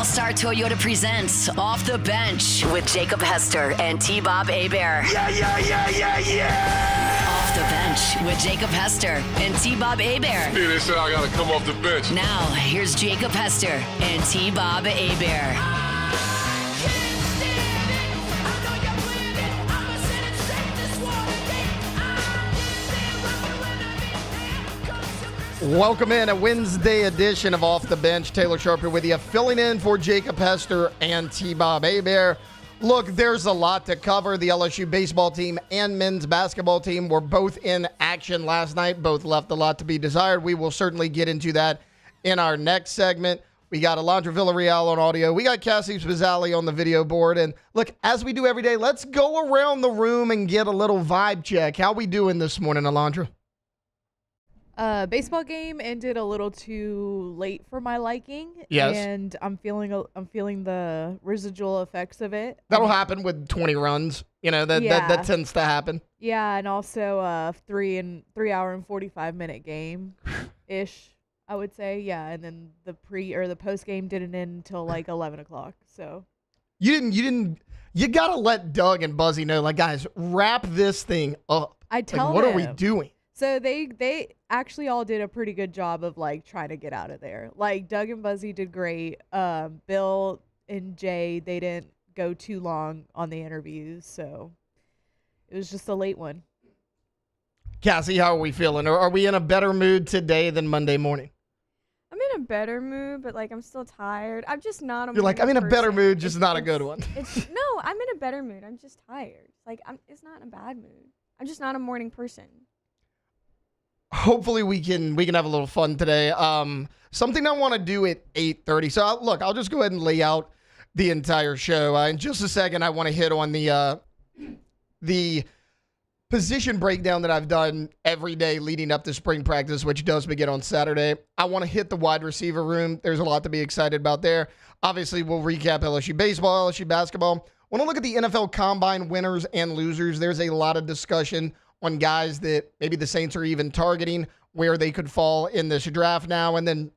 All-Star Toyota presents Off the Bench with Jacob Hester and T-Bob Hebert. Yeah! Off the Bench with Jacob Hester and T-Bob Hebert. They said I gotta come off the bench. Now, here's Jacob Hester and T-Bob Hebert. Welcome in a Wednesday edition of Off the Bench. Taylor Sharper with you, filling in for Jacob Hester and T-Bob Hebert. Look, there's a lot to cover. The LSU baseball team and men's basketball team were both in action last night. Both left a lot to be desired. We will certainly get into that in our next segment. We got Alondra Villarreal on audio. We got Cassie Spazzali on the video board. And look, as we do every day, let's go around the room and get a little vibe check. How we doing this morning, Alondra? Baseball game ended a little too late for my liking. Yes. And I'm feeling the residual effects of it. That'll happen with 20 runs. You know, that tends to happen. Yeah, and also 3 hour and 45-minute game ish, I would say. Yeah, and then the post game didn't end until like 11 o'clock. So you gotta let Doug and Buzzy know, like, guys, wrap this thing up. I tell them. What are we them. doing? So they actually all did a pretty good job of like trying to get out of there. Like Doug and Buzzy did great. Bill and Jay, they didn't go too long on the interviews, so it was just a late one. Cassie, how are we feeling? Are we in a better mood today than Monday morning? I'm in a better mood, but like I'm still tired. I'm just not a You're like, I'm in a better mood, just not a good one. No, I'm in a better mood. I'm just tired. Like it's not a bad mood. I'm just not a morning person. Hopefully we can have a little fun today. Something I want to do at 8:30. So I'll just go ahead and lay out the entire show. In just a second, I want to hit on the position breakdown that I've done every day leading up to spring practice, which does begin on Saturday. I want to hit the wide receiver room. There's a lot to be excited about there. Obviously, we'll recap LSU baseball, LSU basketball. I want to look at the NFL Combine winners and losers. There's a lot of discussion on guys that maybe the Saints are even targeting, where they could fall in this draft now. And then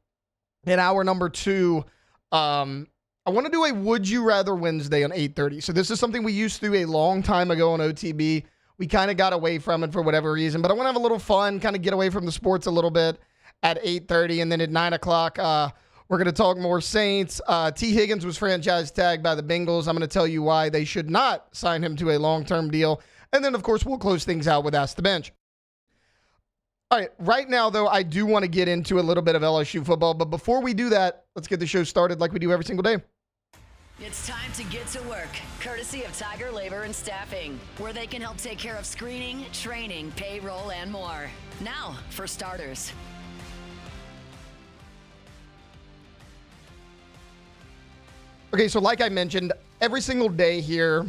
in hour number 2, I want to do a Would You Rather Wednesday on 8:30. So this is something we used to do a long time ago on OTB. We kind of got away from it for whatever reason, but I want to have a little fun, kind of get away from the sports a little bit at 8:30. And then at 9 o'clock, we're going to talk more Saints. T. Higgins was franchise tagged by the Bengals. I'm going to tell you why they should not sign him to a long-term deal. And then, of course, we'll close things out with Ask the Bench. All right, right now, though, I do want to get into a little bit of LSU football. But before we do that, let's get the show started like we do every single day. It's time to get to work, courtesy of Tiger Labor and Staffing, where they can help take care of screening, training, payroll, and more. Now, for starters. Okay, so like I mentioned, every single day here,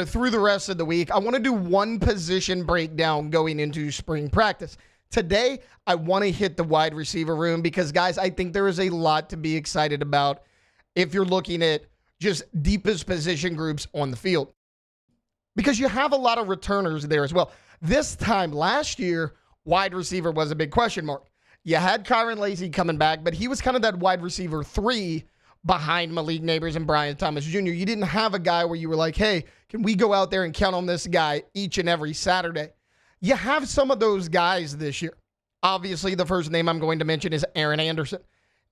through the rest of the week, I want to do one position breakdown going into spring practice. Today, I want to hit the wide receiver room because, guys, I think there is a lot to be excited about if you're looking at just deepest position groups on the field. Because you have a lot of returners there as well. This time last year, wide receiver was a big question mark. You had Kyron Lacy coming back, but he was kind of that wide receiver 3 behind Malik Neighbors and Brian Thomas Jr. You didn't have a guy where you were like, hey, can we go out there and count on this guy each and every Saturday? You have some of those guys this year. Obviously, the first name I'm going to mention is Aaron Anderson.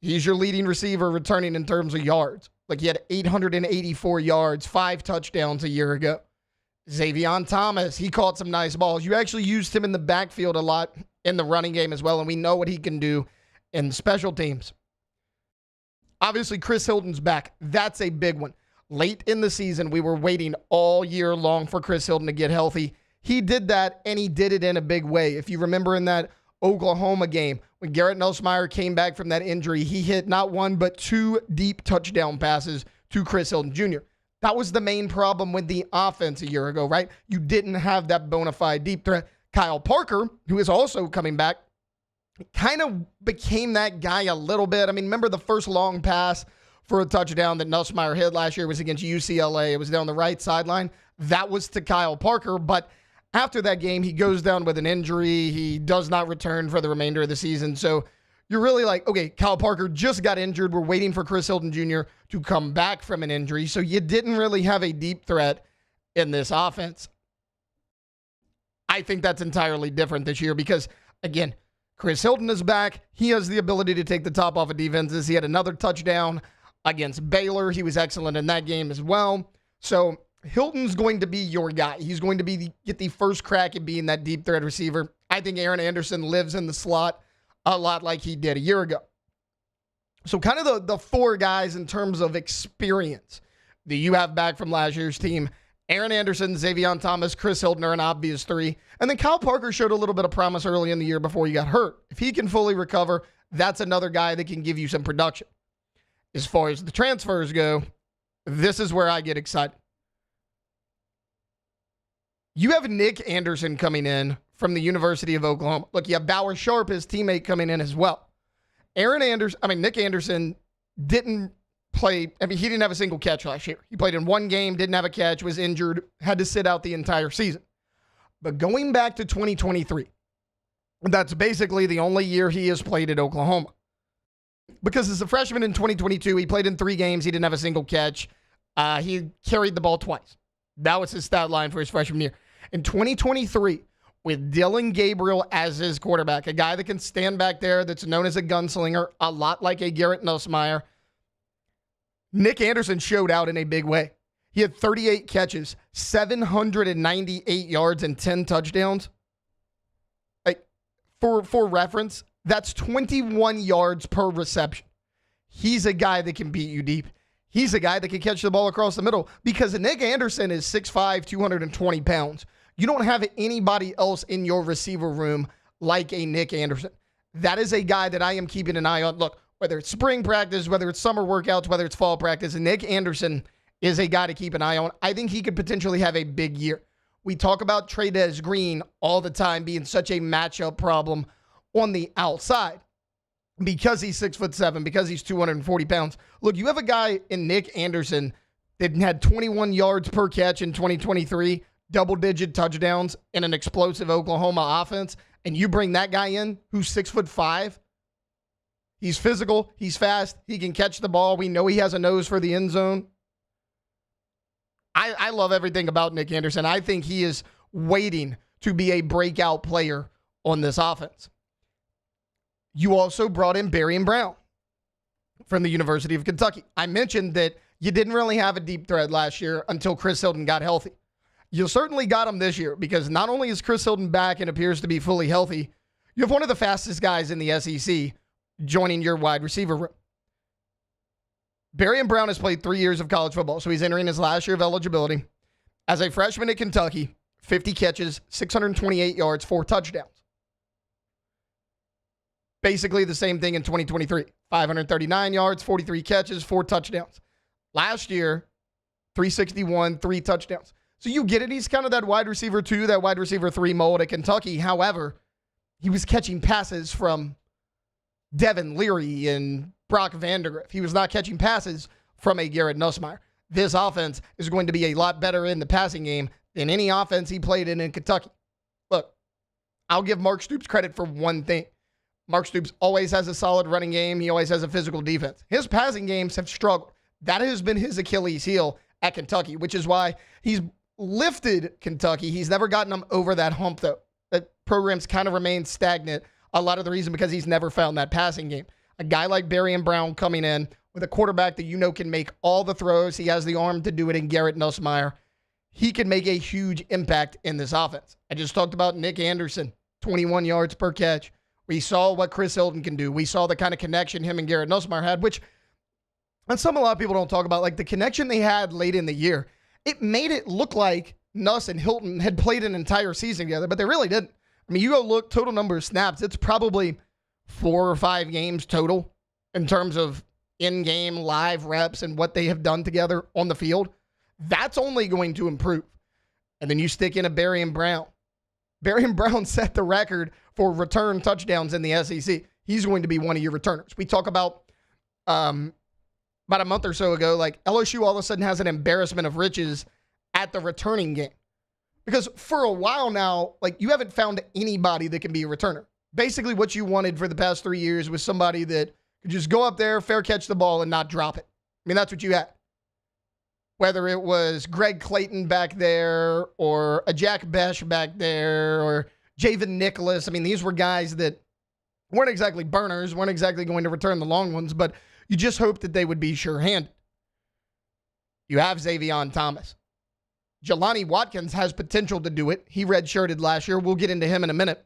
He's your leading receiver returning in terms of yards. Like, he had 884 yards, 5 touchdowns a year ago. Xavier Thomas, he caught some nice balls. You actually used him in the backfield a lot in the running game as well, and we know what he can do in special teams. Obviously, Chris Hilton's back. That's a big one. Late in the season, we were waiting all year long for Chris Hilton to get healthy. He did that, and he did it in a big way. If you remember in that Oklahoma game, when Garrett Nussmeier came back from that injury, he hit not 1 but 2 deep touchdown passes to Chris Hilton Jr. That was the main problem with the offense a year ago, right? You didn't have that bona fide deep threat. Kyle Parker, who is also coming back, kind of became that guy a little bit. I mean, remember the first long pass for a touchdown that Nussmeier hit last year was against UCLA. It was down the right sideline. That was to Kyle Parker, but after that game, he goes down with an injury. He does not return for the remainder of the season. So you're really like, okay, Kyle Parker just got injured. We're waiting for Chris Hilton Jr. to come back from an injury. So you didn't really have a deep threat in this offense. I think that's entirely different this year because, again, Chris Hilton is back. He has the ability to take the top off of defenses. He had another touchdown against Baylor. He was excellent in that game as well. So Hilton's going to be your guy. He's going to get the first crack at being that deep threat receiver. I think Aaron Anderson lives in the slot a lot like he did a year ago. So kind of the four guys in terms of experience that you have back from last year's team. Aaron Anderson, Xavier Thomas, Chris Hilton are an obvious three. And then Kyle Parker showed a little bit of promise early in the year before he got hurt. If he can fully recover, that's another guy that can give you some production. As far as the transfers go, this is where I get excited. You have Nick Anderson coming in from the University of Oklahoma. Look, you have Bauer Sharp, his teammate, coming in as well. Nick Anderson didn't play. He didn't have a single catch last year. He played in one game, didn't have a catch, was injured, had to sit out the entire season. But going back to 2023, that's basically the only year he has played at Oklahoma. Because as a freshman in 2022, he played in 3 games. He didn't have a single catch. He carried the ball twice. That was his stat line for his freshman year. In 2023, with Dylan Gabriel as his quarterback, a guy that can stand back there that's known as a gunslinger, a lot like a Garrett Nussmeier, Nick Anderson showed out in a big way. He had 38 catches, 798 yards, and 10 touchdowns. For reference, that's 21 yards per reception. He's a guy that can beat you deep. He's a guy that can catch the ball across the middle because Nick Anderson is 6'5", 220 pounds. You don't have anybody else in your receiver room like a Nick Anderson. That is a guy that I am keeping an eye on. Look, whether it's spring practice, whether it's summer workouts, whether it's fall practice, Nick Anderson is a guy to keep an eye on. I think he could potentially have a big year. We talk about Trey'Dez Green all the time being such a matchup problem on the outside because he's 6'7", because he's 240 pounds. Look, you have a guy in Nick Anderson that had 21 yards per catch in 2023, double-digit touchdowns in an explosive Oklahoma offense, and you bring that guy in who's 6'5". He's physical, he's fast, he can catch the ball. We know he has a nose for the end zone. I love everything about Nick Anderson. I think he is waiting to be a breakout player on this offense. You also brought in Barian Brown from the University of Kentucky. I mentioned that you didn't really have a deep threat last year until Chris Hilton got healthy. You certainly got him this year because not only is Chris Hilton back and appears to be fully healthy, you have one of the fastest guys in the SEC joining your wide receiver room. Barian Brown has played 3 years of college football, so he's entering his last year of eligibility. As a freshman at Kentucky, 50 catches, 628 yards, 4 touchdowns. Basically the same thing in 2023. 539 yards, 43 catches, 4 touchdowns. Last year, 361, 3 touchdowns. So you get it. He's kind of that wide receiver 2, that wide receiver 3 mold at Kentucky. However, he was catching passes from Devin Leary and Brock Vandegrift. He was not catching passes from a Garrett Nussmeier. This offense is going to be a lot better in the passing game than any offense he played in Kentucky. Look, I'll give Mark Stoops credit for one thing. Mark Stoops always has a solid running game. He always has a physical defense. His passing games have struggled. That has been his Achilles heel at Kentucky, which is why he's lifted Kentucky. He's never gotten them over that hump, though. That program's kind of remained stagnant. A lot of the reason because he's never found that passing game. A guy like Barian Brown coming in with a quarterback that you know can make all the throws. He has the arm to do it in Garrett Nussmeier. He can make a huge impact in this offense. I just talked about Nick Anderson, 21 yards per catch. We saw what Chris Hilton can do. We saw the kind of connection him and Garrett Nussmeier had, which a lot of people don't talk about. Like the connection they had late in the year, it made it look like Nuss and Hilton had played an entire season together, but they really didn't. I mean, you go look, total number of snaps, it's probably 4 or 5 games total in terms of in-game live reps and what they have done together on the field. That's only going to improve. And then you stick in a Barian Brown. Barian Brown set the record for return touchdowns in the SEC. He's going to be one of your returners. We talk about a month or so ago, like LSU all of a sudden has an embarrassment of riches at the returning game. Because for a while now, like you haven't found anybody that can be a returner. Basically what you wanted for the past 3 years was somebody that could just go up there, fair catch the ball, and not drop it. I mean, that's what you had. Whether it was Greg Clayton back there or a Jack Besh back there or Javen Nicholas. I mean, these were guys that weren't exactly burners, weren't exactly going to return the long ones, but you just hoped that they would be sure-handed. You have Xavier Thomas. Jelani Watkins has potential to do it. He redshirted last year. We'll get into him in a minute.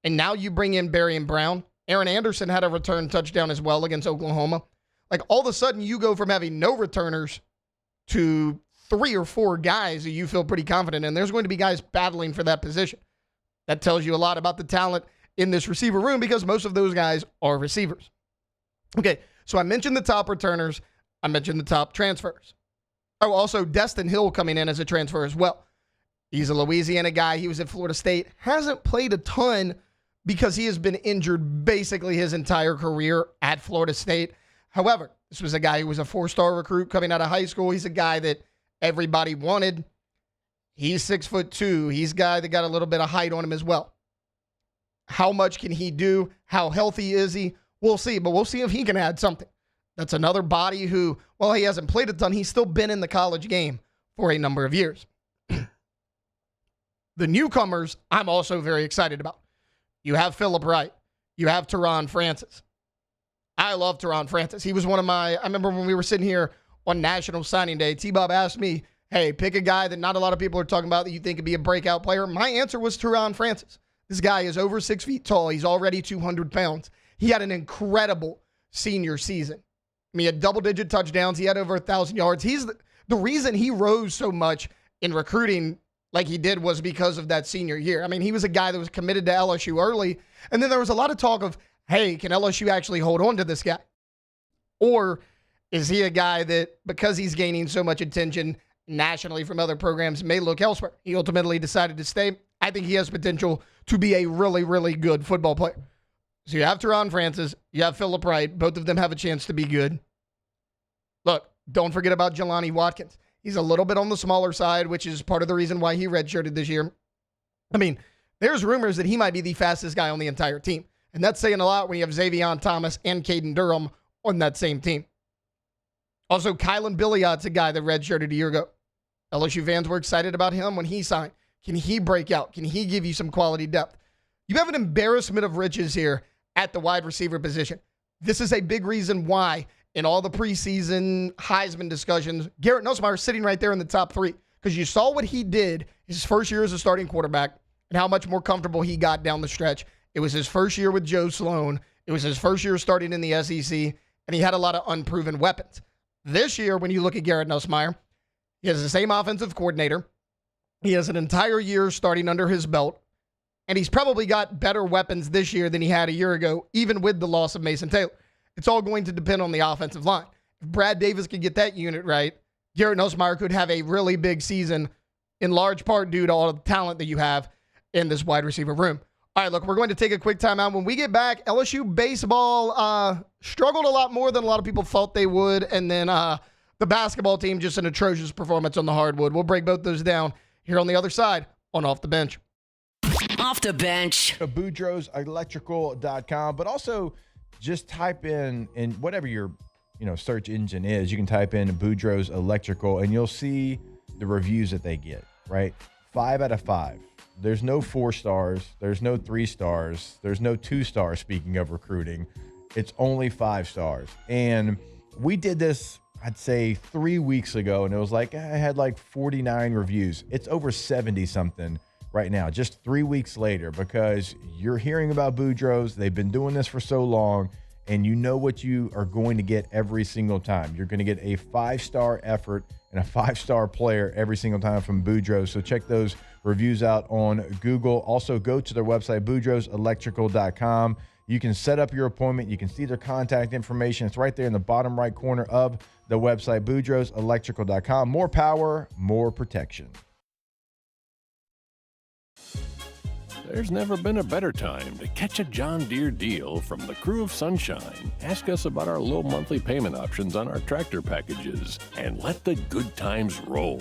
And now you bring in Berrien Brown. Aaron Anderson had a return touchdown as well against Oklahoma. Like, all of a sudden, you go from having no returners to 3 or 4 guys that you feel pretty confident in. There's going to be guys battling for that position. That tells you a lot about the talent in this receiver room because most of those guys are receivers. Okay, so I mentioned the top returners. I mentioned the top transfers. Oh, also, Destin Hill coming in as a transfer as well. He's a Louisiana guy. He was at Florida State. Hasn't played a ton because he has been injured basically his entire career at Florida State. However, this was a guy who was a 4-star recruit coming out of high school. He's a guy that everybody wanted. He's 6'2". He's a guy that got a little bit of height on him as well. How much can he do? How healthy is he? We'll see, but we'll see if he can add something. That's another body who, well, he hasn't played a ton. He's still been in the college game for a number of years. The newcomers, I'm also very excited about. You have Philip Wright. You have Teron Francis. I love Teron Francis. He was one of my, I remember when we were sitting here on National Signing Day, T-Bob asked me, hey, pick a guy that not a lot of people are talking about that you think could be a breakout player. My answer was Teron Francis. This guy is over 6 feet tall. He's already 200 pounds. He had an incredible senior season. I mean, he had double-digit touchdowns. He had over 1,000 yards. He's the reason he rose so much in recruiting like he did was because of that senior year. I mean, he was a guy that was committed to LSU early, and then there was a lot of talk of, hey, can LSU actually hold on to this guy? Or is he a guy that, because he's gaining so much attention nationally from other programs, may look elsewhere? He ultimately decided to stay. I think he has potential to be a really, really good football player. So you have Teron Francis, you have Philip Wright. Both of them have a chance to be good. Look, don't forget about Jelani Watkins. He's a little bit on the smaller side, which is part of the reason why he redshirted this year. I mean, there's rumors that he might be the fastest guy on the entire team. And that's saying a lot when you have Xavier Thomas and Caden Durham on that same team. Also, Kylan Billiot's a guy that redshirted a year ago. LSU fans were excited about him when he signed. Can he break out? Can he give you some quality depth? You have an embarrassment of riches here at the wide receiver position. This is a big reason why in all the preseason Heisman discussions, Garrett Nussmeier is sitting right there in the top 3 because you saw what he did his first year as a starting quarterback and how much more comfortable he got down the stretch. It was his first year with Joe Sloan. It was his first year starting in the SEC, and he had a lot of unproven weapons. This year, when you look at Garrett Nussmeier, he has the same offensive coordinator. He has an entire year starting under his belt, and he's probably got better weapons this year than he had a year ago, even with the loss of Mason Taylor. It's all going to depend on the offensive line. If Brad Davis could get that unit right, Garrett Nussmeier could have a really big season, in large part due to all the talent that you have in this wide receiver room. All right, look, we're going to take a quick timeout. When we get back, LSU baseball struggled a lot more than a lot of people thought they would, and then the basketball team just an atrocious performance on the hardwood. We'll break both those down here on the other side on Off the Bench. Off the Bench. BoudreauxElectrical.com, but also just type in whatever your search engine is. You can type in Boudreaux's Electrical, and you'll see the reviews that they get, right? 5 out of 5. There's no 4 stars. There's no 3 stars. There's no 2 stars, speaking of recruiting. It's only 5 stars. And we did this, I'd say 3 weeks ago, and it was like, I had like 49 reviews. It's over 70-something right now, just 3 weeks later, because you're hearing about Boudreaux's. They've been doing this for so long, and you know what you are going to get every single time. You're going to get a 5-star effort and a 5-star player every single time from Boudreaux's. So check those reviews out on Google. Also, go to their website, Boudreaux'Electrical.com. You can set up your appointment. You can see their contact information. It's right there in the bottom right corner of the website, There's never been a better time to catch a John Deere deal from the crew of Sunshine. Ask us about our low monthly payment options on our tractor packages and let the good times roll.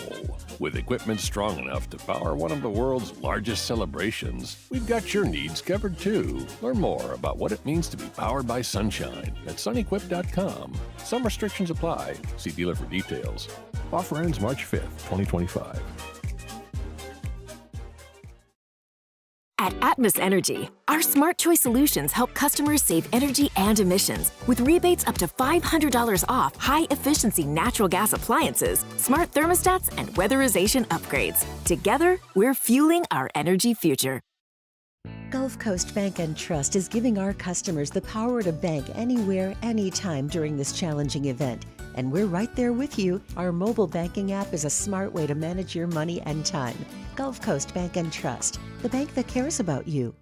With equipment strong enough to power one of the world's largest celebrations, we've got your needs covered too. Learn more about what it means to be powered by Sunshine at sunequip.com. Some restrictions apply. See dealer for details. Offer ends March 5th, 2025. At Atmos Energy, our Smart Choice solutions help customers save energy and emissions with rebates up to $500 off high-efficiency natural gas appliances, smart thermostats, and weatherization upgrades. Together, we're fueling our energy future. Gulf Coast Bank and Trust is giving our customers the power to bank anywhere, anytime during this challenging event. And we're right there with you. Our mobile banking app is a smart way to manage your money and time. Gulf Coast Bank and Trust, the bank that cares about you.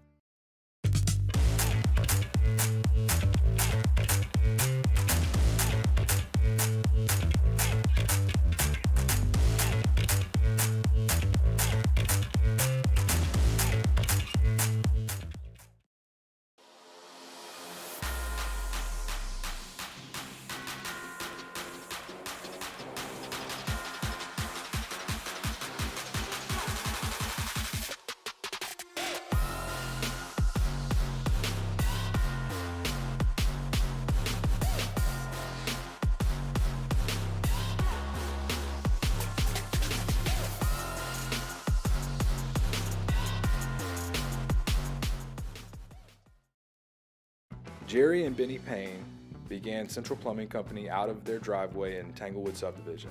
Jerry and Benny Payne began Central Plumbing Company out of their driveway in Tanglewood subdivision.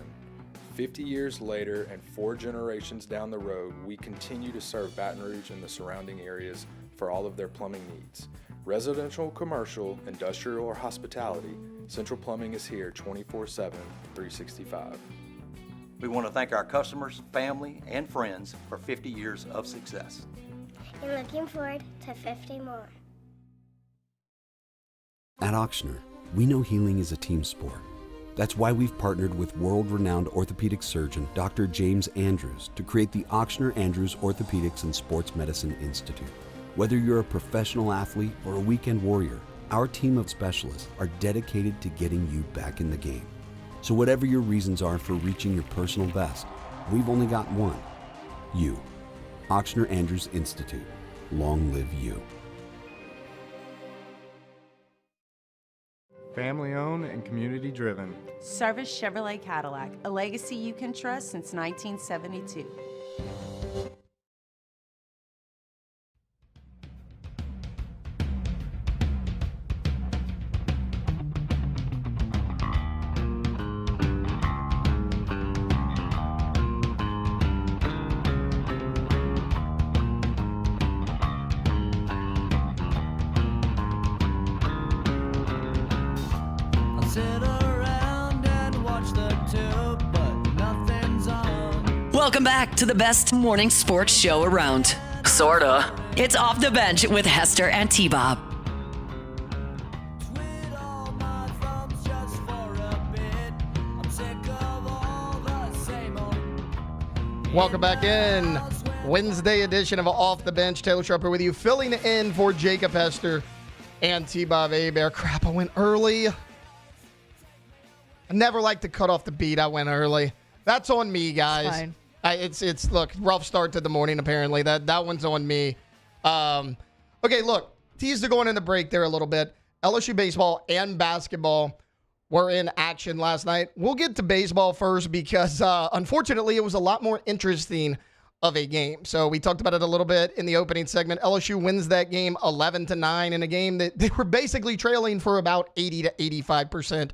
50 years later and 4 generations down the road, we continue to serve Baton Rouge and the surrounding areas for all of their plumbing needs. Residential, commercial, industrial, or hospitality, Central Plumbing is here 24/7, 365. We want to thank our customers, family, and friends for 50 years of success. And looking forward to 50 more. At Auctioner, we know healing is a team sport. That's why we've partnered with world-renowned orthopedic surgeon Dr. James Andrews to create the Auctioner Andrews Orthopedics and Sports Medicine Institute. Whether you're a professional athlete or a weekend warrior, our team of specialists are dedicated to getting you back in the game. So whatever your reasons are for reaching your personal best, we've only got one: you. Auctioner Andrews Institute. Long live you. Family owned and community driven. Service Chevrolet Cadillac, a legacy you can trust since 1972. Welcome back to the best morning sports show around. Sorta. It's Off the Bench with Hester and T-Bob. Welcome back in. Wednesday edition of Off the Bench. Taylor Sharper with you, filling in for Jacob Hester and T-Bob Hebert. Crap, I went early. I never like to cut off the beat. I went early. That's on me, guys. It's fine. It's look, rough start to the morning, apparently. That one's on me. Okay, look, teased to going in the break there a little bit. LSU baseball and basketball were in action last night. We'll get to baseball first because, unfortunately, it was a lot more interesting of a game. So we talked about it a little bit in the opening segment. LSU wins that game 11-9 in a game that they were basically trailing for about 80 to 85%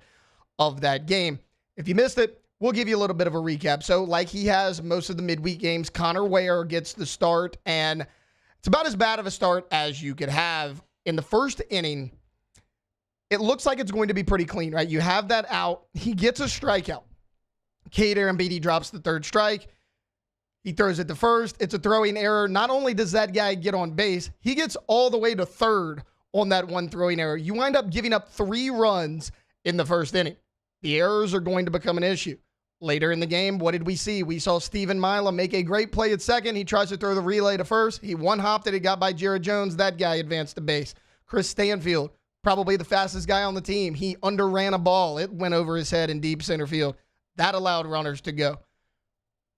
of that game. If you missed it, we'll give you a little bit of a recap. So like he has most of the midweek games, Connor Ware gets the start, and it's about as bad of a start as you could have. In the first inning, it looks like it's going to be pretty clean, right? You have that out. He gets a strikeout. Cade Arambidi drops the third strike. He throws it to first. It's a throwing error. Not only does that guy get on base, he gets all the way to third on that one throwing error. You wind up giving up 3 runs in the first inning. The errors are going to become an issue. Later in the game, what did we see? We saw Stephen Milam make a great play at second. He tries to throw the relay to first. He one-hopped it. It got by Jared Jones. That guy advanced to base. Chris Stanfield, probably the fastest guy on the team. He underran a ball. It went over his head in deep center field. That allowed runners to go.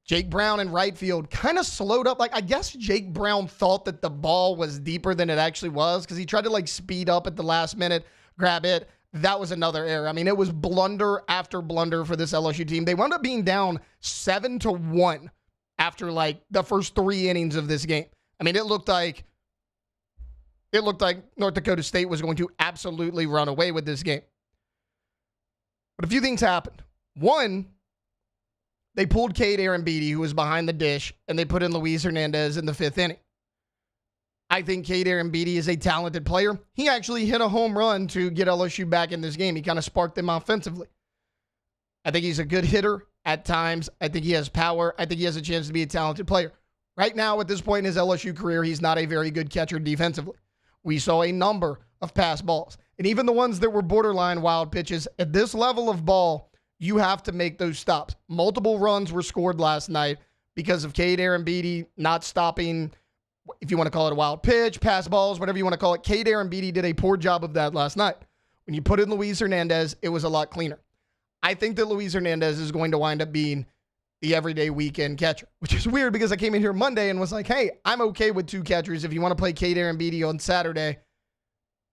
Jake Brown in right field kind of slowed up. I guess Jake Brown thought that the ball was deeper than it actually was because he tried to speed up at the last minute, grab it. That was another error. I mean, it was blunder after blunder for this LSU team. They wound up being down 7-1 after the first 3 innings of this game. I mean, it looked like North Dakota State was going to absolutely run away with this game. But a few things happened. One, they pulled Cade Arambidi, who was behind the dish, and they put in Luis Hernandez in the 5th inning. I think Cade Arambidi is a talented player. He actually hit a home run to get LSU back in this game. He kind of sparked them offensively. I think he's a good hitter at times. I think he has power. I think he has a chance to be a talented player. Right now, at this point in his LSU career, he's not a very good catcher defensively. We saw a number of pass balls. And even the ones that were borderline wild pitches, at this level of ball, you have to make those stops. Multiple runs were scored last night because of Cade Arambidi not stopping, if you want to call it a wild pitch, pass balls, whatever you want to call it. Cade Arambidi did a poor job of that last night. When you put in Luis Hernandez, it was a lot cleaner. I think that Luis Hernandez is going to wind up being the everyday weekend catcher, which is weird because I came in here Monday and was like, hey, I'm okay with 2 catchers. If you want to play Cade Arambidi on Saturday,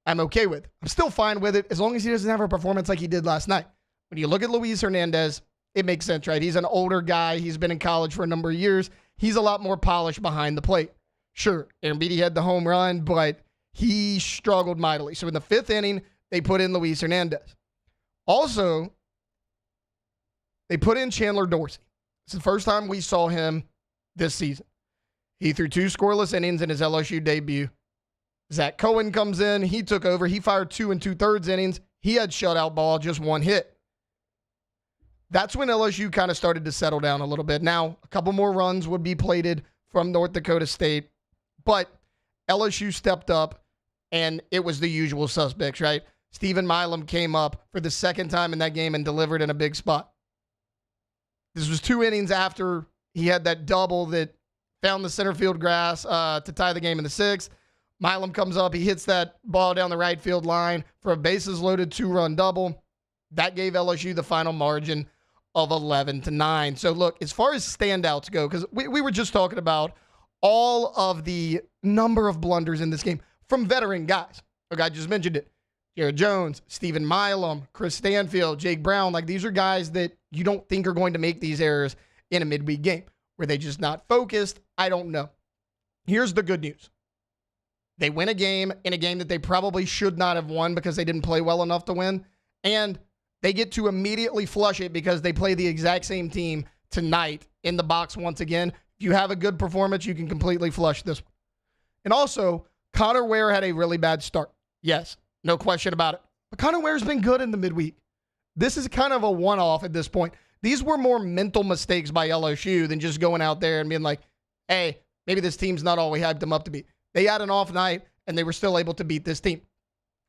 I'm okay with. I'm still fine with it as long as he doesn't have a performance like he did last night. When you look at Luis Hernandez, it makes sense, right? He's an older guy. He's been in college for a number of years. He's a lot more polished behind the plate. Sure, Arambidi had the home run, but he struggled mightily. So in the 5th inning, they put in Luis Hernandez. Also, they put in Chandler Dorsey. It's the first time we saw him this season. He threw 2 scoreless innings in his LSU debut. Zach Cohen comes in. He took over. He fired 2 2/3 innings. He had shutout ball, just 1 hit. That's when LSU kind of started to settle down a little bit. Now, a couple more runs would be plated from North Dakota State, but LSU stepped up, and it was the usual suspects, right? Stephen Milam came up for the 2nd time in that game and delivered in a big spot. This was 2 innings after he had that double that found the center field grass to tie the game in the 6th. Milam comes up. He hits that ball down the right field line for a bases-loaded 2-run double. That gave LSU the final margin of 11-9. So, look, as far as standouts go, because we were just talking about all of the number of blunders in this game from veteran guys. Okay, I just mentioned it. Jared Jones, Stephen Milam, Chris Stanfield, Jake Brown. These are guys that you don't think are going to make these errors in a midweek game. Were they just not focused? I don't know. Here's the good news. They win a game in a game that they probably should not have won because they didn't play well enough to win. And they get to immediately flush it because they play the exact same team tonight in the box once again. If you have a good performance, you can completely flush this one. And also, Connor Ware had a really bad start. Yes, no question about it. But Connor Ware's been good in the midweek. This is kind of a one-off at this point. These were more mental mistakes by LSU than just going out there and being like, hey, maybe this team's not all we hyped them up to be. They had an off night, and they were still able to beat this team,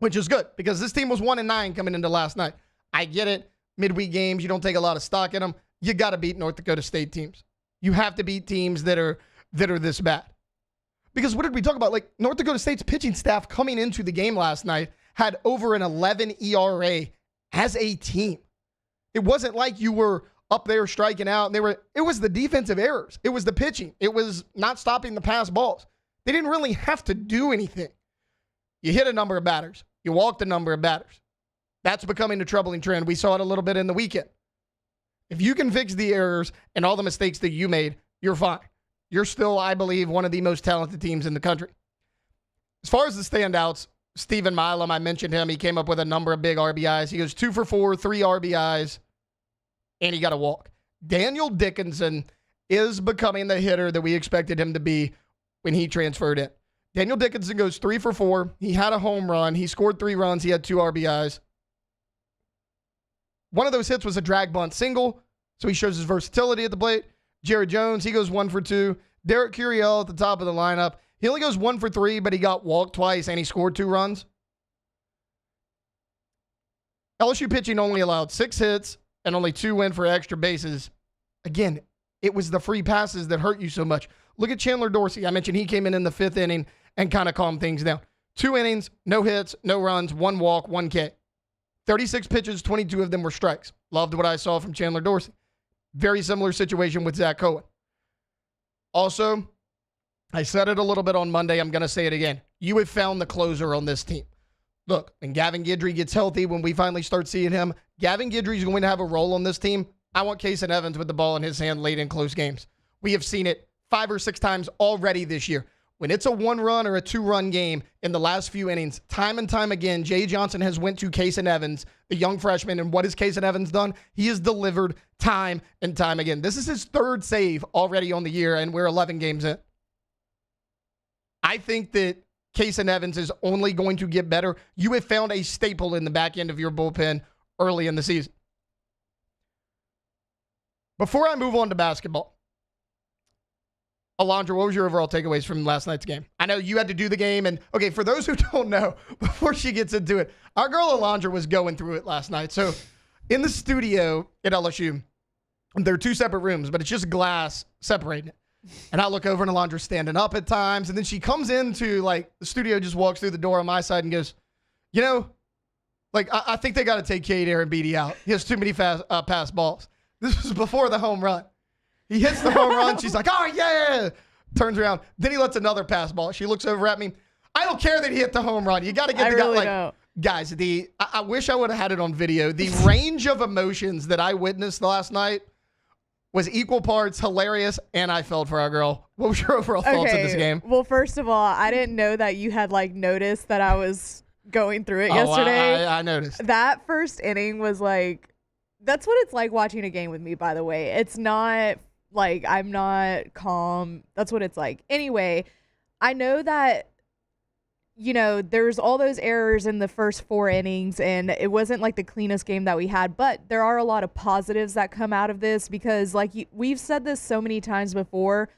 which is good because this team was 1-9 coming into last night. I get it. Midweek games, you don't take a lot of stock in them. You got to beat North Dakota State teams. You have to beat teams that are this bad. Because what did we talk about? North Dakota State's pitching staff coming into the game last night had over an 11 ERA as a team. It wasn't like you were up there striking out and it was the defensive errors. It was the pitching. It was not stopping the pass balls. They didn't really have to do anything. You hit a number of batters. You walked a number of batters. That's becoming a troubling trend. We saw it a little bit in the weekend. If you can fix the errors and all the mistakes that you made, you're fine. You're still, I believe, one of the most talented teams in the country. As far as the standouts, Stephen Milam, I mentioned him. He came up with a number of big RBIs. He goes 2 for 4, 3 RBIs, and he got a walk. Daniel Dickinson is becoming the hitter that we expected him to be when he transferred in. Daniel Dickinson goes 3 for 4. He had a home run. He scored 3 runs. He had 2 RBIs. One of those hits was a drag bunt single, so he shows his versatility at the plate. Jared Jones, he goes 1 for 2. Derek Curiel at the top of the lineup. He only goes 1 for 3, but he got walked twice and he scored 2 runs. LSU pitching only allowed 6 hits, and only 2 went for extra bases. Again, it was the free passes that hurt you so much. Look at Chandler Dorsey. I mentioned he came in the 5th inning and kind of calmed things down. 2 innings, no hits, no runs, 1 walk, 1 K. 36 pitches, 22 of them were strikes. Loved what I saw from Chandler Dorsey. Very similar situation with Zach Cohen. Also, I said it a little bit on Monday. I'm going to say it again. You have found the closer on this team. Look, when Gavin Guidry gets healthy, when we finally start seeing him, Gavin Guidry is going to have a role on this team. I want Kason Evans with the ball in his hand late in close games. We have seen it 5 or 6 times already this year. When it's a 1-run or a 2-run game in the last few innings, time and time again, Jay Johnson has went to Kason Evans, the young freshman, and what has Kason Evans done? He has delivered time and time again. This is his 3rd save already on the year, and we're 11 games in. I think that Kason Evans is only going to get better. You have found a staple in the back end of your bullpen early in the season. Before I move on to basketball, Alondra, what was your overall takeaways from last night's game? I know you had to do the game, and okay, for those who don't know, before she gets into it, our girl Alondra was going through it last night. So in the studio at LSU, there are 2 separate rooms, but it's just glass separating it. And I look over and Alondra's standing up at times, and then she comes into, like, the studio, just walks through the door on my side and goes, you know, like, I think they got to take Cade Aaron Beatty out. He has too many pass balls. This was before the home run. He hits the home run. She's like, oh, yeah. Turns around. Then he lets another pass ball. She looks over at me. I don't care that he hit the home run. You got to get the guy. Really like, don't. Guys, I wish I would have had it on video. The range of emotions that I witnessed last night was equal parts hilarious, and I felt for our girl. What was your overall thoughts of this game? Well, first of all, I didn't know that you had, like, noticed that I was going through it yesterday. I noticed. That first inning was like, that's what it's like watching a game with me, by the way. It's not like I'm not calm. That's what it's like. Anyway, I know that, you know, there's all those errors in the first 4 innings, and it wasn't like the cleanest game that we had, but there are a lot of positives that come out of this because, like, we've said this so many times before,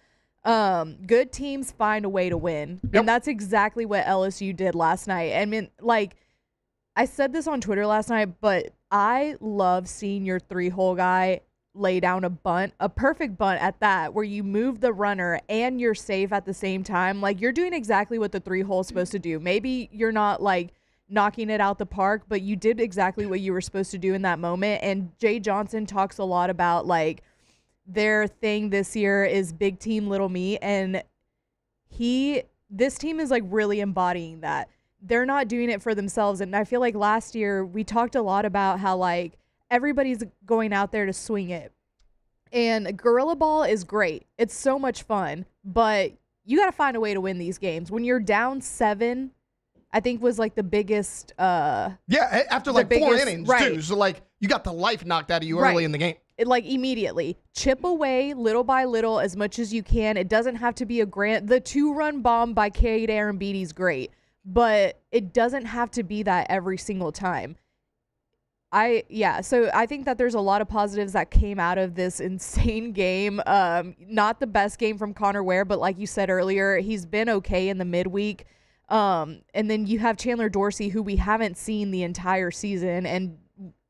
good teams find a way to win. Yep. And that's exactly what LSU did last night. I mean, like, I said this on Twitter last night, but I love seeing your 3-hole guy lay down a bunt, a perfect bunt at that, where you move the runner and you're safe at the same time. Like, you're doing exactly what the 3-hole is supposed to do. Maybe you're not, like, knocking it out the park, but you did exactly what you were supposed to do in that moment. And Jay Johnson talks a lot about, like, their thing this year is big team, little me. And this team is, like, really embodying that. They're not doing it for themselves. And I feel like last year we talked a lot about how, like, everybody's going out there to swing it. And Gorilla Ball is great. It's so much fun. But you got to find a way to win these games. When you're down 7, I think was, like, the biggest. Yeah, after, like, 4 innings, right, too. So, like, you got the life knocked out of you early in the game. Like, immediately. Chip away little by little as much as you can. It doesn't have to be a grand. The 2-run bomb by Cade Aaron Beatty is great. But it doesn't have to be that every single time. So I think that there's a lot of positives that came out of this insane game. Not the best game from Connor Ware, but like you said earlier, he's been okay in the midweek. And then you have Chandler Dorsey, who we haven't seen the entire season. And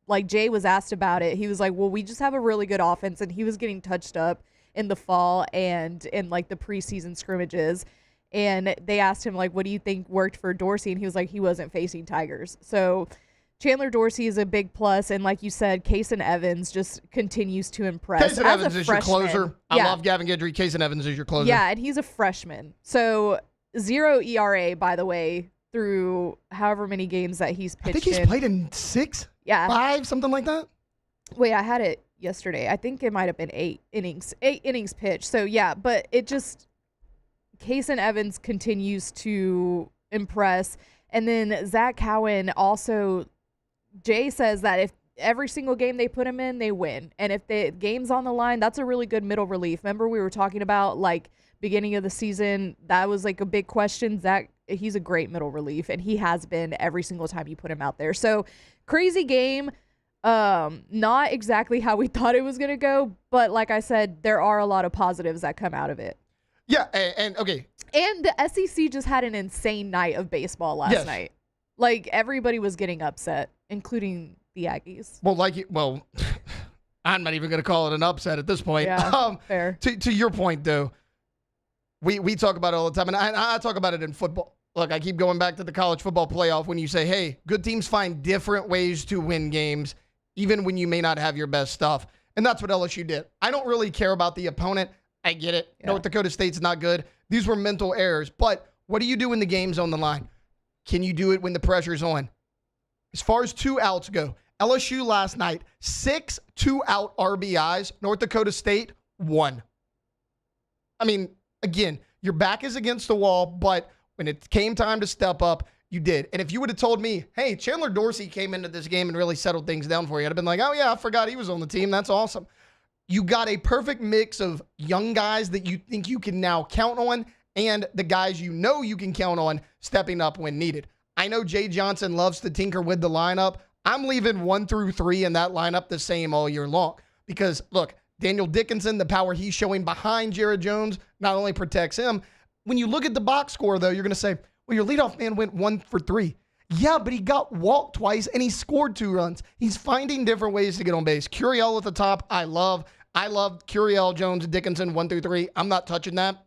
like Jay was asked about it, he was like, well, we just have a really good offense. And he was getting touched up in the fall and in, like, the preseason scrimmages. And they asked him, like, what do you think worked for Dorsey? And he was like, he wasn't facing Tigers. So Chandler Dorsey is a big plus. And like you said, Kason Evans just continues to impress. Kason Evans is your closer. I love Gavin Guidry. Kason Evans is your closer. Yeah, and he's a freshman. So 0 ERA, by the way, through however many games that he's pitched. I think he's played in 6? Yeah. 5, something like that? Wait, I had it yesterday. I think it might have been 8 innings pitched. So, yeah, but it just... Kason Evans continues to impress. And then Zach Cowan also, Jay says that if every single game they put him in, they win. And if the game's on the line, that's a really good middle relief. Remember we were talking about, like, beginning of the season, that was, like, a big question. Zach, he's a great middle relief, and he has been every single time you put him out there. So, crazy game. Not exactly how we thought it was going to go, but like I said, there are a lot of positives that come out of it. Yeah, and okay. And the SEC just had an insane night of baseball last night. Like, everybody was getting upset, including the Aggies. Well, I'm not even going to call it an upset at this point. Yeah, fair. To your point, though, we talk about it all the time, and I talk about it in football. Look, I keep going back to the college football playoff when you say, hey, good teams find different ways to win games, even when you may not have your best stuff. And that's what LSU did. I don't really care about the opponent. I get it. Yeah. North Dakota State's not good. These were mental errors. But what do you do when the game's on the line? Can you do it when the pressure's on? As far as 2 outs go, LSU last night, 6 2-out RBIs. North Dakota State, 1. I mean, again, your back is against the wall, but when it came time to step up, you did. And if you would have told me, hey, Chandler Dorsey came into this game and really settled things down for you, I'd have been like, oh, yeah, I forgot he was on the team. That's awesome. You got a perfect mix of young guys that you think you can now count on and the guys you know you can count on stepping up when needed. I know Jay Johnson loves to tinker with the lineup. I'm leaving 1 through 3 in that lineup the same all year long because, look, Daniel Dickinson, the power he's showing behind Jared Jones, not only protects him. When you look at the box score, though, you're going to say, well, your leadoff man went 1 for 3. Yeah, but he got walked twice and he scored 2 runs. He's finding different ways to get on base. Curiel at the top, I love Curiel, Jones, Dickinson, 1 through 3. I'm not touching that.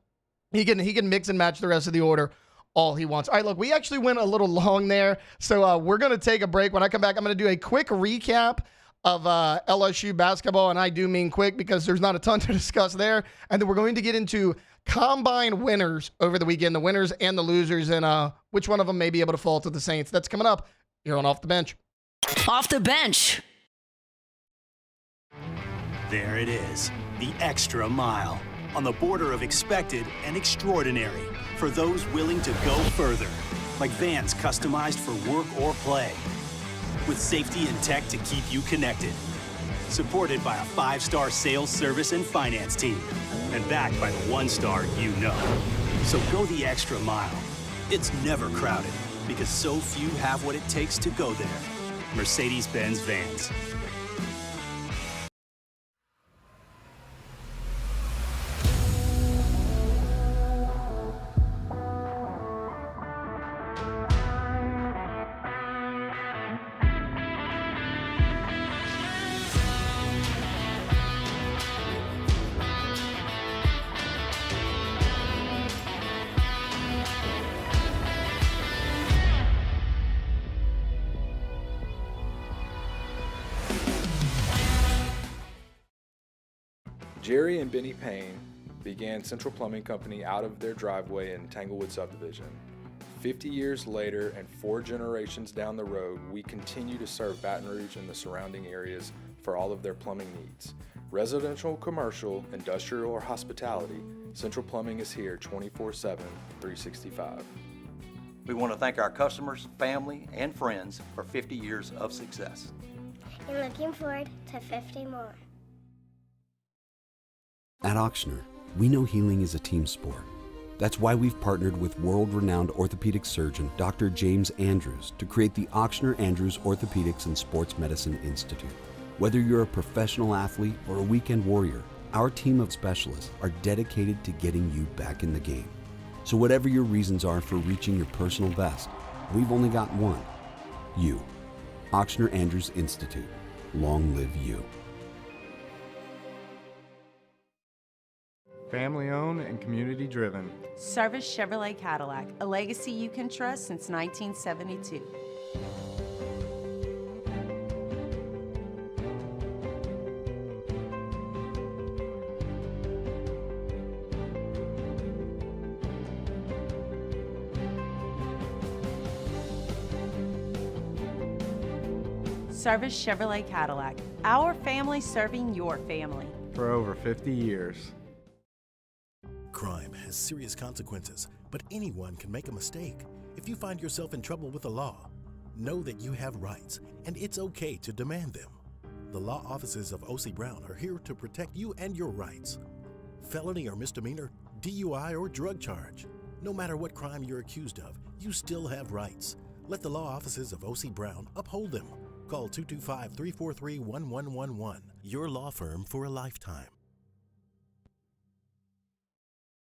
He can mix and match the rest of the order all he wants. All right, look, we actually went a little long there, so we're going to take a break. When I come back, I'm going to do a quick recap of LSU basketball, and I do mean quick because there's not a ton to discuss there. And then we're going to get into combine winners over the weekend, the winners and the losers, and which one of them may be able to fall to the Saints. That's coming up here on Off the Bench. Off the Bench. There it is, the extra mile. On the border of expected and extraordinary for those willing to go further. Like vans customized for work or play. With safety and tech to keep you connected. Supported by a 5-star sales, service, and finance team. And backed by the 1-star you know. So go the extra mile. It's never crowded because so few have what it takes to go there. Mercedes-Benz Vans. Jerry and Benny Payne began Central Plumbing Company out of their driveway in Tanglewood subdivision. 50 years later and 4 generations down the road, we continue to serve Baton Rouge and the surrounding areas for all of their plumbing needs. Residential, commercial, industrial, or hospitality, Central Plumbing is here 24/7, 365. We want to thank our customers, family, and friends for 50 years of success. And looking forward to 50 more. At Auctioner, we know healing is a team sport. That's why we've partnered with world-renowned orthopedic surgeon Dr. James Andrews to create the Auctioner Andrews Orthopedics and Sports Medicine Institute. Whether you're a professional athlete or a weekend warrior, our team of specialists are dedicated to getting you back in the game. So whatever your reasons are for reaching your personal best, we've only got one: you. Auctioner Andrews Institute. Long live you. Family owned and community driven. Service Chevrolet Cadillac, a legacy you can trust since 1972. Service Chevrolet Cadillac, our family serving your family. For over 50 years. Crime has serious consequences, but anyone can make a mistake. If you find yourself in trouble with the law, know that you have rights, and it's okay to demand them. The law offices of O.C. Brown are here to protect you and your rights. Felony or misdemeanor, DUI or drug charge. No matter what crime you're accused of, you still have rights. Let the law offices of O.C. Brown uphold them. Call 225-343-1111. Your law firm for a lifetime.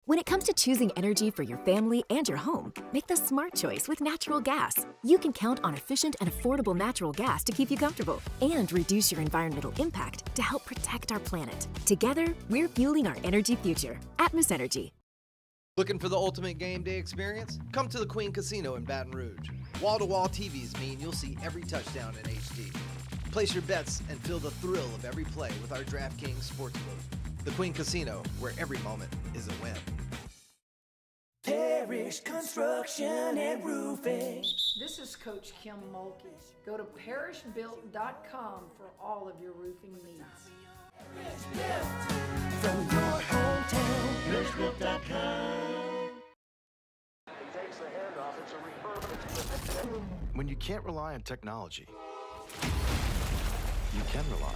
When it comes to choosing energy for your family and your home, make the smart choice with natural gas. You can count on efficient and affordable natural gas to keep you comfortable and reduce your environmental impact to help protect our planet. Together, we're fueling our energy future. Atmos Energy. Looking for the ultimate game day experience? Come to the Queen Casino in Baton Rouge. Wall-to-wall TVs mean you'll see every touchdown in HD. Place your bets and feel the thrill of every play with our DraftKings Sportsbook. The Queen Casino, where every moment is a win. Parish Construction and Roofing. This is Coach Kim Mulkey. Go to parishbuilt.com for all of your roofing needs. From your hometown, parishbuilt.com. When you can't rely on technology, you can rely.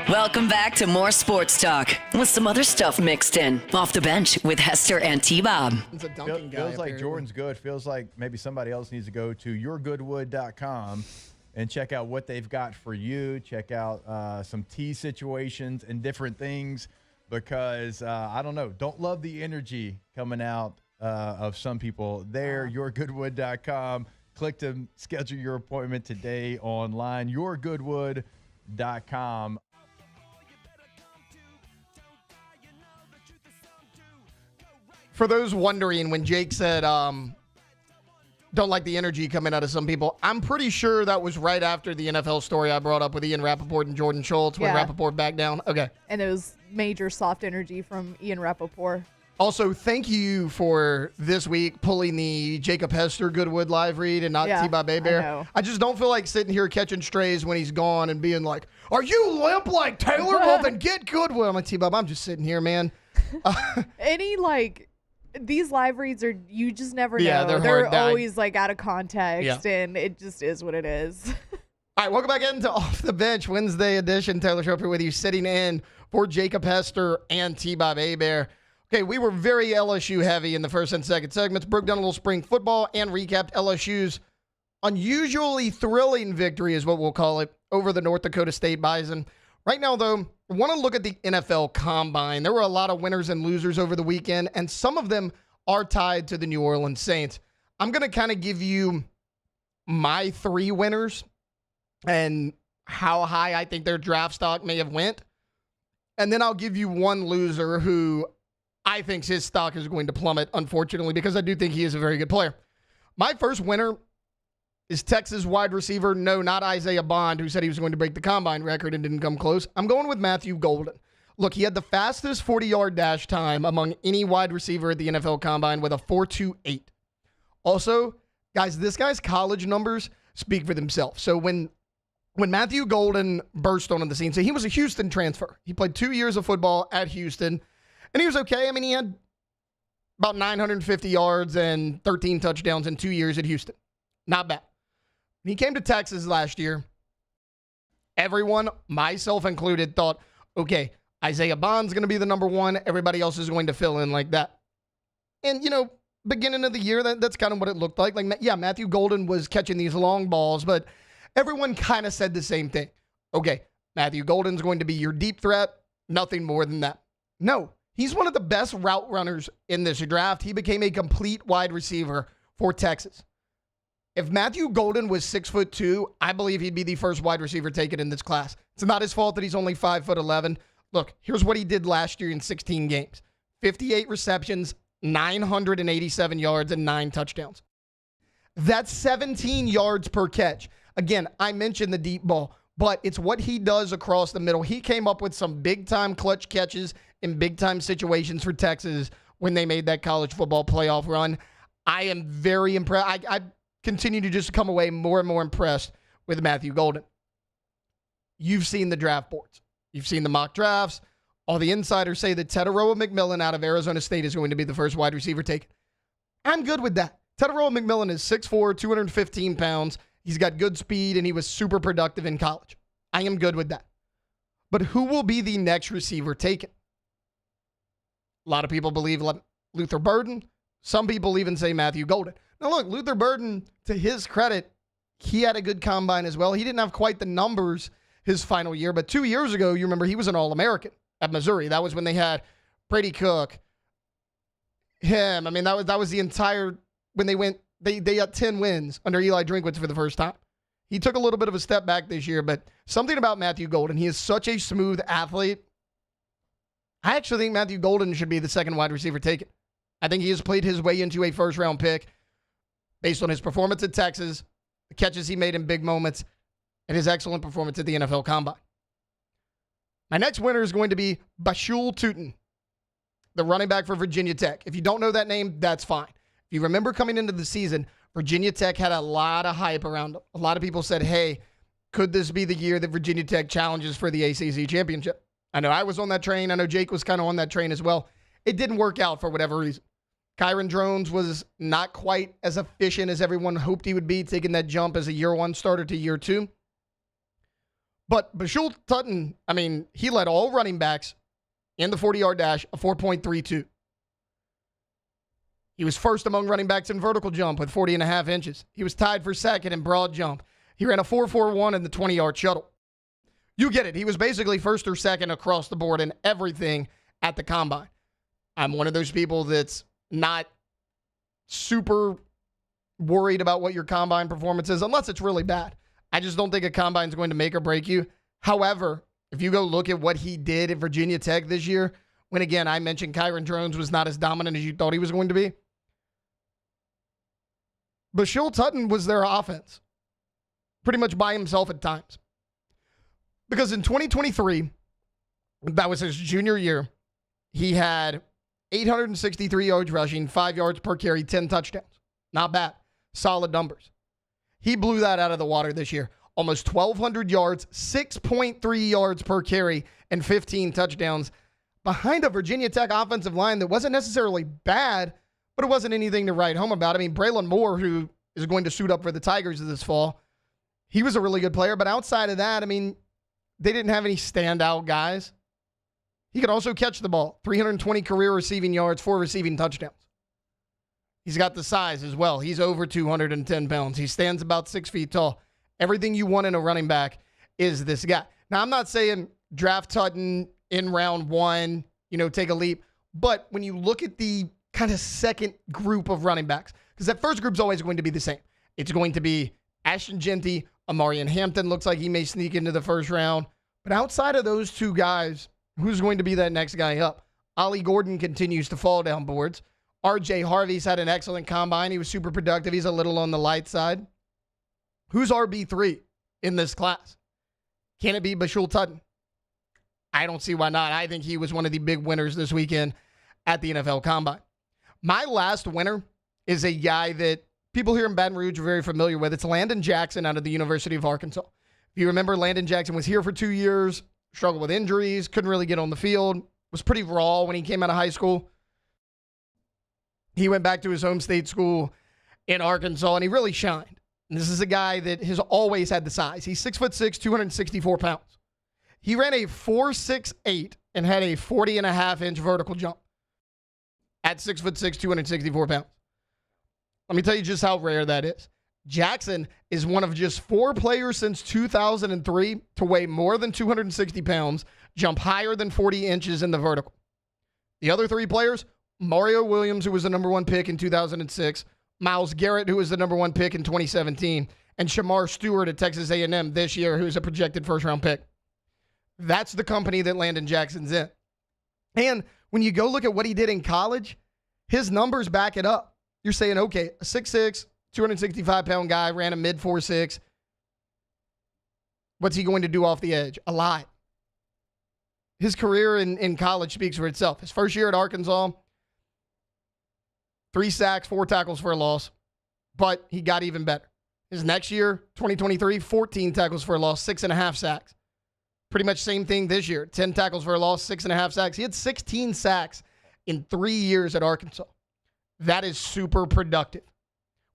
Welcome back to more sports talk with some other stuff mixed in. Off the bench with Hester and T-Bob. It's a dunking guy. Feels like Jordan's good. Feels like maybe somebody else needs to go to yourgoodwood.com and check out what they've got for you. Check out some tea situations and different things because, I don't know, don't love the energy coming out of some people there. Yourgoodwood.com. Click to schedule your appointment today online. Yourgoodwood.com. For those wondering, when Jake said, don't like the energy coming out of some people, I'm pretty sure that was right after the NFL story I brought up with Ian Rappaport and Jordan Schultz when Rappaport backed down. Okay. And it was major soft energy from Ian Rappaport. Also, thank you for this week pulling the Jacob Hester Goodwood live read and not T-Bob Hebert. I just don't feel like sitting here catching strays when he's gone and being like, are you limp like Taylor? Well, then get Goodwood. I'm like, T-Bob, I'm just sitting here, man. These live reads are, you just never know. Yeah, they're always like out of context, and it just is what it is. All right, welcome back into Off the Bench, Wednesday edition. Taylor Schroeder with you, sitting in for Jacob Hester and T-Bob Hebert. Okay, we were very LSU heavy in the first and second segments, broke down a little spring football, and recapped LSU's unusually thrilling victory, is what we'll call it, over the North Dakota State Bison. Right now, though, I want to look at the NFL Combine. There were a lot of winners and losers over the weekend, and some of them are tied to the New Orleans Saints. I'm going to kind of give you my three winners and how high I think their draft stock may have went. And then I'll give you one loser who I think his stock is going to plummet, unfortunately, because I do think he is a very good player. My first winner is Texas wide receiver, no, not Isaiah Bond, who said he was going to break the Combine record and didn't come close. I'm going with Matthew Golden. Look, he had the fastest 40-yard dash time among any wide receiver at the NFL Combine with a 4.28. Also, guys, this guy's college numbers speak for themselves. So when Matthew Golden burst onto the scene, so he was a Houston transfer. He played 2 years of football at Houston, and he was okay. I mean, he had about 950 yards and 13 touchdowns in 2 years at Houston. Not bad. When he came to Texas last year, everyone, myself included, thought, okay, Isaiah Bond's going to be the number one. Everybody else is going to fill in like that. And, beginning of the year, that's kind of what it looked like. Matthew Golden was catching these long balls, but everyone kind of said the same thing. Okay, Matthew Golden's going to be your deep threat. Nothing more than that. No, he's one of the best route runners in this draft. He became a complete wide receiver for Texas. If Matthew Golden was 6'2", I believe he'd be the first wide receiver taken in this class. It's not his fault that he's only 5'11". Look, here's what he did last year in 16 games. 58 receptions, 987 yards, and 9 touchdowns. That's 17 yards per catch. Again, I mentioned the deep ball, but it's what he does across the middle. He came up with some big-time clutch catches in big-time situations for Texas when they made that college football playoff run. I am very impressed. I continue to just come away more and more impressed with Matthew Golden. You've seen the draft boards. You've seen the mock drafts. All the insiders say that Tetaroa McMillan out of Arizona State is going to be the first wide receiver taken. I'm good with that. Tetaroa McMillan is 6'4", 215 pounds, He's got good speed, and he was super productive in college. I am good with that. But who will be the next receiver taken? A lot of people believe Luther Burden. Some people even say Matthew Golden. Now, look, Luther Burden, to his credit, he had a good combine as well. He didn't have quite the numbers his final year, but 2 years ago, you remember, he was an All-American at Missouri. That was when they had Brady Cook, him. I mean, that was the entire, when they got 10 wins under Eli Drinkwitz for the first time. He took a little bit of a step back this year, but something about Matthew Golden, he is such a smooth athlete. I actually think Matthew Golden should be the second wide receiver taken. I think he has played his way into a first-round pick based on his performance at Texas, the catches he made in big moments, and his excellent performance at the NFL Combine. My next winner is going to be Bashul Tutin, the running back for Virginia Tech. If you don't know that name, that's fine. If you remember coming into the season, Virginia Tech had a lot of hype around them. A lot of people said, hey, could this be the year that Virginia Tech challenges for the ACC championship? I know I was on that train. I know Jake was kind of on that train as well. It didn't work out for whatever reason. Kyron Drones was not quite as efficient as everyone hoped he would be, taking that jump as a year one starter to year two. But Bashul Tutin, I mean, he led all running backs in the 40-yard dash, a 4.32. He was first among running backs in vertical jump with 40.5 inches. He was tied for second in broad jump. He ran a 4.41 in the 20-yard shuttle. You get it. He was basically first or second across the board in everything at the combine. I'm one of those people that's not super worried about what your combine performance is unless it's really bad. I just don't think a combine is going to make or break you. However, if you go look at what he did at Virginia Tech this year, when again, I mentioned Kyron Drones was not as dominant as you thought he was going to be. Bashul Tutin was their offense pretty much by himself at times. Because in 2023, that was his junior year, he had 863 yards rushing, 5 yards per carry, 10 touchdowns. Not bad. Solid numbers. He blew that out of the water this year. Almost 1,200 yards, 6.3 yards per carry, and 15 touchdowns behind a Virginia Tech offensive line that wasn't necessarily bad, but it wasn't anything to write home about. I mean, Braylon Moore, who is going to suit up for the Tigers this fall, he was a really good player. But outside of that, I mean, they didn't have any standout guys. He could also catch the ball. 320 career receiving yards, 4 receiving touchdowns. He's got the size as well. He's over 210 pounds. He stands about 6 feet tall. Everything you want in a running back is this guy. Now, I'm not saying draft Tutin in round one, take a leap. But when you look at the kind of second group of running backs, because that first group's always going to be the same. It's going to be Ashton Genty, Amarian Hampton looks like he may sneak into the first round. But outside of those two guys, who's going to be that next guy up? Ollie Gordon continues to fall down boards. RJ Harvey's had an excellent combine. He was super productive. He's a little on the light side. Who's RB3 in this class? Can it be Bashul Tutin? I don't see why not. I think he was one of the big winners this weekend at the NFL Combine. My last winner is a guy that people here in Baton Rouge are very familiar with. It's Landon Jackson out of the University of Arkansas. If you remember, Landon Jackson was here for 2 years, struggled with injuries, couldn't really get on the field, was pretty raw when he came out of high school. He went back to his home state school in Arkansas, and he really shined. And this is a guy that has always had the size. He's 6'6", 264 pounds. He ran a 4.68 and had a 40.5-inch vertical jump at 6'6", 264 pounds. Let me tell you just how rare that is. Jackson is one of just 4 players since 2003 to weigh more than 260 pounds, jump higher than 40 inches in the vertical. The other 3 players, Mario Williams, who was the number 1 pick in 2006, Myles Garrett, who was the number 1 pick in 2017, and Shamar Stewart at Texas A&M this year, who's a projected first-round pick. That's the company that Landon Jackson's in. And when you go look at what he did in college, his numbers back it up. You're saying, okay, a 6'6", 265-pound guy ran a mid 4.6. What's he going to do off the edge? A lot. His career in college speaks for itself. His first year at Arkansas, 3 sacks, 4 tackles for a loss, but he got even better. His next year, 2023, 14 tackles for a loss, 6.5 sacks. Pretty much same thing this year. 10 tackles for a loss, 6.5 sacks. He had 16 sacks in 3 years at Arkansas. That is super productive.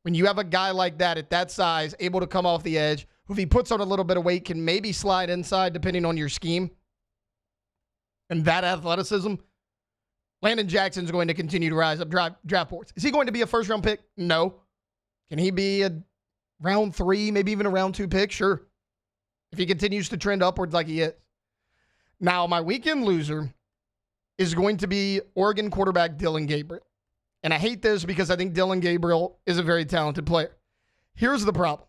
When you have a guy like that at that size, able to come off the edge, who if he puts on a little bit of weight can maybe slide inside depending on your scheme, and that athleticism, Landon Jackson's going to continue to rise up draft boards. Is he going to be a first-round pick? No. Can he be a round 3, maybe even a round 2 pick? Sure. If he continues to trend upwards like he is. Now, my weekend loser is going to be Oregon quarterback Dillon Gabriel. And I hate this because I think Dillon Gabriel is a very talented player. Here's the problem.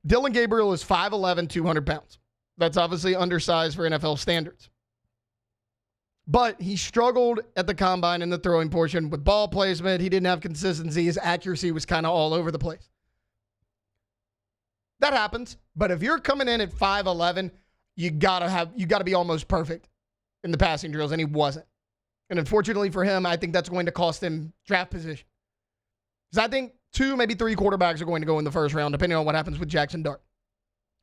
Dillon Gabriel is 5'11", 200 pounds. That's obviously undersized for NFL standards. But he struggled at the combine in the throwing portion with ball placement. He didn't have consistency. His accuracy was kind of all over the place. That happens. But if you're coming in at 5'11", you gotta be almost perfect in the passing drills, and he wasn't. And unfortunately for him, I think that's going to cost him draft position. Because I think 2, maybe 3 quarterbacks are going to go in the first round, depending on what happens with Jackson Dart.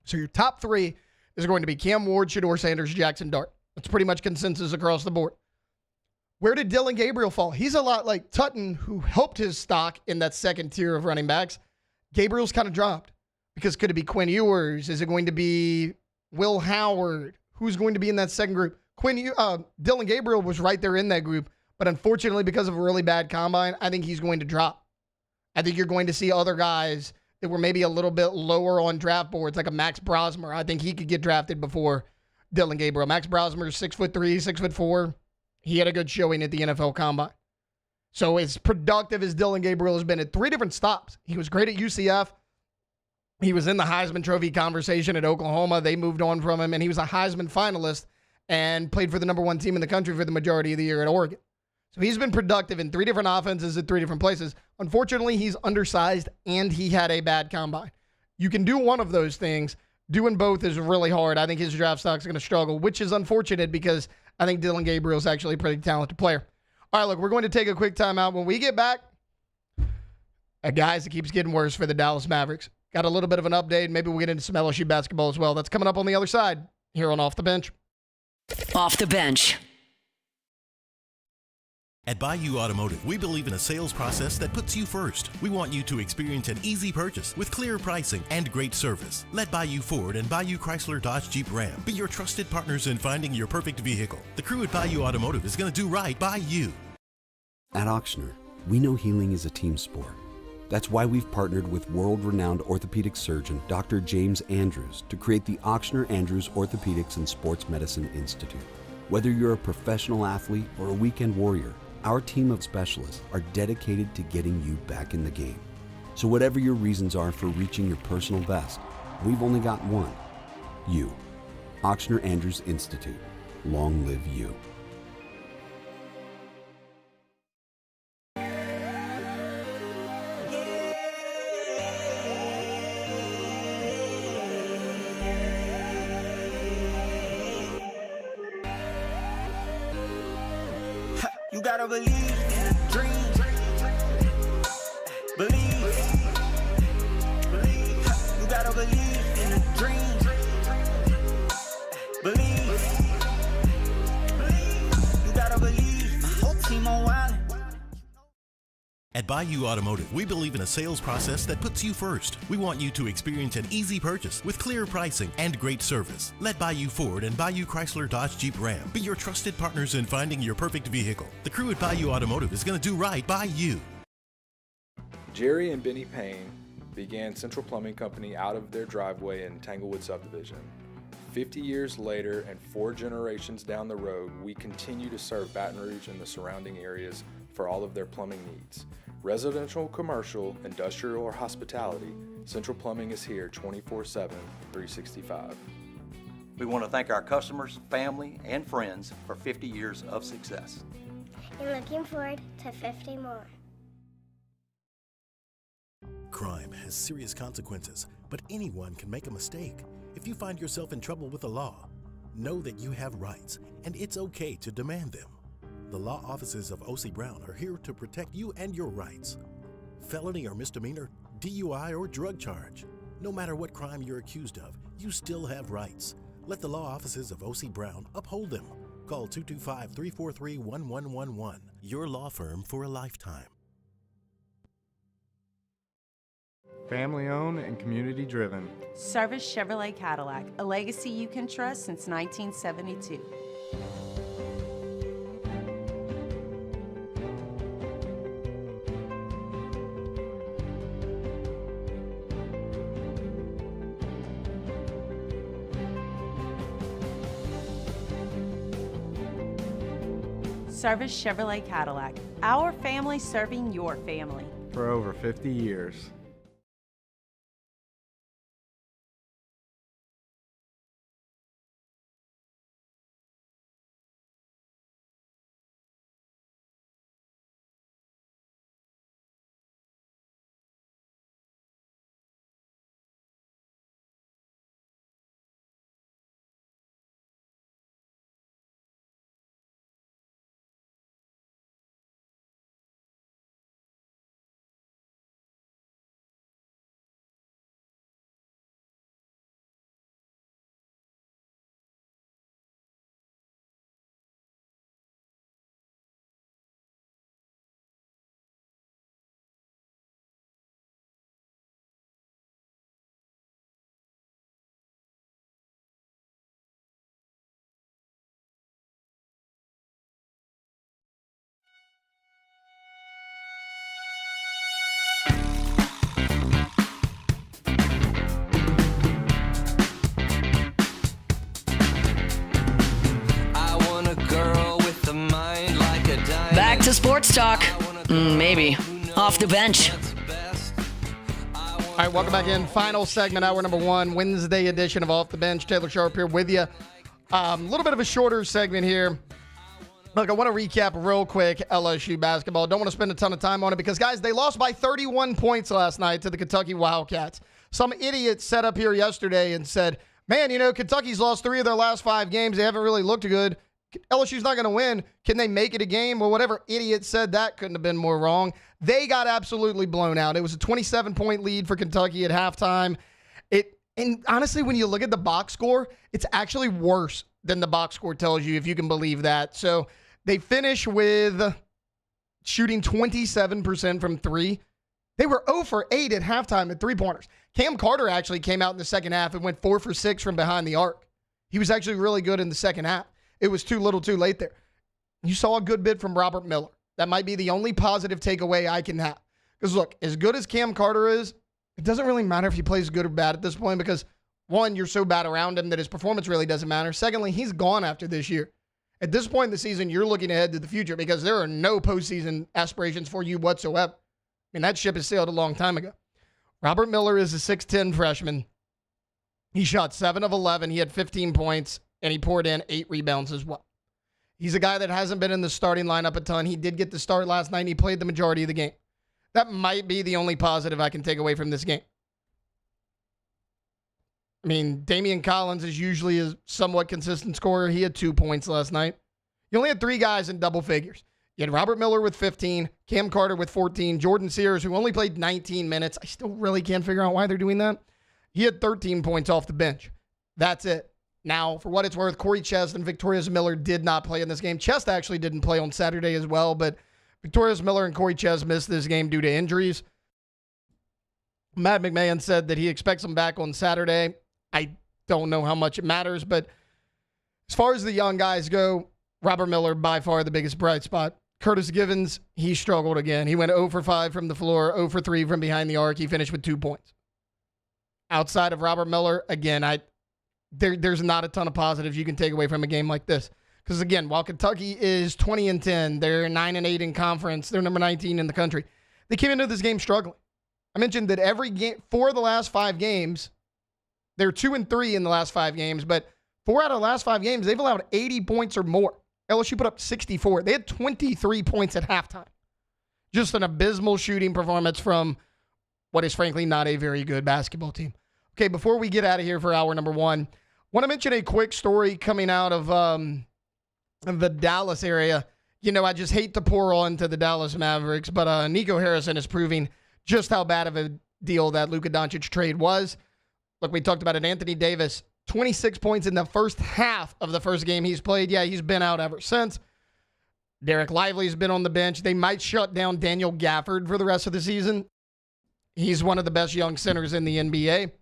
So your top 3 is going to be Cam Ward, Shedeur Sanders, Jackson Dart. That's pretty much consensus across the board. Where did Dillon Gabriel fall? He's a lot like Tutton, who helped his stock in that second tier of running backs. Gabriel's kind of dropped. Because could it be Quinn Ewers? Is it going to be Will Howard? Who's going to be in that second group? Dillon Gabriel was right there in that group, but unfortunately, because of a really bad combine, I think he's going to drop. I think you're going to see other guys that were maybe a little bit lower on draft boards, like a Max Brosmer. I think he could get drafted before Dillon Gabriel. Max Brosmer is 6'3", 6'4". He had a good showing at the NFL Combine. So as productive as Dillon Gabriel has been at 3 different stops, he was great at UCF. He was in the Heisman Trophy conversation at Oklahoma. They moved on from him, and he was a Heisman finalist and played for the number 1 team in the country for the majority of the year at Oregon. So he's been productive in 3 different offenses at 3 different places. Unfortunately, he's undersized, and he had a bad combine. You can do one of those things. Doing both is really hard. I think his draft stock is going to struggle, which is unfortunate because I think Dillon Gabriel is actually a pretty talented player. All right, look, we're going to take a quick timeout. When we get back, guys, it keeps getting worse for the Dallas Mavericks. Got a little bit of an update. Maybe we'll get into some LSU basketball as well. That's coming up on the other side here on Off the Bench. Off the Bench. At Bayou Automotive, we believe in a sales process that puts you first. We want you to experience an easy purchase with clear pricing and great service. Let Bayou Ford and Bayou Chrysler Dodge Jeep Ram be your trusted partners in finding your perfect vehicle. The crew at Bayou Automotive is going to do right by you. At Auctioner, we know healing is a team sport. That's why we've partnered with world-renowned orthopedic surgeon Dr. James Andrews to create the Auctioner Andrews Orthopedics and Sports Medicine Institute. Whether you're a professional athlete or a weekend warrior, our team of specialists are dedicated to getting you back in the game. So whatever your reasons are for reaching your personal best, we've only got one. You. Auctioner Andrews Institute. Long live you. You gotta believe in a dream. Believe. You gotta believe in a dream. Believe. You gotta believe. My whole team on wild. At Bayou Automotive, we believe in a sales process that puts you first. We want you to experience an easy purchase with clear pricing and great service. Let Bayou Ford and Bayou Chrysler Dodge Jeep Ram be your trusted partners in finding your perfect vehicle. The crew at Bayou Automotive is going to do right by you. Jerry and Benny Payne began Central Plumbing Company out of their driveway in Tanglewood Subdivision. 50 years later and 4 generations down the road, we continue to serve Baton Rouge and the surrounding areas for all of their plumbing needs. Residential, commercial, industrial, or hospitality, Central Plumbing is here 24/7, 365. We want to thank our customers, family, and friends for 50 years of success. And looking forward to 50 more. Crime has serious consequences, but anyone can make a mistake. If you find yourself in trouble with the law, know that you have rights, and it's okay to demand them. The law offices of O.C. Brown are here to protect you and your rights. Felony or misdemeanor, DUI or drug charge. No matter what crime you're accused of, you still have rights. Let the law offices of O.C. Brown uphold them. Call 225-343-1111. Your law firm for a lifetime. Family owned and community driven. Service Chevrolet Cadillac, a legacy you can trust since 1972. Service Chevrolet Cadillac, our family serving your family. For over 50 years. Back to sports talk. Maybe. Off the bench. All right, welcome back in. Final segment, hour number 1, Wednesday edition of Off the Bench. Taylor Sharp here with you. A little bit of a shorter segment here. Look, I want to recap real quick LSU basketball. Don't want to spend a ton of time on it because, guys, they lost by 31 points last night to the Kentucky Wildcats. Some idiot set up here yesterday and said, man, Kentucky's lost 3 of their last 5 games. They haven't really looked good. LSU's not going to win. Can they make it a game? Well, whatever idiot said that couldn't have been more wrong. They got absolutely blown out. It was a 27-point lead for Kentucky at halftime. And honestly, when you look at the box score, it's actually worse than the box score tells you, if you can believe that. So they finish with shooting 27% from 3. They were 0 for 8 at halftime at 3-pointers. Cam Carter actually came out in the second half and went 4 for 6 from behind the arc. He was actually really good in the second half. It was too little too late there. You saw a good bit from Robert Miller. That might be the only positive takeaway I can have. Because look, as good as Cam Carter is, it doesn't really matter if he plays good or bad at this point because, one, you're so bad around him that his performance really doesn't matter. Secondly, he's gone after this year. At this point in the season, you're looking ahead to the future because there are no postseason aspirations for you whatsoever. I mean, that ship has sailed a long time ago. Robert Miller is a 6'10 freshman. He shot 7 of 11. He had 15 points, and he poured in 8 rebounds as well. He's a guy that hasn't been in the starting lineup a ton. He did get the start last night, and he played the majority of the game. That might be the only positive I can take away from this game. I mean, Damian Collins is usually a somewhat consistent scorer. He had 2 points last night. You only had 3 guys in double figures. You had Robert Miller with 15, Cam Carter with 14, Jordan Sears, who only played 19 minutes. I still really can't figure out why they're doing that. He had 13 points off the bench. That's it. Now, for what it's worth, Corey Chest and Victorious Miller did not play in this game. Chest actually didn't play on Saturday as well, but Victorious Miller and Corey Chest missed this game due to injuries. Matt McMahon said that he expects them back on Saturday. I don't know how much it matters, but as far as the young guys go, Robert Miller by far the biggest bright spot. Curtis Givens, he struggled again. He went 0 for 5 from the floor, 0 for 3 from behind the arc. He finished with 2 points. Outside of Robert Miller, again, there's not a ton of positives you can take away from a game like this. Because again, while Kentucky is 20-10, they're 9-8 in conference, they're number 19 in the country. They came into this game struggling. I mentioned that every game, 4 of the last 5 games, they're 2-3 in the last 5 games, but 4 out of the last 5 games, they've allowed 80 points or more. LSU put up 64. They had 23 points at halftime. Just an abysmal shooting performance from what is frankly not a very good basketball team. Okay, before we get out of here for hour number 1, I want to mention a quick story coming out of the Dallas area. You know, I just hate to pour on to the Dallas Mavericks, but Nico Harrison is proving just how bad of a deal that Luka Doncic trade was. Look, we talked about it. Anthony Davis, 26 points in the first half of the first game he's played. Yeah, he's been out ever since. Derek Lively's been on the bench. They might shut down Daniel Gafford for the rest of the season. He's one of the best young centers in the NBA.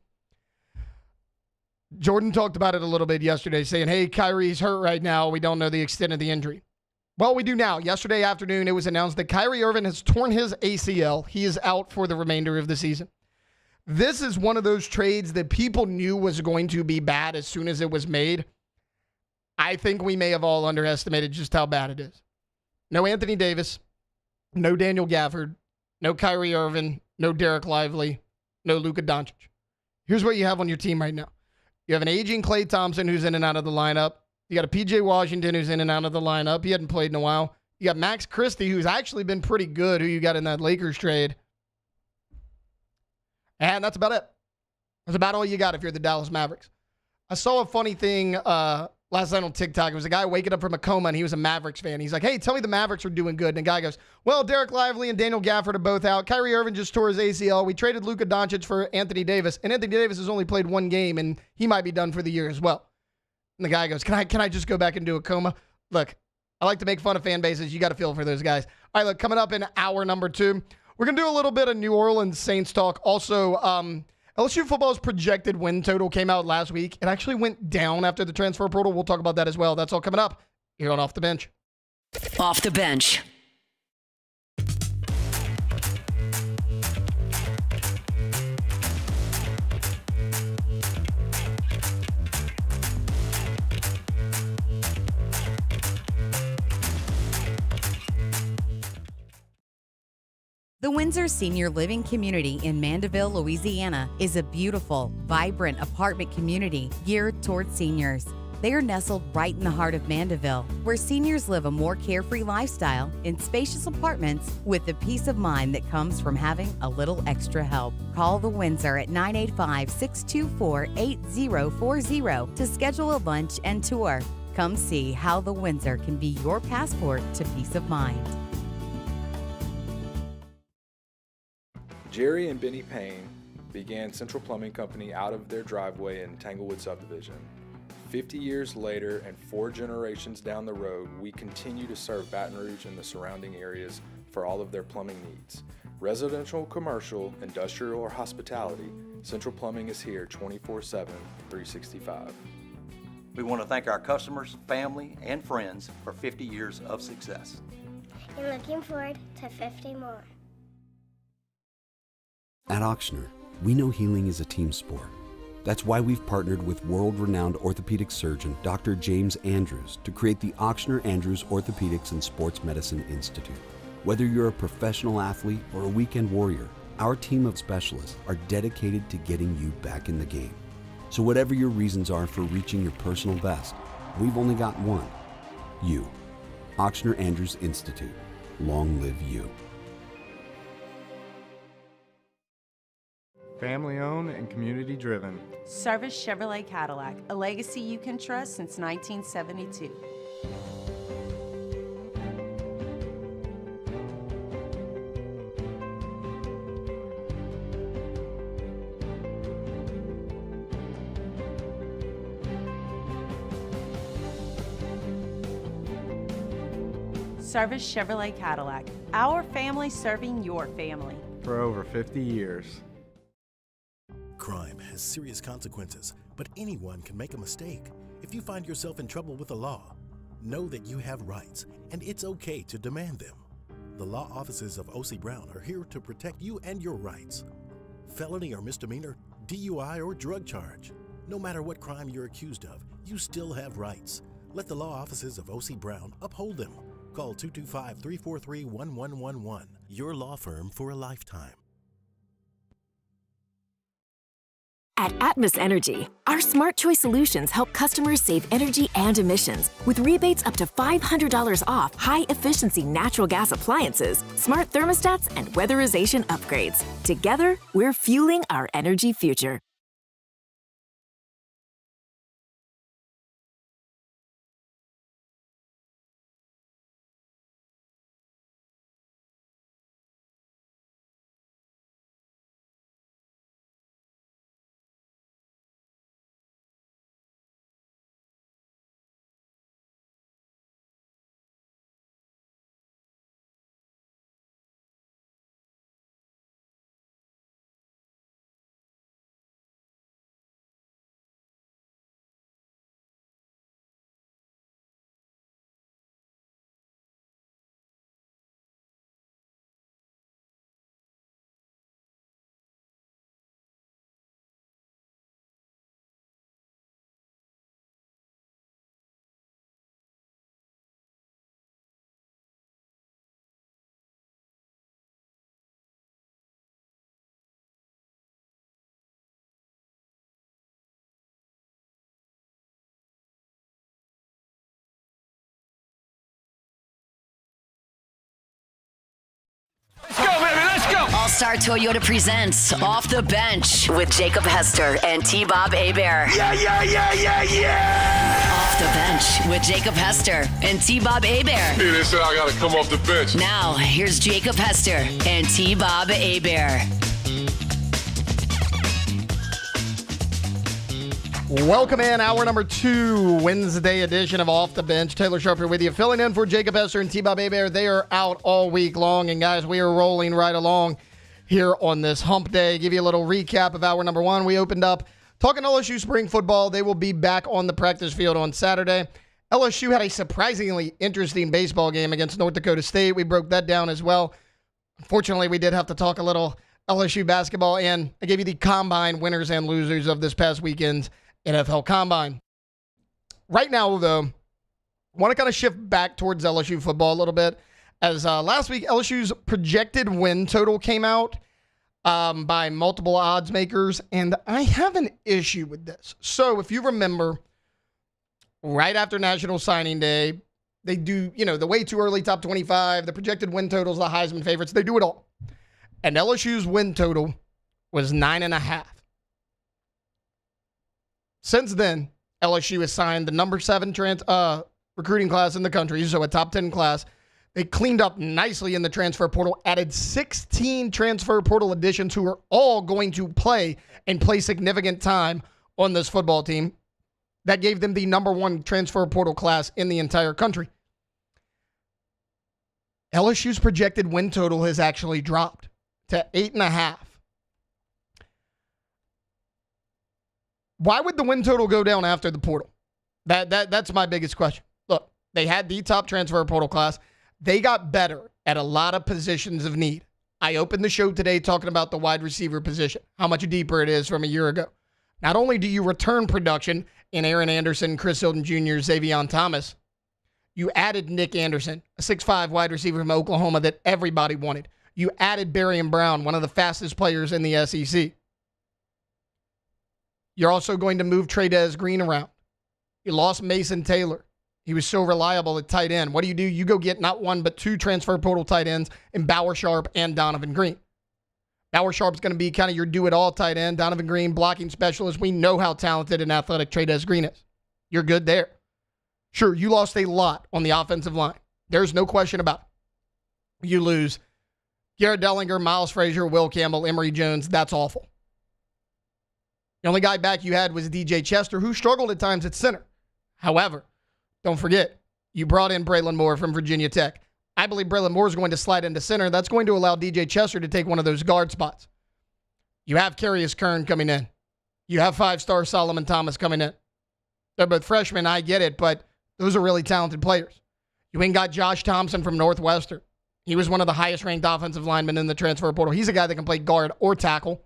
Jordan talked about it a little bit yesterday, saying, hey, Kyrie's hurt right now. We don't know the extent of the injury. Well, we do now. Yesterday afternoon, it was announced that Kyrie Irving has torn his ACL. He is out for the remainder of the season. This is one of those trades that people knew was going to be bad as soon as it was made. I think we may have all underestimated just how bad it is. No Anthony Davis, no Daniel Gafford, no Kyrie Irving, no Derek Lively, no Luka Doncic. Here's what you have on your team right now. You have an aging Klay Thompson who's in and out of the lineup. You got a PJ Washington who's in and out of the lineup. He hadn't played in a while. You got Max Christie, who's actually been pretty good, who you got in that Lakers trade. And that's about it. That's about all you got if you're the Dallas Mavericks. I saw a funny thing last night on TikTok. It was a guy waking up from a coma, and he was a Mavericks fan. He's like, hey, tell me the Mavericks are doing good. And the guy goes, well, Derek Lively and Daniel Gafford are both out. Kyrie Irving just tore his ACL. We traded Luka Doncic for Anthony Davis, and Anthony Davis has only played one game, and he might be done for the year as well. And the guy goes, can I just go back into a coma? Look, I like to make fun of fan bases. You got to feel for those guys. All right, look, coming up in hour number 2, we're going to do a little bit of New Orleans Saints talk. Also, LSU football's projected win total came out last week. It actually went down after the transfer portal. We'll talk about that as well. That's all coming up here on Off the Bench. Off the Bench. The Windsor Senior Living Community in Mandeville, Louisiana is a beautiful, vibrant apartment community geared toward seniors. They are nestled right in the heart of Mandeville, where seniors live a more carefree lifestyle in spacious apartments with the peace of mind that comes from having a little extra help. Call the Windsor at 985-624-8040 to schedule a lunch and tour. Come see how the Windsor can be your passport to peace of mind. Jerry and Benny Payne began Central Plumbing Company out of their driveway in Tanglewood subdivision. 50 years later and 4 generations down the road, we continue to serve Baton Rouge and the surrounding areas for all of their plumbing needs. Residential, commercial, industrial, or hospitality, Central Plumbing is here 24/7, 365. We want to thank our customers, family, and friends for 50 years of success. And looking forward to 50 more. At Auctioner, we know healing is a team sport. That's why we've partnered with world-renowned orthopedic surgeon Dr. James Andrews to create the Auctioner Andrews Orthopedics and Sports Medicine Institute. Whether you're a professional athlete or a weekend warrior, our team of specialists are dedicated to getting you back in the game. So whatever your reasons are for reaching your personal best, we've only got one: you. Auctioner Andrews Institute. Long live you. Family owned and community driven. Service Chevrolet Cadillac, a legacy you can trust since 1972. Service Chevrolet Cadillac, our family serving your family. For over 50 years. Crime has serious consequences, but anyone can make a mistake. If you find yourself in trouble with the law, know that you have rights, and it's okay to demand them. The law offices of O.C. Brown are here to protect you and your rights. Felony or misdemeanor, DUI or drug charge. No matter what crime you're accused of, you still have rights. Let the law offices of O.C. Brown uphold them. Call 225-343-1111. Your law firm for a lifetime. At Atmos Energy, our smart choice solutions help customers save energy and emissions with rebates up to $500 off high-efficiency natural gas appliances, smart thermostats, and weatherization upgrades. Together, we're fueling our energy future. All-Star Toyota presents Off the Bench with Jacob Hester and T-Bob Hebert. Yeah! Off the Bench with Jacob Hester and T-Bob Hebert. Hey, they said I got to come off the bench. Now, here's Jacob Hester and T-Bob Hebert. Welcome in, hour number 2, Wednesday edition of Off the Bench. Taylor Sharp here with you, filling in for Jacob Hester and T-Bob Hebert. They are out all week long, and guys, we are rolling right along here on this hump day. Give you a little recap of hour number 1. We opened up talking LSU spring football. They will be back on the practice field on Saturday. LSU had a surprisingly interesting baseball game against North Dakota State. We broke that down as well. Unfortunately, we did have to talk a little LSU basketball, and I gave you the combine winners and losers of this past weekend's NFL Combine. Right now, though, I want to kind of shift back towards LSU football a little bit. As last week, LSU's projected win total came out by multiple odds makers, and I have an issue with this. So if you remember, right after National Signing Day, they do, the way too early top 25, the projected win totals, the Heisman favorites, they do it all. And LSU's win total was 9.5. Since then, LSU has signed the number 7 recruiting class in the country, so a top 10 class. They cleaned up nicely in the transfer portal, added 16 transfer portal additions who are all going to play significant time on this football team. That gave them the number 1 transfer portal class in the entire country. LSU's projected win total has actually dropped to 8.5. Why would the win total go down after the portal? That's my biggest question. Look, they had the top transfer portal class. They got better at a lot of positions of need. I opened the show today talking about the wide receiver position, how much deeper it is from a year ago. Not only do you return production in Aaron Anderson, Chris Hilton Jr., Xavion Thomas, you added Nick Anderson, a 6'5 wide receiver from Oklahoma that everybody wanted. You added Barrion Brown, one of the fastest players in the SEC. You're also going to move Trey'Dez Green around. You lost Mason Taylor. He was so reliable at tight end. What do? You go get not 1, but 2 transfer portal tight ends in Bauer Sharp and Donovan Green. Bauer Sharp's going to be kind of your do-it-all tight end. Donovan Green, blocking specialist. We know how talented and athletic Trey'Dez Green is. You're good there. Sure, you lost a lot on the offensive line. There's no question about it. You lose Garrett Dellinger, Miles Frazier, Will Campbell, Emory Jones. That's awful. The only guy back you had was DJ Chester, who struggled at times at center. However, don't forget, you brought in Braylon Moore from Virginia Tech. I believe Braylon Moore is going to slide into center. That's going to allow DJ Chester to take one of those guard spots. You have Carius Kern coming in. You have 5-star Solomon Thomas coming in. They're both freshmen, I get it, but those are really talented players. You ain't got Josh Thompson from Northwestern. He was one of the highest-ranked offensive linemen in the transfer portal. He's a guy that can play guard or tackle.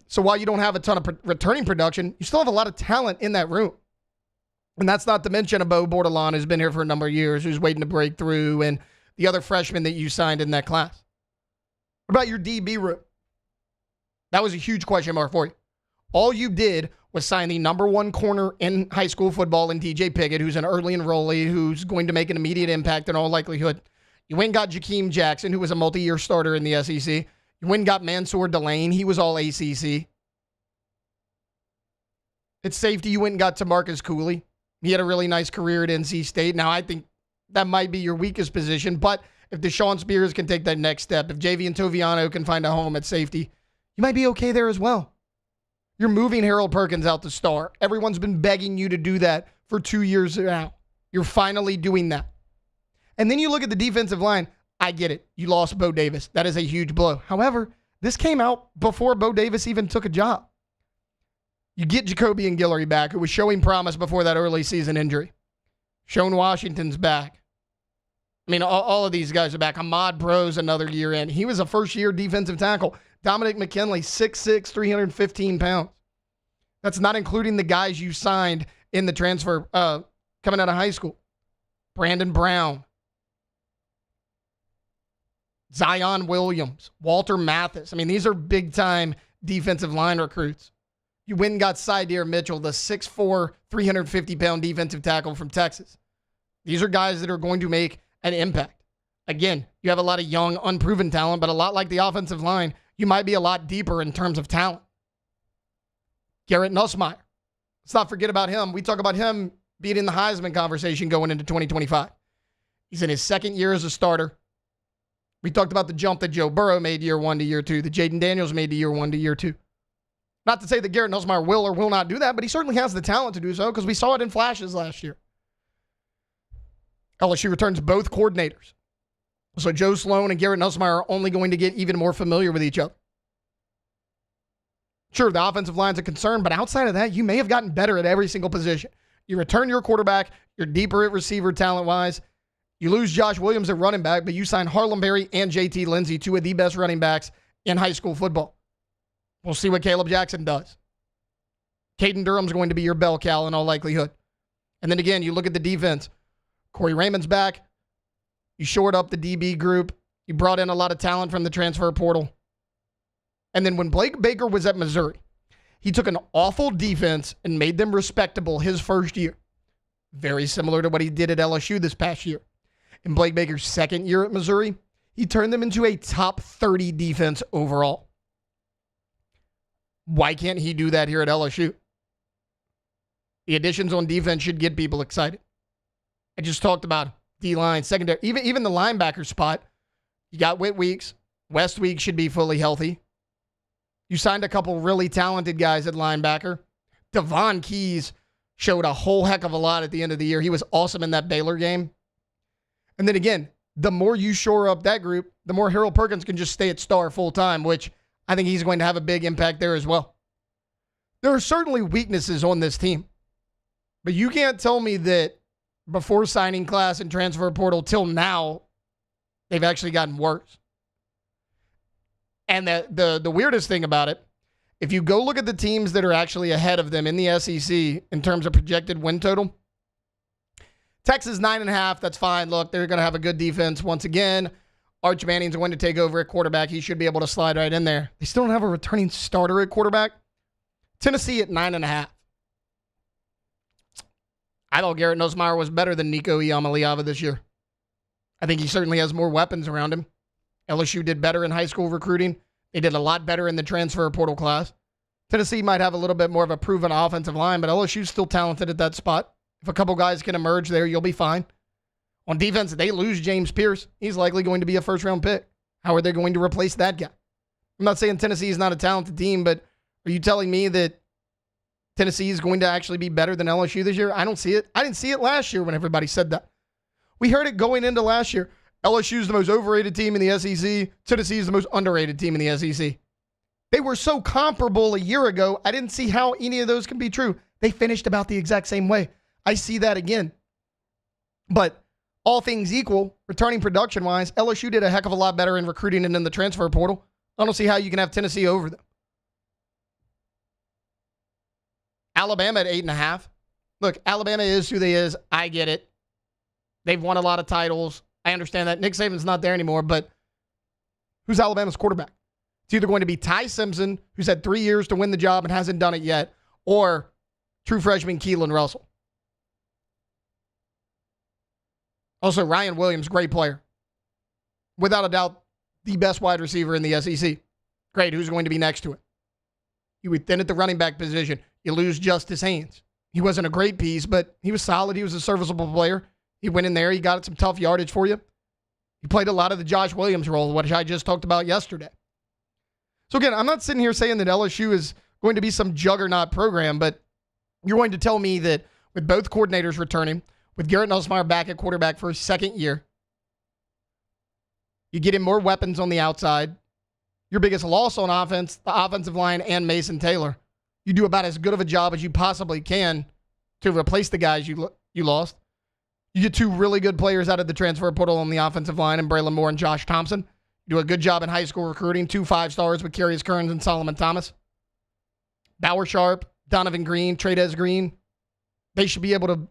So while you don't have a ton of returning production, you still have a lot of talent in that room. And that's not to mention a Bo Bordelon who's been here for a number of years, who's waiting to break through, and the other freshmen that you signed in that class. What about your DB room? That was a huge question mark for you. All you did was sign the number 1 corner in high school football in DJ Pickett, who's an early enrollee, who's going to make an immediate impact in all likelihood. You went and got Jakeem Jackson, who was a multi-year starter in the SEC. You went and got Mansour Delane. He was all ACC. At safety, you went and got Tamarcus Cooley. He had a really nice career at NC State. Now, I think that might be your weakest position, but if Deshaun Spears can take that next step, if Javian Toviano can find a home at safety, you might be okay there as well. You're moving Harold Perkins out to star. Everyone's been begging you to do that for 2 years now. You're finally doing that. And then you look at the defensive line. I get it. You lost Bo Davis. That is a huge blow. However, this came out before Bo Davis even took a job. You get Jacoby and Guillory back, who was showing promise before that early season injury. Shone Washington's back. I mean, all of these guys are back. Ahmad Bro's another year in. He was a first-year defensive tackle. Dominic McKinley, 6'6", 315 pounds. That's not including the guys you signed in the transfer coming out of high school. Brandon Brown. Zion Williams, Walter Mathis. I mean, these are big-time defensive line recruits. You went and got Sydir Mitchell, the 6'4", 350-pound defensive tackle from Texas. These are guys that are going to make an impact. Again, You have a lot of young, unproven talent, but a lot like the offensive line, you might be a lot deeper in terms of talent. Garrett Nussmeier. Let's not forget about him. We talk about him being in the Heisman conversation going into 2025. He's in his second year as a starter. We talked about the jump that Joe Burrow made year 1 to year 2, that Jaden Daniels made to year 1 to year 2. Not to say that Garrett Nussmeier will or will not do that, but he certainly has the talent to do so because we saw it in flashes last year. LSU returns both coordinators. So Joe Sloan and Garrett Nussmeier are only going to get even more familiar with each other. Sure, the offensive line's a concern, but outside of that, you may have gotten better at every single position. You return your quarterback, you're deeper at receiver talent-wise. You lose Josh Williams at running back, but you sign Harlem Berry and JT Lindsey, two of the best running backs in high school football. We'll see what Caleb Jackson does. Caden Durham's going to be your bell cow in all likelihood. And then again, you look at the defense. Corey Raymond's back. You shored up the DB group. You brought in a lot of talent from the transfer portal. And then when Blake Baker was at Missouri, he took an awful defense and made them respectable his first year. Very similar to what he did at LSU this past year. In Blake Baker's second year at Missouri, he turned them into a top 30 defense overall. Why can't he do that here at LSU? The additions on defense should get people excited. I just talked about D-line, secondary, even the linebacker spot. You got Whit Weeks. West Weeks should be fully healthy. You signed a couple really talented guys at linebacker. Devon Keys showed a whole heck of a lot at the end of the year. He was awesome in that Baylor game. And then again, the more you shore up that group, the more Harold Perkins can just stay at star full time, which I think he's going to have a big impact there as well. There are certainly weaknesses on this team, but you can't tell me that before signing class and transfer portal till now, they've actually gotten worse. And the weirdest thing about it, if you go look at the teams that are actually ahead of them in the SEC in terms of projected win total, Texas 9.5, that's fine. Look, they're going to have a good defense once again. Arch Manning's going to take over at quarterback. He should be able to slide right in there. They still don't have a returning starter at quarterback. Tennessee at 9.5. I thought Garrett Nussmeier was better than Nico Iamaleava this year. I think he certainly has more weapons around him. LSU did better in high school recruiting. They did a lot better in the transfer portal class. Tennessee might have a little bit more of a proven offensive line, but LSU's still talented at that spot. If a couple guys can emerge there, you'll be fine. On defense, they lose James Pierce. He's likely going to be a first-round pick. How are they going to replace that guy? I'm not saying Tennessee is not a talented team, but are you telling me that Tennessee is going to actually be better than LSU this year? I don't see it. I didn't see it last year when everybody said that. We heard it going into last year. LSU is the most overrated team in the SEC. Tennessee is the most underrated team in the SEC. They were so comparable a year ago, I didn't see how any of those can be true. They finished about the exact same way. I see that again. But all things equal, returning production-wise, LSU did a heck of a lot better in recruiting and in the transfer portal. I don't see how you can have Tennessee over them. Alabama at 8.5. Look, Alabama is who they is. I get it. They've won a lot of titles. I understand that. Nick Saban's not there anymore, but who's Alabama's quarterback? It's either going to be Ty Simpson, who's had 3 years to win the job and hasn't done it yet, or true freshman Keelan Russell. Also, Ryan Williams, great player. Without a doubt, the best wide receiver in the SEC. Great, who's going to be next to it? You would thin at the running back position. You lose Justice Haynes. He wasn't a great piece, but he was solid. He was a serviceable player. He went in there. He got some tough yardage for you. He played a lot of the Josh Williams role, which I just talked about yesterday. So again, I'm not sitting here saying that LSU is going to be some juggernaut program, but you're going to tell me that with both coordinators returning, with Garrett Nussmeier back at quarterback for his second year, you get him more weapons on the outside. Your biggest loss on offense, the offensive line, and Mason Taylor. You do about as good of a job as you possibly can to replace the guys you lost. You get two really good players out of the transfer portal on the offensive line, and Braylon Moore and Josh Thompson. You do a good job in high school recruiting. 2 5-stars with Carius Kearns and Solomon Thomas. Bauer Sharp, Donovan Green, Tradez Green. They should be able to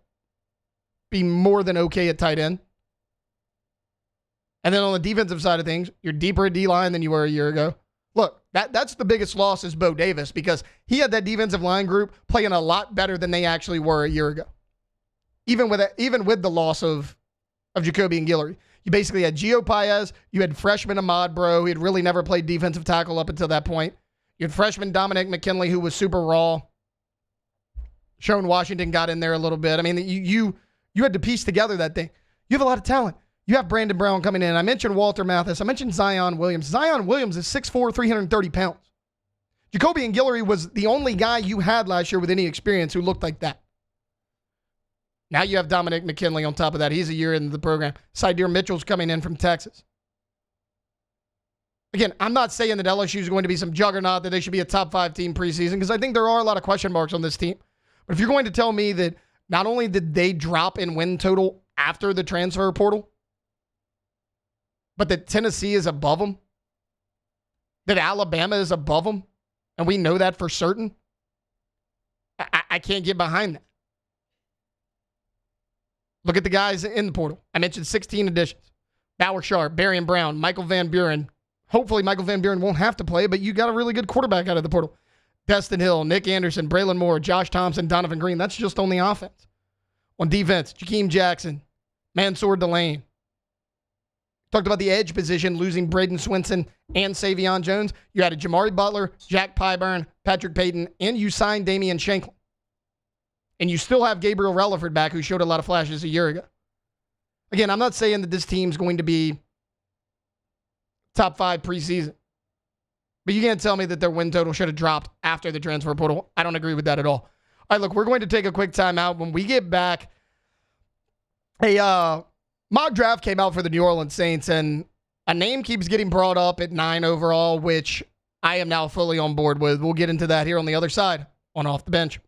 be more than okay at tight end. And then on the defensive side of things, you're deeper at D-line than you were a year ago. Look, that's the biggest loss is Bo Davis because he had that defensive line group playing a lot better than they actually were a year ago. Even with the loss of Jacoby and Guillory. You basically had Gio Paez. You had freshman Ahmad Bro. He had really never played defensive tackle up until that point. You had freshman Dominic McKinley, who was super raw. Sharon Washington got in there a little bit. I mean, you had to piece together that thing. You have a lot of talent. You have Brandon Brown coming in. I mentioned Walter Mathis. I mentioned Zion Williams. Zion Williams is 6'4", 330 pounds. Jacoby and Guillory was the only guy you had last year with any experience who looked like that. Now you have Dominic McKinley on top of that. He's a year into the program. Sydir Mitchell's coming in from Texas. Again, I'm not saying that LSU is going to be some juggernaut, that they should be a top 5 team preseason, because I think there are a lot of question marks on this team. But if you're going to tell me that not only did they drop in win total after the transfer portal, but that Tennessee is above them, that Alabama is above them, and we know that for certain, I can't get behind that. Look at the guys in the portal. I mentioned 16 additions. Bauer Sharp, Barian Brown, Michael Van Buren. Hopefully Michael Van Buren won't have to play, but you got a really good quarterback out of the portal. Destin Hill, Nick Anderson, Braylon Moore, Josh Thompson, Donovan Green. That's just on the offense. On defense, Jakeem Jackson, Mansour Delane. Talked about the edge position, losing Braden Swinson and Savion Jones. You added Jamari Butler, Jack Pyburn, Patrick Payton, and you signed Damian Shanklin. And you still have Gabriel Relaford back, who showed a lot of flashes a year ago. Again, I'm not saying that this team's going to be top 5 preseason. But you can't tell me that their win total should have dropped after the transfer portal. I don't agree with that at all. All right, look, we're going to take a quick timeout. When we get back, a mock draft came out for the New Orleans Saints, and a name keeps getting brought up at 9 overall, which I am now fully on board with. We'll get into that here on the other side on Off the Bench.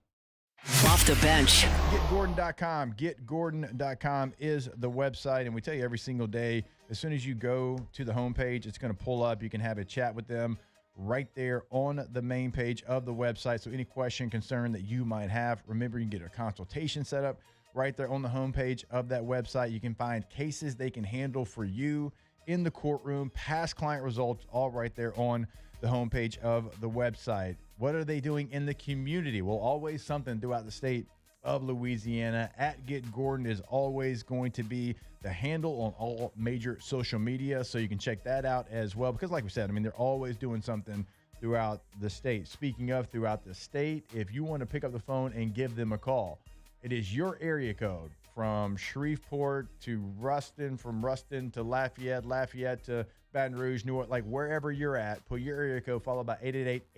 Off the Bench. GetGordon.com. GetGordon.com is the website, and we tell you every single day, as soon as you go to the homepage, it's going to pull up. You can have a chat with them right there on the main page of the website. So any question, concern that you might have, remember, you can get a consultation set up right there on the homepage of that website. You can find cases they can handle for you in the courtroom, past client results, all right there on the homepage of the website. What are they doing in the community? Well, always something throughout the state of Louisiana. At Get Gordon is always going to be the handle on all major social media, so you can check that out as well. Because like we said, I mean, they're always doing something throughout the state. Speaking of throughout the state, if you want to pick up the phone and give them a call, it is your area code from Shreveport to Ruston, from Ruston to Lafayette, Lafayette to Baton Rouge, New Orleans, like wherever you're at, put your area code followed by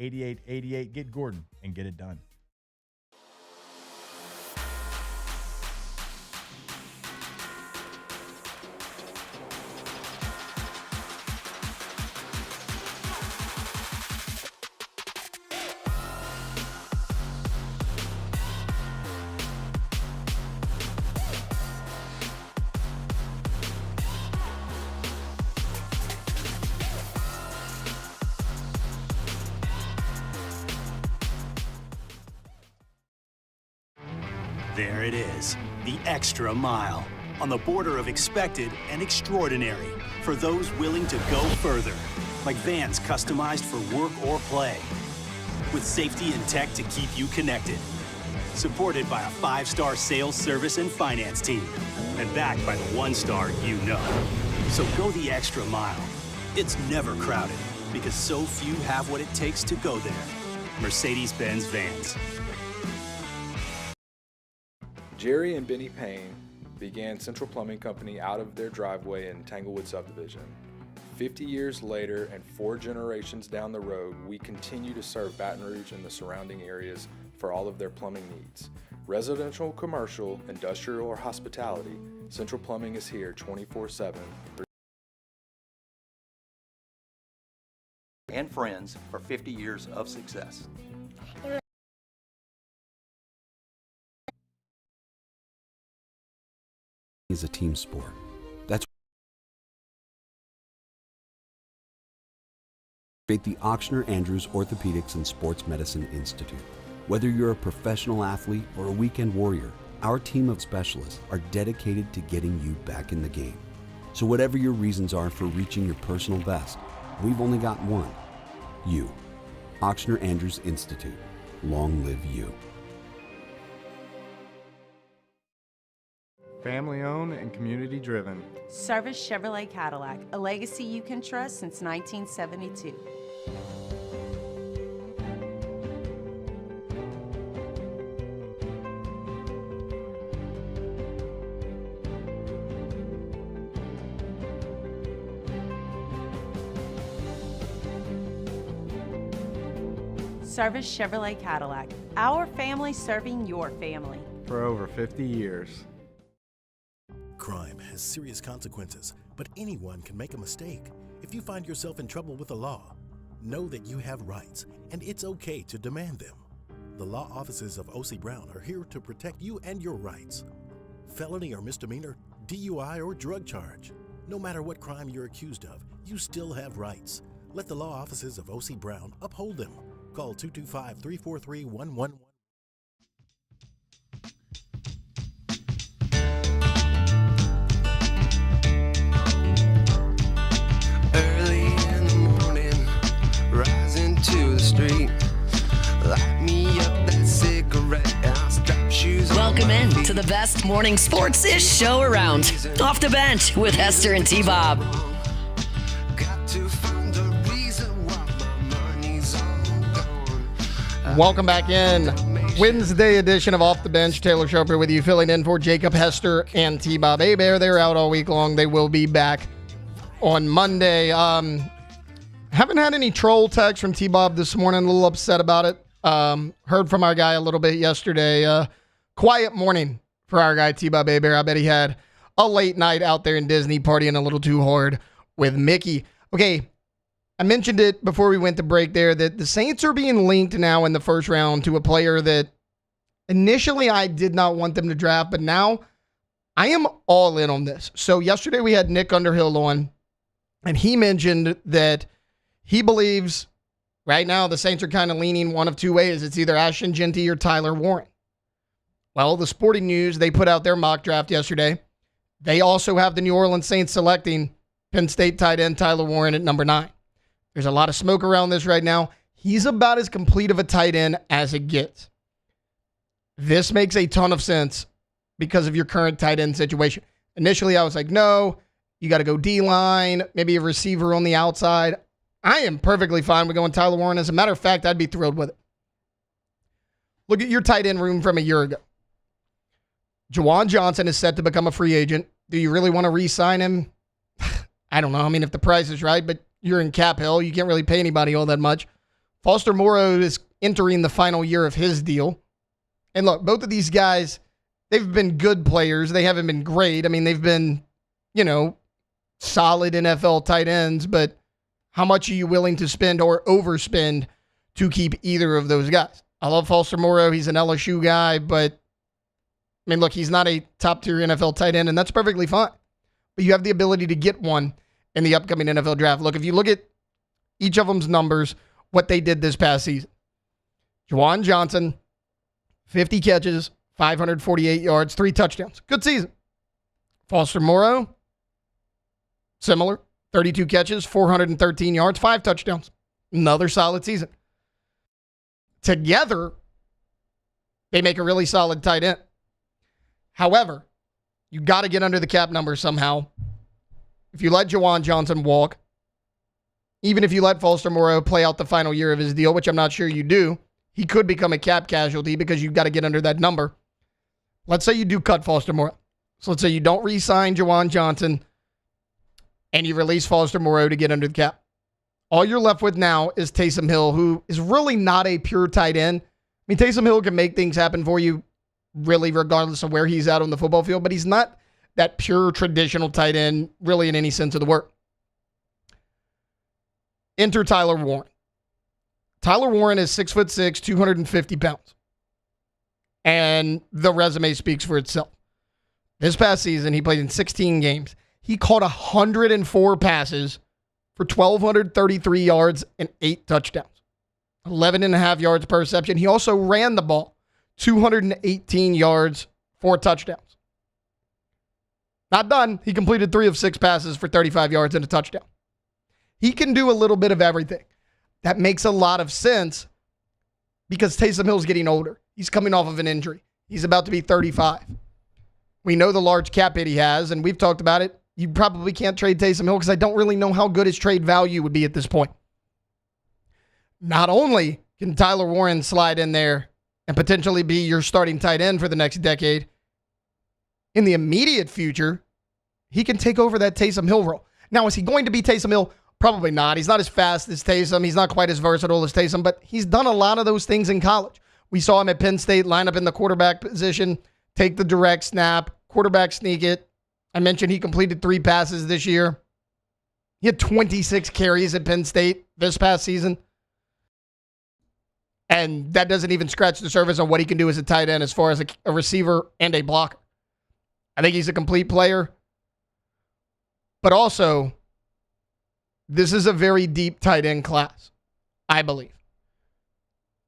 888-8888. Get Gordon and get it done. There it is, the extra mile, on the border of expected and extraordinary, for those willing to go further, like vans customized for work or play, with safety and tech to keep you connected, supported by a 5-star sales, service, and finance team, and backed by the 1-star you know. So go the extra mile. It's never crowded, because so few have what it takes to go there. Mercedes-Benz Vans. Jerry and Benny Payne began Central Plumbing Company out of their driveway in Tanglewood Subdivision. 50 years later and 4 generations down the road, we continue to serve Baton Rouge and the surrounding areas for all of their plumbing needs. Residential, commercial, industrial, or hospitality, Central Plumbing is here 24/7. And friends for 50 years of success. Is a team sport. That's create the Ochsner Andrews Orthopedics and Sports Medicine Institute. Whether you're a professional athlete or a weekend warrior, our team of specialists are dedicated to getting you back in the game. So whatever your reasons are for reaching your personal best, we've only got one. You. Ochsner Andrews Institute. Long live you. Family owned and community driven. Service Chevrolet Cadillac, a legacy you can trust since 1972. Service Chevrolet Cadillac, our family serving your family. For over 50 years. Crime has serious consequences, but anyone can make a mistake. If you find yourself in trouble with the law, know that you have rights, and it's okay to demand them. The law offices of O.C. Brown are here to protect you and your rights. Felony or misdemeanor, DUI or drug charge. No matter what crime you're accused of, you still have rights. Let the law offices of O.C. Brown uphold them. Call 225-343-1111. Early in the morning, rising to the street. Light me up that cigarette and I'll strap shoes on. Welcome in to the best morning sports-ish show around. Off the Bench with Hester and T-Bob. Got to find a reason why my money's all gone. Welcome back in. Wednesday edition of Off the Bench. Taylor Sharper with you, filling in for Jacob, Hester, and T-Bob. Hebert, they're out all week long. They will be back on Monday. Haven't had any troll texts from T-Bob this morning. A little upset about it. Heard from our guy a little bit yesterday. Quiet morning for our guy T-Bob Hebert. I bet he had a late night out there in Disney partying a little too hard with Mickey. Okay, I mentioned it before we went to break there that the Saints are being linked now in the first round to a player that initially I did not want them to draft, but now I am all in on this. So yesterday we had Nick Underhill on, and he mentioned that he believes right now the Saints are kind of leaning one of two ways. It's either Ashton Genty or Tyler Warren. Well, the Sporting News, they put out their mock draft yesterday. They also have the New Orleans Saints selecting Penn State tight end Tyler Warren at number 9. There's a lot of smoke around this right now. He's about as complete of a tight end as it gets. This makes a ton of sense because of your current tight end situation. Initially, I was like, no, you got to go D-line, maybe a receiver on the outside. I am perfectly fine with going Tyler Warren. As a matter of fact, I'd be thrilled with it. Look at your tight end room from a year ago. Juwan Johnson is set to become a free agent. Do you really want to re-sign him? I don't know. I mean, if the price is right, but you're in cap hell. You can't really pay anybody all that much. Foster Moreau is entering the final year of his deal. And look, both of these guys, they've been good players. They haven't been great. I mean, they've been, solid NFL tight ends, but how much are you willing to spend or overspend to keep either of those guys? I love Foster Moreau. He's an LSU guy, but I mean, look, he's not a top-tier NFL tight end, and that's perfectly fine. But you have the ability to get one in the upcoming NFL draft. Look, if you look at each of them's numbers, what they did this past season. Juwan Johnson, 50 catches, 548 yards, 3 touchdowns. Good season. Foster Moreau, similar. 32 catches, 413 yards, 5 touchdowns. Another solid season. Together, they make a really solid tight end. However, you got to get under the cap number somehow. If you let Juwan Johnson walk, even if you let Foster Moreau play out the final year of his deal, which I'm not sure you do, he could become a cap casualty because you've got to get under that number. Let's say you do cut Foster Moreau. So let's say you don't re-sign Juwan Johnson and you release Foster Moreau to get under the cap. All you're left with now is Taysom Hill, who is really not a pure tight end. I mean, Taysom Hill can make things happen for you really regardless of where he's at on the football field, but he's not that pure traditional tight end really in any sense of the word. Enter Tyler Warren. Tyler Warren is 6'6", 250 pounds. And the resume speaks for itself. This past season, he played in 16 games. He caught 104 passes for 1,233 yards and 8 touchdowns. 11.5 yards per reception. He also ran the ball 218 yards, 4 touchdowns. Not done. He completed 3 of 6 passes for 35 yards and a touchdown. He can do a little bit of everything. That makes a lot of sense because Taysom Hill's getting older. He's coming off of an injury. He's about to be 35. We know the large cap hit he has, and we've talked about it. You probably can't trade Taysom Hill because I don't really know how good his trade value would be at this point. Not only can Tyler Warren slide in there and potentially be your starting tight end for the next decade, in the immediate future, he can take over that Taysom Hill role. Now, is he going to be Taysom Hill? Probably not. He's not as fast as Taysom. He's not quite as versatile as Taysom, but he's done a lot of those things in college. We saw him at Penn State line up in the quarterback position, take the direct snap, quarterback sneak it. I mentioned he completed 3 passes this year. He had 26 carries at Penn State this past season. And that doesn't even scratch the surface on what he can do as a tight end as far as a receiver and a blocker. I think he's a complete player. But also, this is a very deep tight end class, I believe.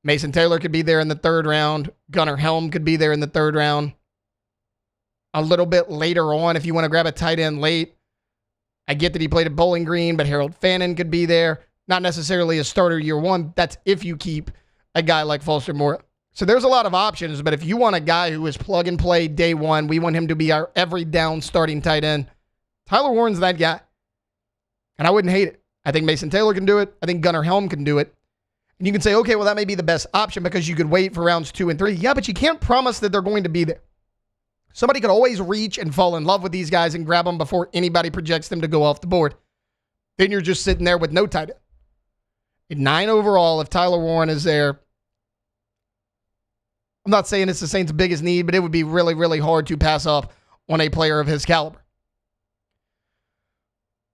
Mason Taylor could be there in the 3rd round. Gunnar Helm could be there in the 3rd round. A little bit later on, if you want to grab a tight end late, I get that he played at Bowling Green, but Harold Fannin could be there. Not necessarily a starter year 1. That's if you keep a guy like Foster Moore. So there's a lot of options, but if you want a guy who is plug and play day 1, we want him to be our every down starting tight end. Tyler Warren's that guy. And I wouldn't hate it. I think Mason Taylor can do it. I think Gunnar Helm can do it. And you can say, okay, well, that may be the best option because you could wait for rounds 2 and 3. Yeah, but you can't promise that they're going to be there. Somebody could always reach and fall in love with these guys and grab them before anybody projects them to go off the board. Then you're just sitting there with no tight end. At 9 overall, if Tyler Warren is there, I'm not saying it's the Saints' biggest need, but it would be really, really hard to pass up on a player of his caliber.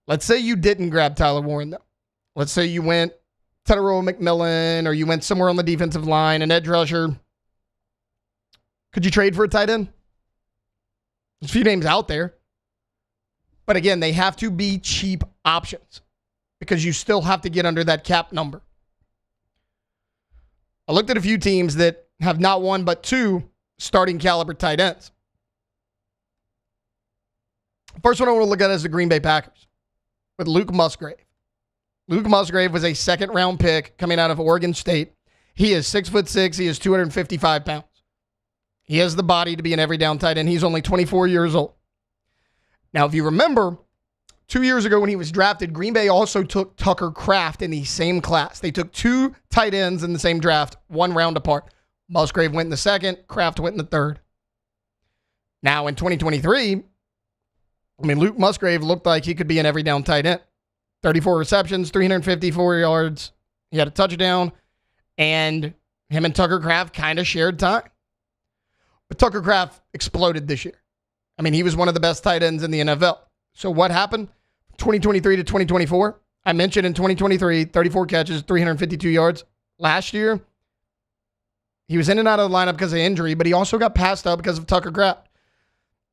Let's say you didn't grab Tyler Warren, though. Let's say you went Tetairoa McMillan or you went somewhere on the defensive line, an edge rusher. Could you trade for a tight end? There's a few names out there. But again, they have to be cheap options because you still have to get under that cap number. I looked at a few teams that have not 1 but 2 starting caliber tight ends. First one I want to look at is the Green Bay Packers with Luke Musgrave. Luke Musgrave was a 2nd round pick coming out of Oregon State. He is 6'6". He is 255 pounds. He has the body to be an every down tight end. He's only 24 years old. Now, if you remember, 2 years ago when he was drafted, Green Bay also took Tucker Kraft in the same class. They took 2 tight ends in the same draft, 1 round apart. Musgrave went in the 2nd. Kraft went in the 3rd. Now, in 2023, Luke Musgrave looked like he could be an every down tight end. 34 receptions, 354 yards. He had a touchdown. And him and Tucker Kraft kind of shared time. But Tucker Kraft exploded this year. He was one of the best tight ends in the NFL. So what happened? 2023 to 2024. I mentioned in 2023, 34 catches, 352 yards. Last year, he was in and out of the lineup because of injury, but he also got passed up because of Tucker Kraft.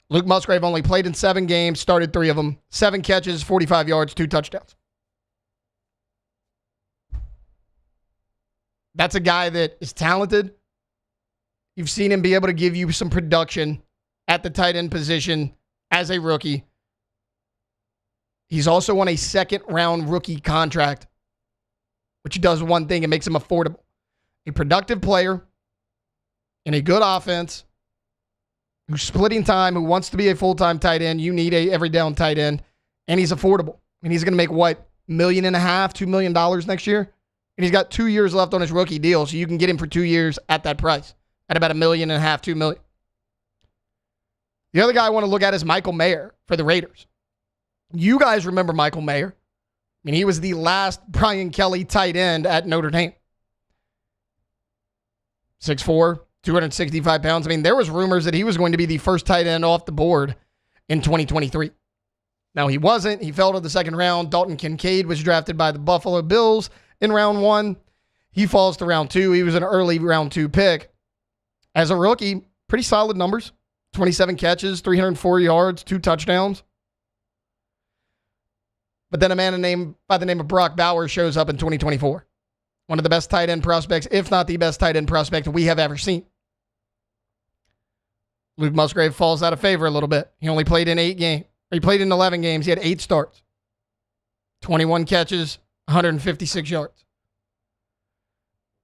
Luke Musgrave only played in 7 games, started 3 of them, 7 catches, 45 yards, 2 touchdowns. That's a guy that is talented. You've seen him be able to give you some production at the tight end position as a rookie. He's also on a 2nd round rookie contract, which does one thing. It makes him affordable. A productive player in a good offense who's splitting time, who wants to be a full-time tight end. You need a every down tight end, and he's affordable. He's going to make, $1.5 million, $2 million next year? And he's got 2 years left on his rookie deal, so you can get him for 2 years at that price, at about $1.5 million, $2 million. The other guy I want to look at is Michael Mayer for the Raiders. You guys remember Michael Mayer. He was the last Brian Kelly tight end at Notre Dame. 6'4", 265 pounds. There was rumors that he was going to be the first tight end off the board in 2023. Now, he wasn't. He fell to the 2nd round. Dalton Kincaid was drafted by the Buffalo Bills in round 1. He falls to round 2. He was an early round 2 pick. As a rookie, pretty solid numbers. 27 catches, 304 yards, 2 touchdowns. But then a man by the name of Brock Bowers shows up in 2024. One of the best tight end prospects, if not the best tight end prospect we have ever seen. Luke Musgrave falls out of favor a little bit. He only played in 8 games. He played in 11 games. He had 8 starts. 21 catches, 156 yards.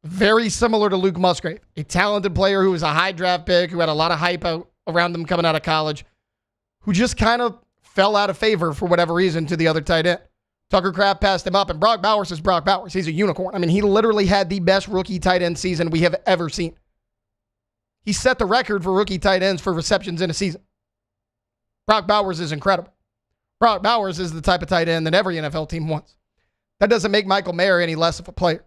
Very similar to Luke Musgrave. A talented player who was a high draft pick, who had a lot of hype around him coming out of college. who just kind of fell out of favor for whatever reason to the other tight end. Tucker Kraft passed him up, and Brock Bowers is Brock Bowers. He's a unicorn. I mean, he literally had the best rookie tight end season we have ever seen. He set the record for rookie tight ends for receptions in a season. Brock Bowers is incredible. Brock Bowers is the type of tight end that every NFL team wants. That doesn't make Michael Mayer any less of a player.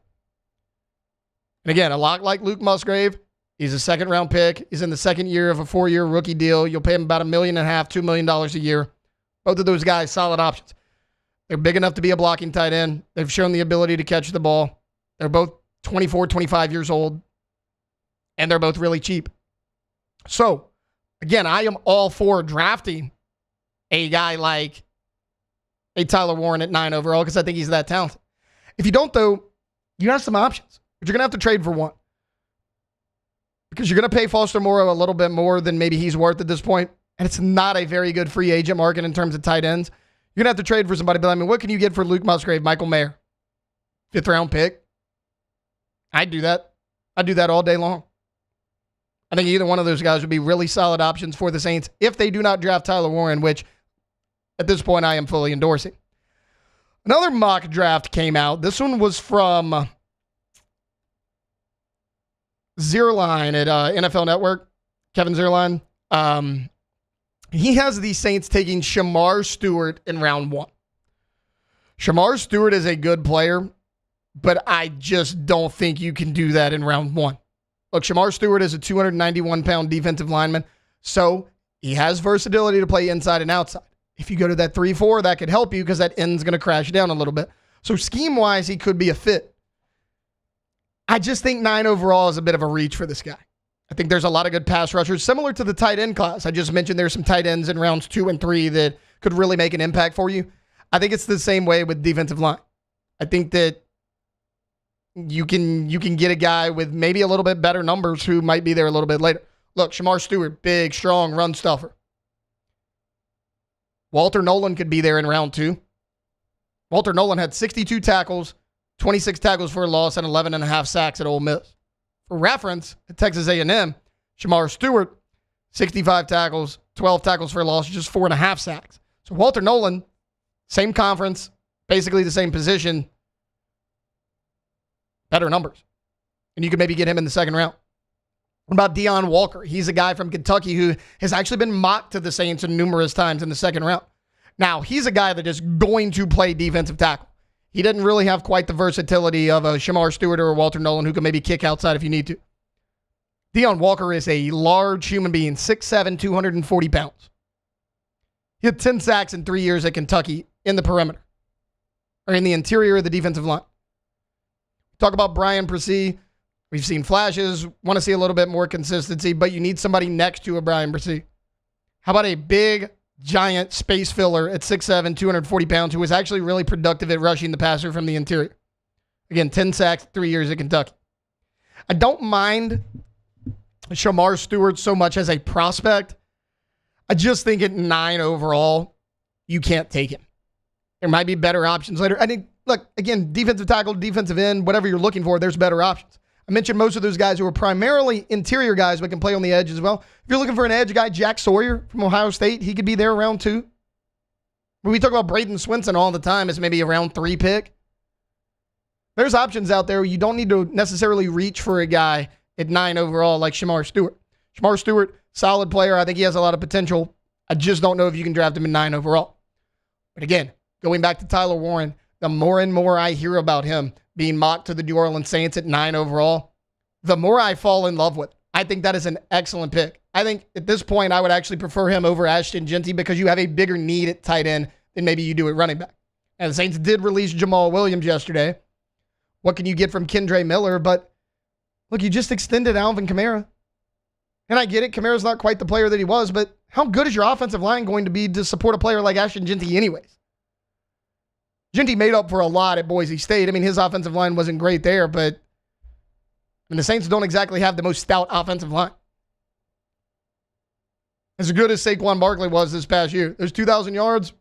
And again, a lot like Luke Musgrave, he's a second-round pick. He's in the second year of a 4-year rookie deal. You'll pay him about $1.5 million, $2 million a year. Both of those guys, solid options. They're big enough to be a blocking tight end. They've shown the ability to catch the ball. They're both 24, 25 years old, and they're both really cheap. So, again, I am all for drafting a guy like a Tyler Warren at 9 overall because I think he's that talented. If you don't, though, you have some options, but you're going to have to trade for one because you're going to pay Foster Moreau a little bit more than maybe he's worth at this point, and it's not a very good free agent market in terms of tight ends. You're going to have to trade for somebody, but I mean, what can you get for Luke Musgrave, Michael Mayer? 5th-round pick? I'd do that. I'd do that all day long. I think either one of those guys would be really solid options for the Saints if they do not draft Tyler Warren, which at this point I am fully endorsing. Another mock draft came out. This one was from Zierlein at NFL Network, Kevin Zierlein. He has the Saints taking Shamar Stewart in round 1. Shamar Stewart is a good player, but I just don't think you can do that in round 1. Look, Shamar Stewart is a 291-pound defensive lineman, so he has versatility to play inside and outside. If you go to that 3-4, that could help you because that end's going to crash down a little bit. So scheme-wise, he could be a fit. I just think 9 overall is a bit of a reach for this guy. I think there's a lot of good pass rushers, similar to the tight end class. I just mentioned there's some tight ends in rounds 2 and 3 that could really make an impact for you. I think it's the same way with defensive line. I think that you can get a guy with maybe a little bit better numbers who might be there a little bit later. Look, Shamar Stewart, big, strong, run stuffer. Walter Nolan could be there in round 2. Walter Nolan had 62 tackles, 26 tackles for a loss, and 11.5 sacks at Ole Miss. For reference, at Texas A&M, Shamar Stewart, 65 tackles, 12 tackles for a loss, just 4.5 sacks. So Walter Nolan, same conference, basically the same position, better numbers. And you could maybe get him in the second round. What about Deion Walker? He's a guy from Kentucky who has actually been mocked to the Saints numerous times in the second round. Now, he's a guy that is going to play defensive tackle. He didn't really have quite the versatility of a Shamar Stewart or a Walter Nolan who can maybe kick outside if you need to. Deion Walker is a large human being, 6'7", 240 pounds. He had 10 sacks in 3 years at Kentucky in the perimeter, or in the interior of the defensive line. Talk about Brian Bresee. We've seen flashes, want to see a little bit more consistency, but you need somebody next to a Brian Bresee. How about a big, giant space filler at 6'7", 240 pounds who was actually really productive at rushing the passer from the interior? Again, 10 sacks, 3 years at Kentucky. I don't mind Shamar Stewart so much as a prospect. I just think at 9 overall, you can't take him. There might be better options later. I think, look, again, defensive tackle, defensive end, whatever you're looking for, there's better options. I mentioned most of those guys who are primarily interior guys but can play on the edge as well. If you're looking for an edge guy, Jack Sawyer from Ohio State, he could be there around 2. When we talk about Braden Swinson all the time as maybe a round 3 pick. There's options out there. You don't need to necessarily reach for a guy at 9 overall like Shamar Stewart. Shamar Stewart, solid player. I think he has a lot of potential. I just don't know if you can draft him in 9 overall. But again, going back to Tyler Warren, the more and more I hear about him being mocked to the New Orleans Saints at 9 overall, the more I fall in love with. I think that is an excellent pick. I think at this point, I would actually prefer him over Ashton Genty because you have a bigger need at tight end than maybe you do at running back. And the Saints did release Jamal Williams yesterday. What can you get from Kendre Miller? But look, you just extended Alvin Kamara. And I get it, Kamara's not quite the player that he was, but how good is your offensive line going to be to support a player like Ashton Genty anyways? Genty made up for a lot at Boise State. I mean, his offensive line wasn't great there, but the Saints don't exactly have the most stout offensive line. As good as Saquon Barkley was this past year, there's 2,000 yards.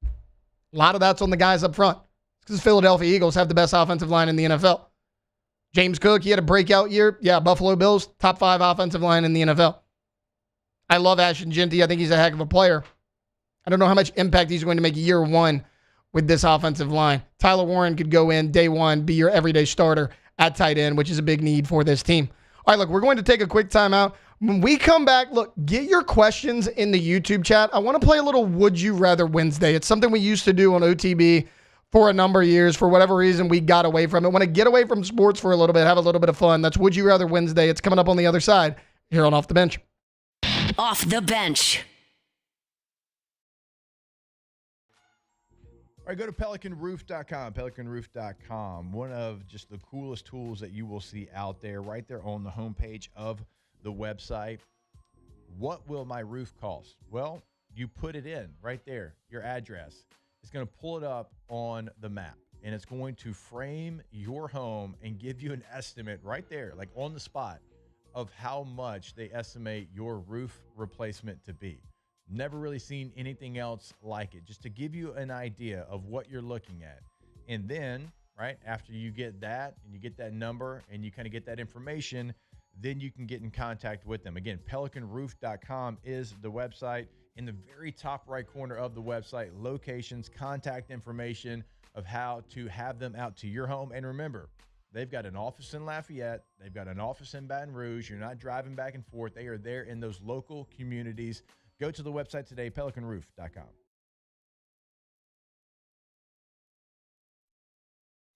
A lot of that's on the guys up front. Because the Philadelphia Eagles have the best offensive line in the NFL. James Cook, he had a breakout year. Yeah, Buffalo Bills, top 5 offensive line in the NFL. I love Ashton Genty. I think he's a heck of a player. I don't know how much impact he's going to make year one with this offensive line. Tyler Warren could go in day one, be your everyday starter at tight end, which is a big need for this team. All right, look, we're going to take a quick timeout. When we come back, look, get your questions in the YouTube chat. I want to play a little Would You Rather Wednesday. It's something we used to do on OTB for a number of years. For whatever reason, we got away from it. Want to get away from sports for a little bit, have a little bit of fun. That's Would You Rather Wednesday. It's coming up on the other side here on Off the Bench. Off the Bench. All right, go to pelicanroof.com, pelicanroof.com. One of just the coolest tools that you will see out there right there on the homepage of the website. What will my roof cost? Well, you put it in right there, your address. It's going to pull it up on the map, and it's going to frame your home and give you an estimate right there, like on the spot, of how much they estimate your roof replacement to be. Never really seen anything else like it, just to give you an idea of what you're looking at. And then, right, after you get that and you get that number and you kind of get that information, then you can get in contact with them. Again, pelicanroof.com is the website. In the very top right corner of the website, locations, contact information of how to have them out to your home. And remember, they've got an office in Lafayette. They've got an office in Baton Rouge. You're not driving back and forth. They are there in those local communities. Go to the website today, pelicanroof.com.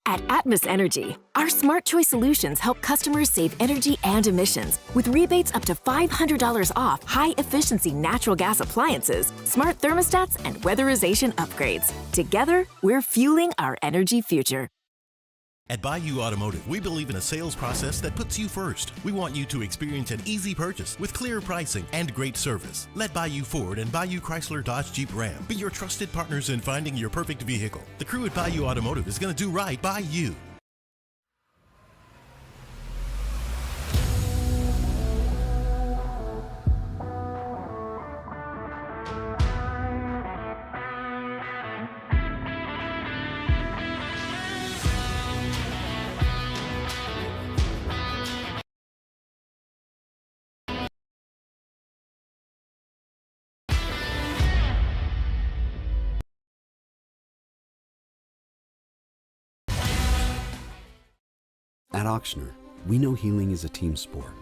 At Atmos Energy, our smart choice solutions help customers save energy and emissions with rebates up to $500 off high-efficiency natural gas appliances, smart thermostats, and weatherization upgrades. Together, we're fueling our energy future. At Bayou Automotive, we believe in a sales process that puts you first. We want you to experience an easy purchase with clear pricing and great service. Let Bayou Ford and Bayou Chrysler Dodge Jeep Ram be your trusted partners in finding your perfect vehicle. The crew at Bayou Automotive is going to do right by you. At Ochsner, we know healing is a team sport.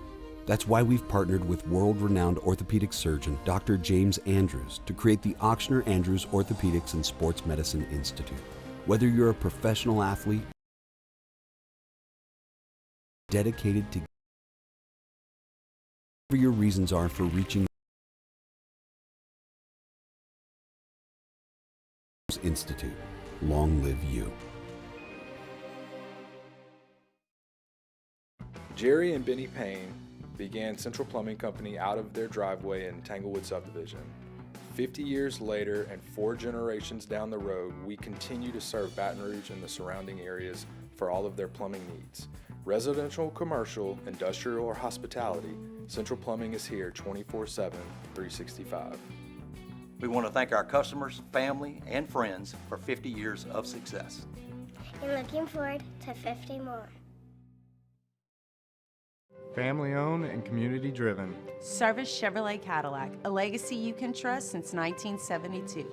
That's why we've partnered with world-renowned orthopedic surgeon Dr. James Andrews to create the Ochsner Andrews Orthopedics and Sports Medicine Institute. Whether you're a professional athlete, dedicated to whatever your reasons are for reaching Institute, long live you. Jerry and Benny Payne began Central Plumbing Company out of their driveway in Tanglewood subdivision. 50 years later and 4 generations down the road, we continue to serve Baton Rouge and the surrounding areas for all of their plumbing needs. Residential, commercial, industrial, or hospitality, Central Plumbing is here 24/7, 365. We want to thank our customers, family, and friends for 50 years of success. And looking forward to 50 more. Family owned and community driven. Service Chevrolet Cadillac, a legacy you can trust since 1972.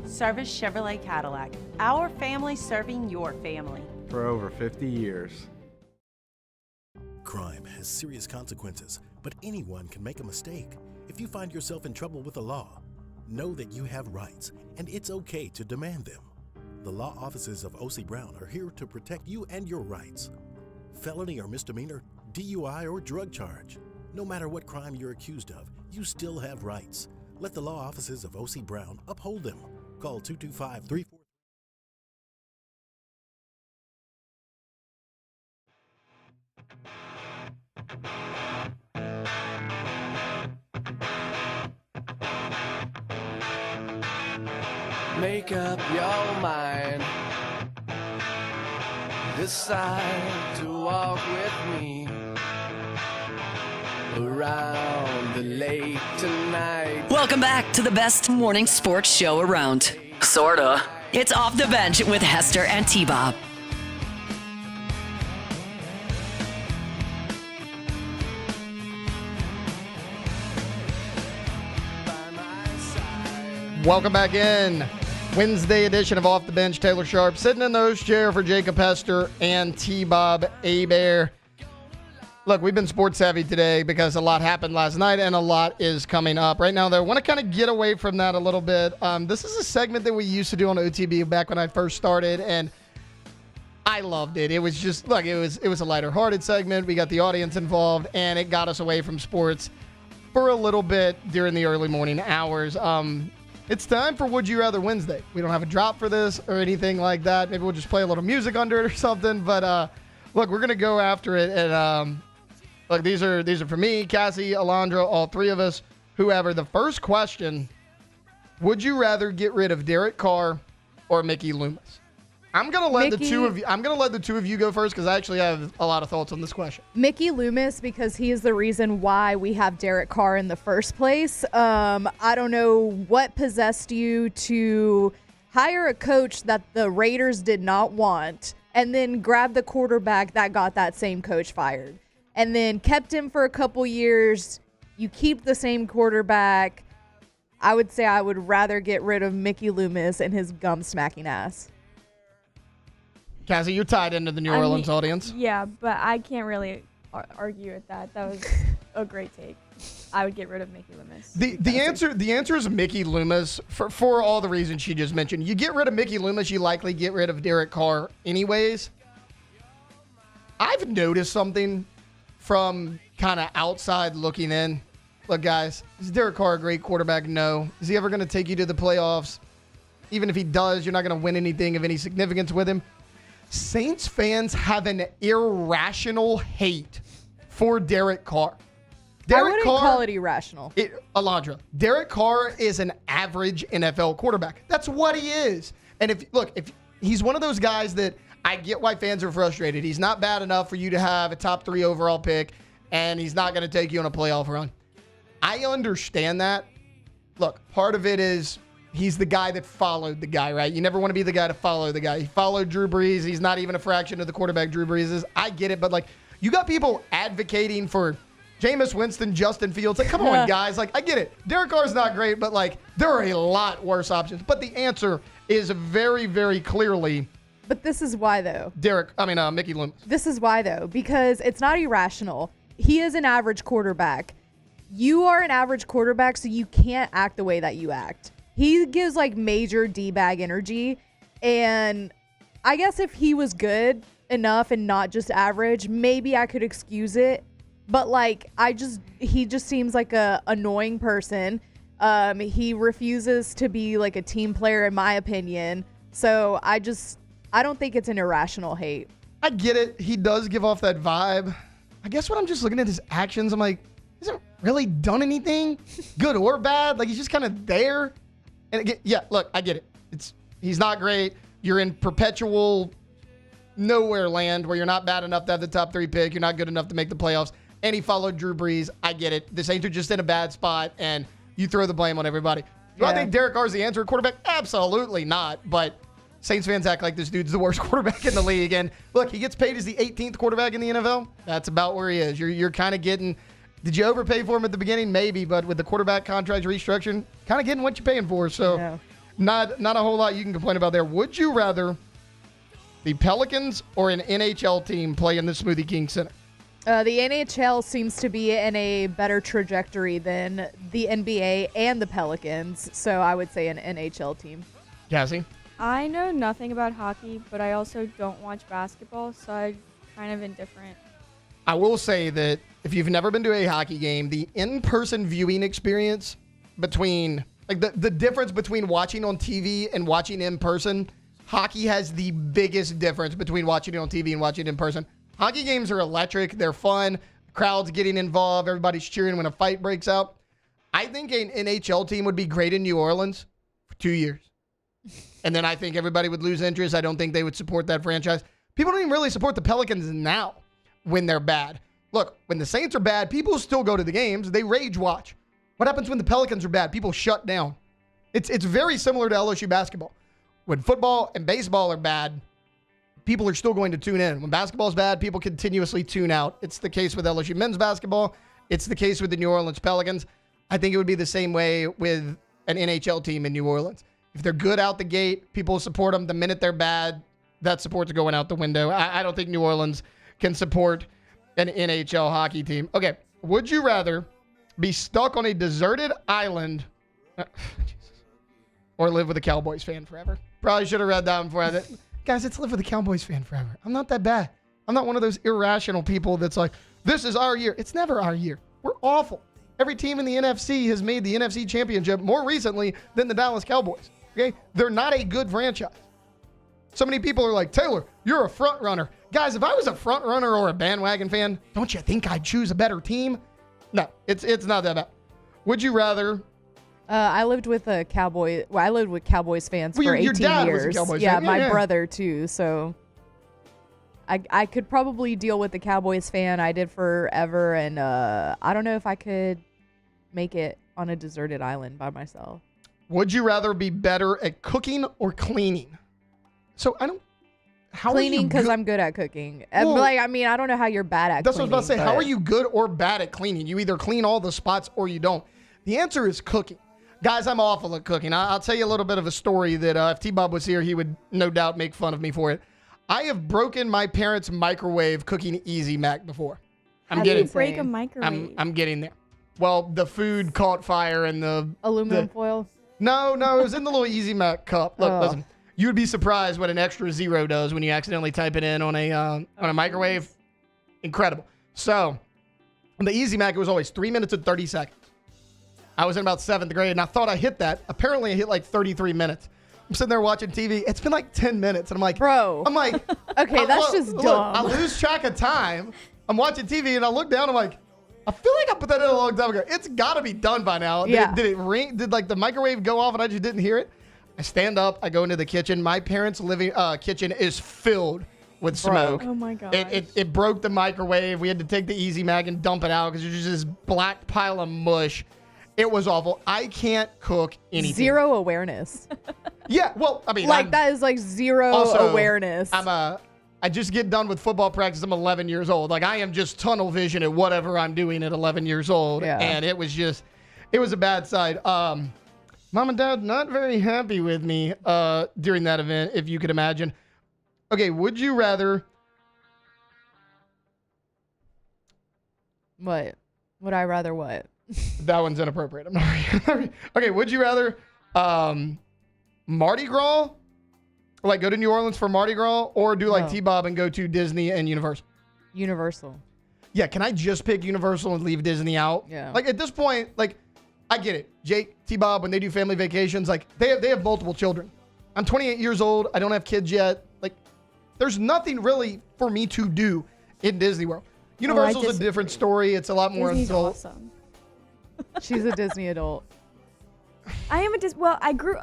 Service Chevrolet Cadillac, our family serving your family. For over 50 years. Crime has serious consequences, but anyone can make a mistake. If you find yourself in trouble with the law, know that you have rights, and it's okay to demand them. The law offices of O.C. Brown are here to protect you and your rights. Felony or misdemeanor, DUI or drug charge. No matter what crime you're accused of, you still have rights. Let the law offices of O.C. Brown uphold them. Call 225-34. Make up your mind. Decide to walk with me around late tonight. Welcome back to the best morning sports show around. Sorta. It's Off the Bench with Hester and T-Bob. Welcome back in. Wednesday edition of Off the Bench. Taylor Sharp sitting in the host chair for Jacob Hester and T-Bob Hebert. Look, we've been sports savvy today because a lot happened last night and a lot is coming up. Right now, though, I want to kind of get away from that a little bit. This is a segment that we used to do on OTB back when I first started, and I loved it. It was just, look, it was a lighter-hearted segment. We got the audience involved, and it got us away from sports for a little bit during the early morning hours. It's time for Would You Rather Wednesday. We don't have a drop for this or anything like that. Maybe we'll just play a little music under it or something. But look, we're gonna go after it. And look, these are for me, Cassie, Alondra, all three of us, whoever. The first question: would you rather get rid of Derek Carr or Mickey Loomis? I'm gonna let the two of you go first because I actually have a lot of thoughts on this question. Mickey Loomis, because he is the reason why we have Derek Carr in the first place. I don't know what possessed you to hire a coach that the Raiders did not want and then grab the quarterback that got that same coach fired and then kept him for a couple years. You keep the same quarterback. I would say I would rather get rid of Mickey Loomis and his gum-smacking ass. Cassie, you're tied into the New Orleans audience. Yeah, but I can't really argue with that. That was a great take. I would get rid of Mickey Loomis. The answer is Mickey Loomis for all the reasons she just mentioned. You get rid of Mickey Loomis, you likely get rid of Derek Carr anyways. I've noticed something from kind of outside looking in. Look, guys, is Derek Carr a great quarterback? No. Is he ever going to take you to the playoffs? Even if he does, you're not going to win anything of any significance with him. Saints fans have an irrational hate for Derek Carr. I wouldn't call it irrational. Alondra, Derek Carr is an average NFL quarterback. That's what he is. And if he's one of those guys that I get why fans are frustrated. He's not bad enough for you to have a top 3 overall pick, and he's not going to take you on a playoff run. I understand that. Look, part of it is he's the guy that followed the guy, right? You never want to be the guy to follow the guy. He followed Drew Brees. He's not even a fraction of the quarterback Drew Brees is. I get it, but like you got people advocating for Jameis Winston, Justin Fields. Like, come on, guys. Like, I get it. Derek Carr's not great, but like there are a lot worse options. But the answer is very, very clearly. But this is why, though. Mickey Loomis. This is why, though, because it's not irrational. He is an average quarterback. You are an average quarterback, so you can't act the way that you act. He gives like major D-bag energy, and I guess if he was good enough and not just average, maybe I could excuse it. But like, he just seems like a annoying person. He refuses to be like a team player, in my opinion. So I don't think it's an irrational hate. I get it. He does give off that vibe. I guess when I'm just looking at his actions, I'm like, he hasn't really done anything, good or bad. Like he's just kind of there. And again, yeah, look, I get it. He's not great. You're in perpetual nowhere land where you're not bad enough to have the top 3 pick. You're not good enough to make the playoffs. And he followed Drew Brees. I get it. The Saints are just in a bad spot, and you throw the blame on everybody. Do I think Derek Carr's the answer at quarterback? Absolutely not. But Saints fans act like this dude's the worst quarterback in the league. And look, he gets paid as the 18th quarterback in the NFL. That's about where he is. You're kind of getting. Did you overpay for him at the beginning? Maybe, but with the quarterback contract restructuring, kind of getting what you're paying for. So not a whole lot you can complain about there. Would you rather the Pelicans or an NHL team play in the Smoothie King Center? The NHL seems to be in a better trajectory than the NBA and the Pelicans, so I would say an NHL team. Cassie? I know nothing about hockey, but I also don't watch basketball, so I'm kind of indifferent. I will say that if you've never been to a hockey game, the in-person viewing experience between, like the difference between watching on TV and watching in person, hockey has the biggest difference between watching it on TV and watching it in person. Hockey games are electric. They're fun. Crowds getting involved. Everybody's cheering when a fight breaks out. I think an NHL team would be great in New Orleans for 2 years. And then I think everybody would lose interest. I don't think they would support that franchise. People don't even really support the Pelicans now when they're bad. look, when the Saints are bad, people still go to the games. They rage watch. What happens when the Pelicans are bad? People shut down. It's very similar to LSU basketball. When football and baseball are bad, people are still going to tune in. When basketball is bad, people continuously tune out. It's the case with LSU men's basketball. It's the case with the New Orleans Pelicans. I think it would be the same way with an NHL team in New Orleans. If they're good out the gate, people support them. The minute they're bad, that support's going out the window. I don't think New Orleans can support an NHL hockey team. Okay, would you rather be stuck on a deserted island or live with a Cowboys fan forever? Probably should have read that one before I did. Guys, it's live with a Cowboys fan forever. I'm not that bad. I'm not one of those irrational people that's like, this is our year. It's never our year. We're awful. Every team in the NFC has made the NFC Championship more recently than the Dallas Cowboys. Okay? They're not a good franchise. So many people are like, Taylor, you're a front runner. Guys, if I was a front runner or a bandwagon fan, don't you think I'd choose a better team? No, it's not that bad. Would you rather? I lived with a Cowboy. Well, I lived with Cowboys fans for 18 your dad years. Was a Cowboys yeah, fan. my brother too. So I could probably deal with the Cowboys fan. I did forever, and I don't know if I could make it on a deserted island by myself. Would you rather be better at cooking or cleaning? So I don't. How cleaning because I'm good at cooking. Well, I don't know how you're bad at. That's cleaning, what I was about to say. How are you good or bad at cleaning? You either clean all the spots or you don't. The answer is cooking. Guys, I'm awful at cooking. I'll tell you a little bit of a story that if T-Bob was here, he would no doubt make fun of me for it. I have broken my parents' microwave cooking Easy Mac before. How do you break a microwave? I'm getting there. Well, the food caught fire and the aluminum foil. No, it was in the little Easy Mac cup. Look, listen. You would be surprised what an extra zero does when you accidentally type it in on a microwave. Incredible. So, on the Easy Mac, it was always 3 minutes and 30 seconds. I was in about 7th grade, and I thought I hit that. Apparently, I hit like 33 minutes. I'm sitting there watching TV. It's been like 10 minutes, and I'm like, bro. I'm like, okay, that's just dumb. I lose track of time. I'm watching TV, and I look down. I'm like, I feel like I put that in a long time ago. It's got to be done by now. Yeah. Did it ring? Did like the microwave go off, and I just didn't hear it? I stand up. I go into the kitchen. My parents' living kitchen is filled with smoke. Oh my god! It broke the microwave. We had to take the Easy Mac and dump it out because there's just this black pile of mush. It was awful. I can't cook anything. Zero awareness. Yeah, well, I mean, that is like zero awareness. I just get done with football practice. I'm 11 years old. Like I am just tunnel vision at whatever I'm doing at 11 years old. Yeah. And it was a bad side. Mom and Dad not very happy with me during that event, if you could imagine. Okay, would you rather? What? Would I rather what? That one's inappropriate. I'm not. Okay, would you rather Mardi Gras? Like go to New Orleans for Mardi Gras or do like T-Bob and go to Disney and Universal? Universal. Yeah, can I just pick Universal and leave Disney out? Yeah. Like at this point, like I get it. Jake, T-Bob, when they do family vacations, like they have multiple children. I'm 28 years old. I don't have kids yet. Like there's nothing really for me to do in Disney World. Universal's a different story. It's a lot more Disney's adult. Awesome. She's a Disney adult. I am a Well, I grew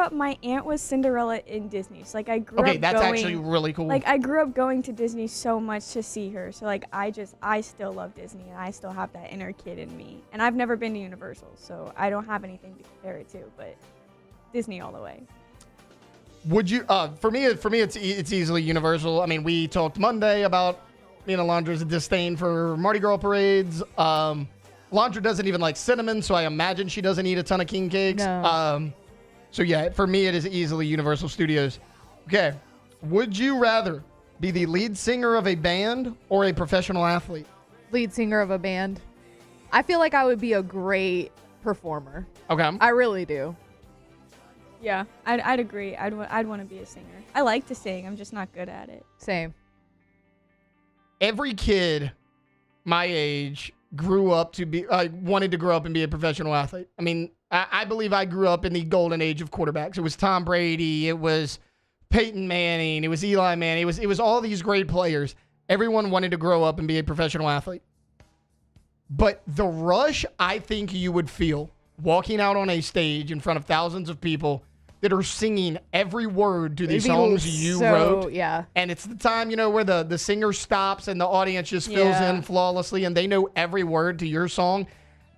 up. My aunt was Cinderella in Disney. So like I grew up. Okay, that's actually really cool. Like I grew up going to Disney so much to see her. So like I still love Disney and I still have that inner kid in me. And I've never been to Universal, so I don't have anything to compare it to. But Disney all the way. Would you? For me, it's easily Universal. I mean, we talked Monday about me and Alondra's disdain for Mardi Gras parades. Alondra doesn't even like cinnamon, so I imagine she doesn't eat a ton of king cakes. No. So yeah, for me, it is easily Universal Studios. Okay. Would you rather be the lead singer of a band or a professional athlete? Lead singer of a band. I feel like I would be a great performer. Okay. I really do. Yeah, I'd agree. I'd want to be a singer. I like to sing. I'm just not good at it. Same. Every kid my age grew up to be wanted to grow up and be a professional athlete. I mean, I believe I grew up in the golden age of quarterbacks. It was Tom Brady, it was Peyton Manning, it was Eli Manning, it was all these great players. Everyone wanted to grow up and be a professional athlete. But the rush I think you would feel walking out on a stage in front of thousands of people that are singing every word to these songs you wrote. Yeah. And it's the time, where the singer stops and the audience just fills in flawlessly and they know every word to your song.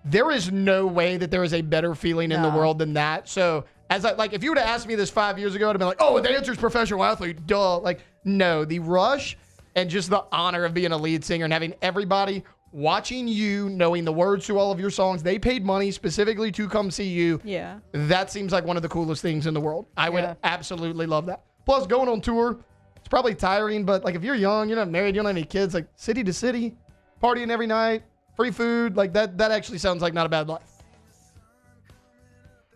There is no way that there is a better feeling in the world than that. So if you would have asked me this 5 years ago, I'd have been like, oh, the answer is professional athlete. Duh. Like, no, the rush and just the honor of being a lead singer and having everybody watching you, knowing the words to all of your songs. They paid money specifically to come see you. Yeah. That seems like one of the coolest things in the world. I would absolutely love that. Plus, going on tour, it's probably tiring, but like if you're young, you're not married, you don't have any kids, like city to city, partying every night, free food, like that actually sounds like not a bad life.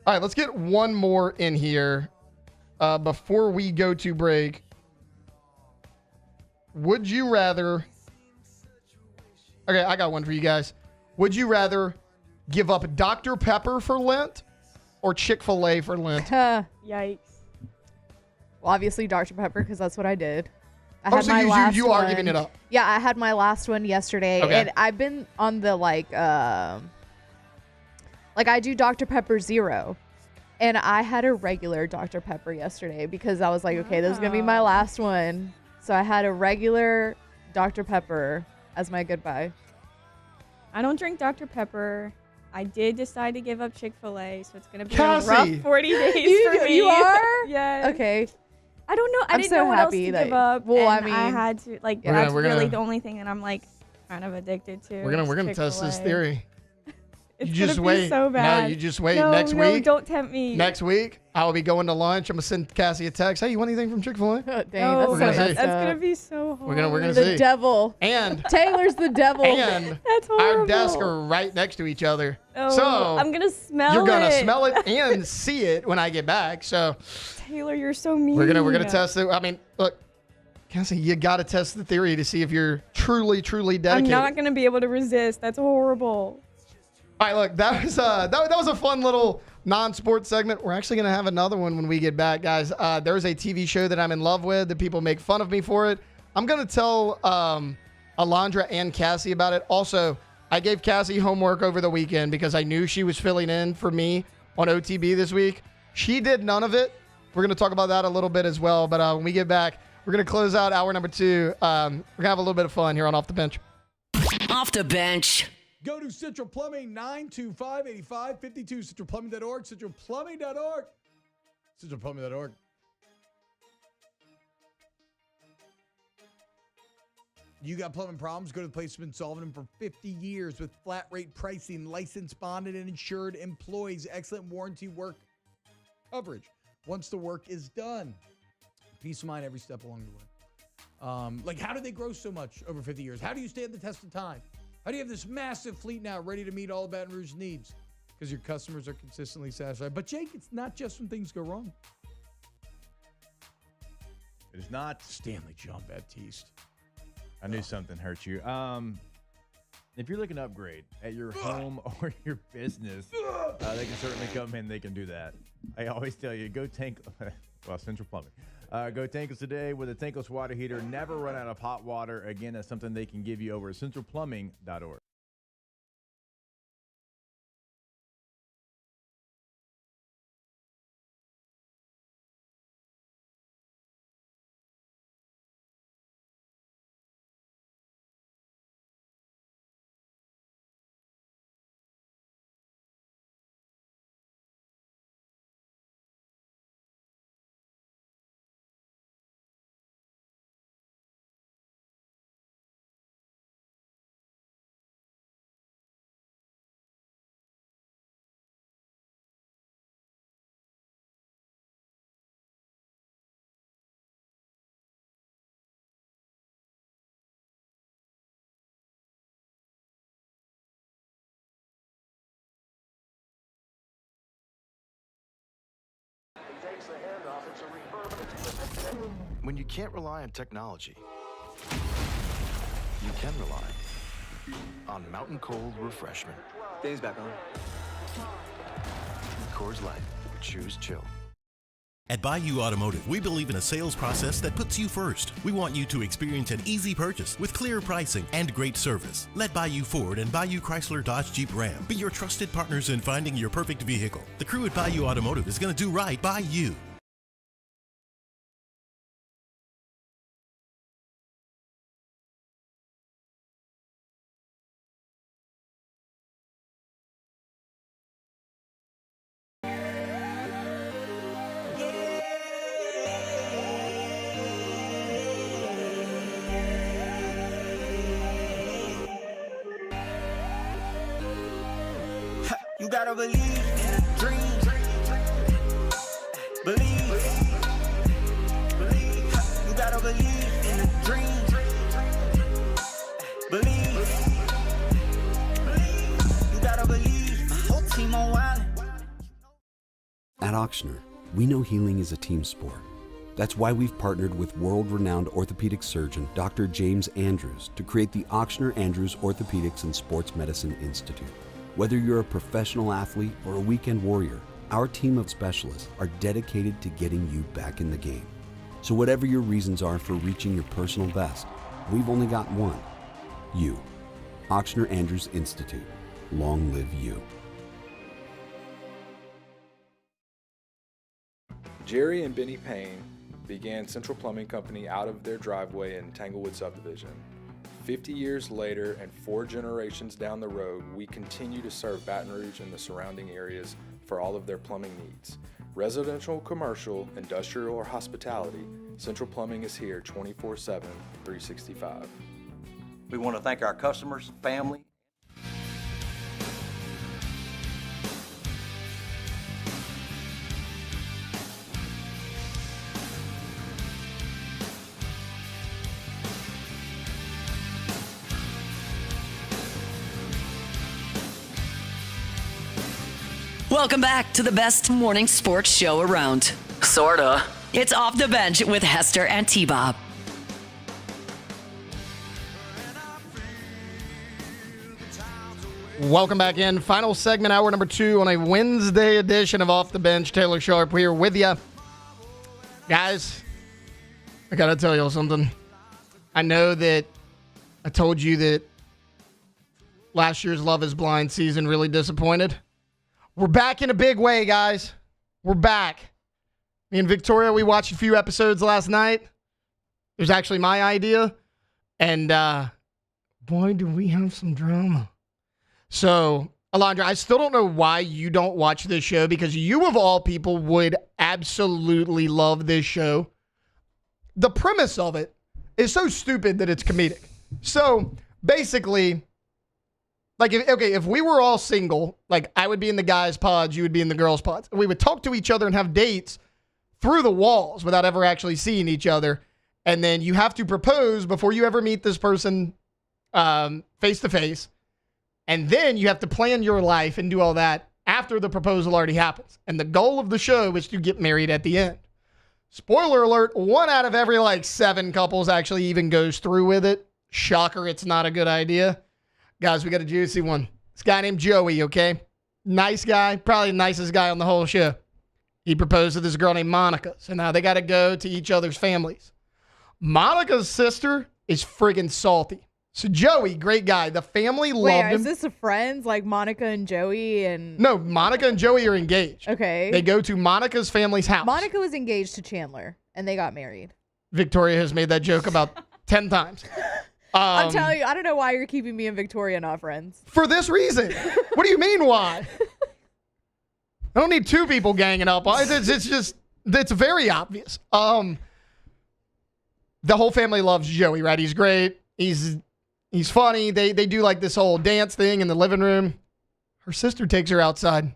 All right, let's get one more in here before we go to break. Would you rather... Okay, I got one for you guys. Would you rather give up Dr. Pepper for Lent or Chick-fil-A for Lent? Yikes. Well, obviously Dr. Pepper, because that's what I did. I Oh, had so my last you are one. giving it up. Yeah, I had my last one yesterday, Okay. and I've been on the I do Dr. Pepper Zero, and I had a regular Dr. Pepper yesterday because I was like, okay, this is gonna be my last one. So I had a regular Dr. Pepper as my goodbye. I don't drink Dr. Pepper. I did decide to give up Chick-fil-A, so it's going to be Cassie. a rough 40 days for me. You are? Yes. Okay. I don't know. I I'm didn't so know what else happy to that- give up. well, I and mean, I had to, like, We're gonna- that's we're really gonna- the only thing that I'm, like, kind of addicted to. We're gonna test this Chick-fil-A. theory. It's You just gonna wait. be so bad. No, you just wait. No, Next no, week. don't tempt me. Next week, I will be going to lunch. I'm gonna send Cassie a text. Hey, you want anything from Chick-fil-A? Dang, No, We're gonna see. that's going to be so hard. We're gonna The see. devil. And Taylor's the devil. and That's horrible. our desks are right next to each other. Oh, So I'm going to smell it. you're gonna smell it and see it when I get back. So Taylor, you're so mean. we're gonna test it. I mean, look, Cassie, you gotta test the theory to see if you're truly I'm dedicated. not going to be able to resist. That's horrible. All right, look, that was a fun little non-sports segment. We're actually gonna have another one when we get back, guys. There's a TV show that I'm in love with that people make fun of me for it. I'm gonna tell Alondra and Cassie about it. Also, I gave Cassie homework over the weekend because I knew she was filling in for me on OTB this week. She did none of it. We're gonna talk about that a little bit as well. But when we get back, we're gonna close out hour number 2. We're gonna have a little bit of fun here on Off the Bench. Off the bench. Go to Central Plumbing, 925-8552, centralplumbing.org, centralplumbing.org, centralplumbing.org. You got plumbing problems? Go to the place that's been solving them for 50 years with flat rate pricing, licensed, bonded, and insured employees, excellent warranty work coverage once the work is done. Peace of mind every step along the way. How did they grow so much over 50 years? How do you stand the test of time? How do you have this massive fleet now ready to meet all of Baton Rouge's needs? Because your customers are consistently satisfied. But Jake, it's not just when things go wrong. It is not. Stanley Jean-Baptiste. I knew something hurt you. If you're looking to upgrade at your home or your business, they can certainly come in. They can do that. I always tell you, go Central Plumbing. Go tankless today with a tankless water heater. Never run out of hot water. Again, that's something they can give you over at centralplumbing.org. When you can't rely on technology, you can rely on Mountain Cold Refreshment. Dave's back on. Coors Light. Choose chill. At Bayou Automotive, we believe in a sales process that puts you first. We want you to experience an easy purchase with clear pricing and great service. Let Bayou Ford and Bayou Chrysler Dodge Jeep Ram be your trusted partners in finding your perfect vehicle. The crew at Bayou Automotive is going to do right by you. You gotta believe in a dream. Believe. You gotta believe in a dream. Believe. You gotta believe. Whole team on wild. At Auctioner, we know healing is a team sport. That's why we've partnered with world-renowned orthopedic surgeon Dr. James Andrews to create the Auctioner Andrews Orthopedics and Sports Medicine Institute. Whether you're a professional athlete or a weekend warrior, our team of specialists are dedicated to getting you back in the game. So whatever your reasons are for reaching your personal best, we've only got one. You. Auctioner Andrews Institute. Long live you. Jerry and Benny Payne began Central Plumbing Company out of their driveway in Tanglewood subdivision. 50 years later and 4 generations down the road, we continue to serve Baton Rouge and the surrounding areas for all of their plumbing needs. Residential, commercial, industrial, or hospitality, Central Plumbing is here 24/7, 365. We want to thank our customers, family. Welcome back to the best morning sports show around. Sorta. It's Off the Bench with Hester and T-Bob. Welcome back in. Final segment, hour number 2 on a Wednesday edition of Off the Bench. Taylor Sharp here with you. Guys, I got to tell y'all something. I know that I told you that last year's Love is Blind season really disappointed. We're back in a big way, guys. We're back. Me and Victoria, we watched a few episodes last night. It was actually my idea. And boy, do we have some drama. So, Alondra, I still don't know why you don't watch this show, because you, of all people, would absolutely love this show. The premise of it is so stupid that it's comedic. So, basically, like, if we were all single, like, I would be in the guys' pods, you would be in the girls' pods. We would talk to each other and have dates through the walls without ever actually seeing each other. And then you have to propose before you ever meet this person face to face. And then you have to plan your life and do all that after the proposal already happens. And the goal of the show is to get married at the end. Spoiler alert, 1 out of every 7 couples actually even goes through with it. Shocker, it's not a good idea. Guys, we got a juicy one. This guy named Joey, okay? Nice guy, probably the nicest guy on the whole show. He proposed to this girl named Monica. So now they got to go to each other's families. Monica's sister is friggin' salty. So Joey, great guy. The family loved him. Is this a friends like Monica and Joey? And no, Monica and Joey are engaged. Okay. They go to Monica's family's house. Monica was engaged to Chandler, and they got married. Victoria has made that joke about 10 times. I'm telling you, I don't know why you're keeping me and Victoria not friends. For this reason. What do you mean why? I don't need 2 people ganging up. It's very obvious. The whole family loves Joey, right? He's great. He's funny. They do like this whole dance thing in the living room. Her sister takes her outside.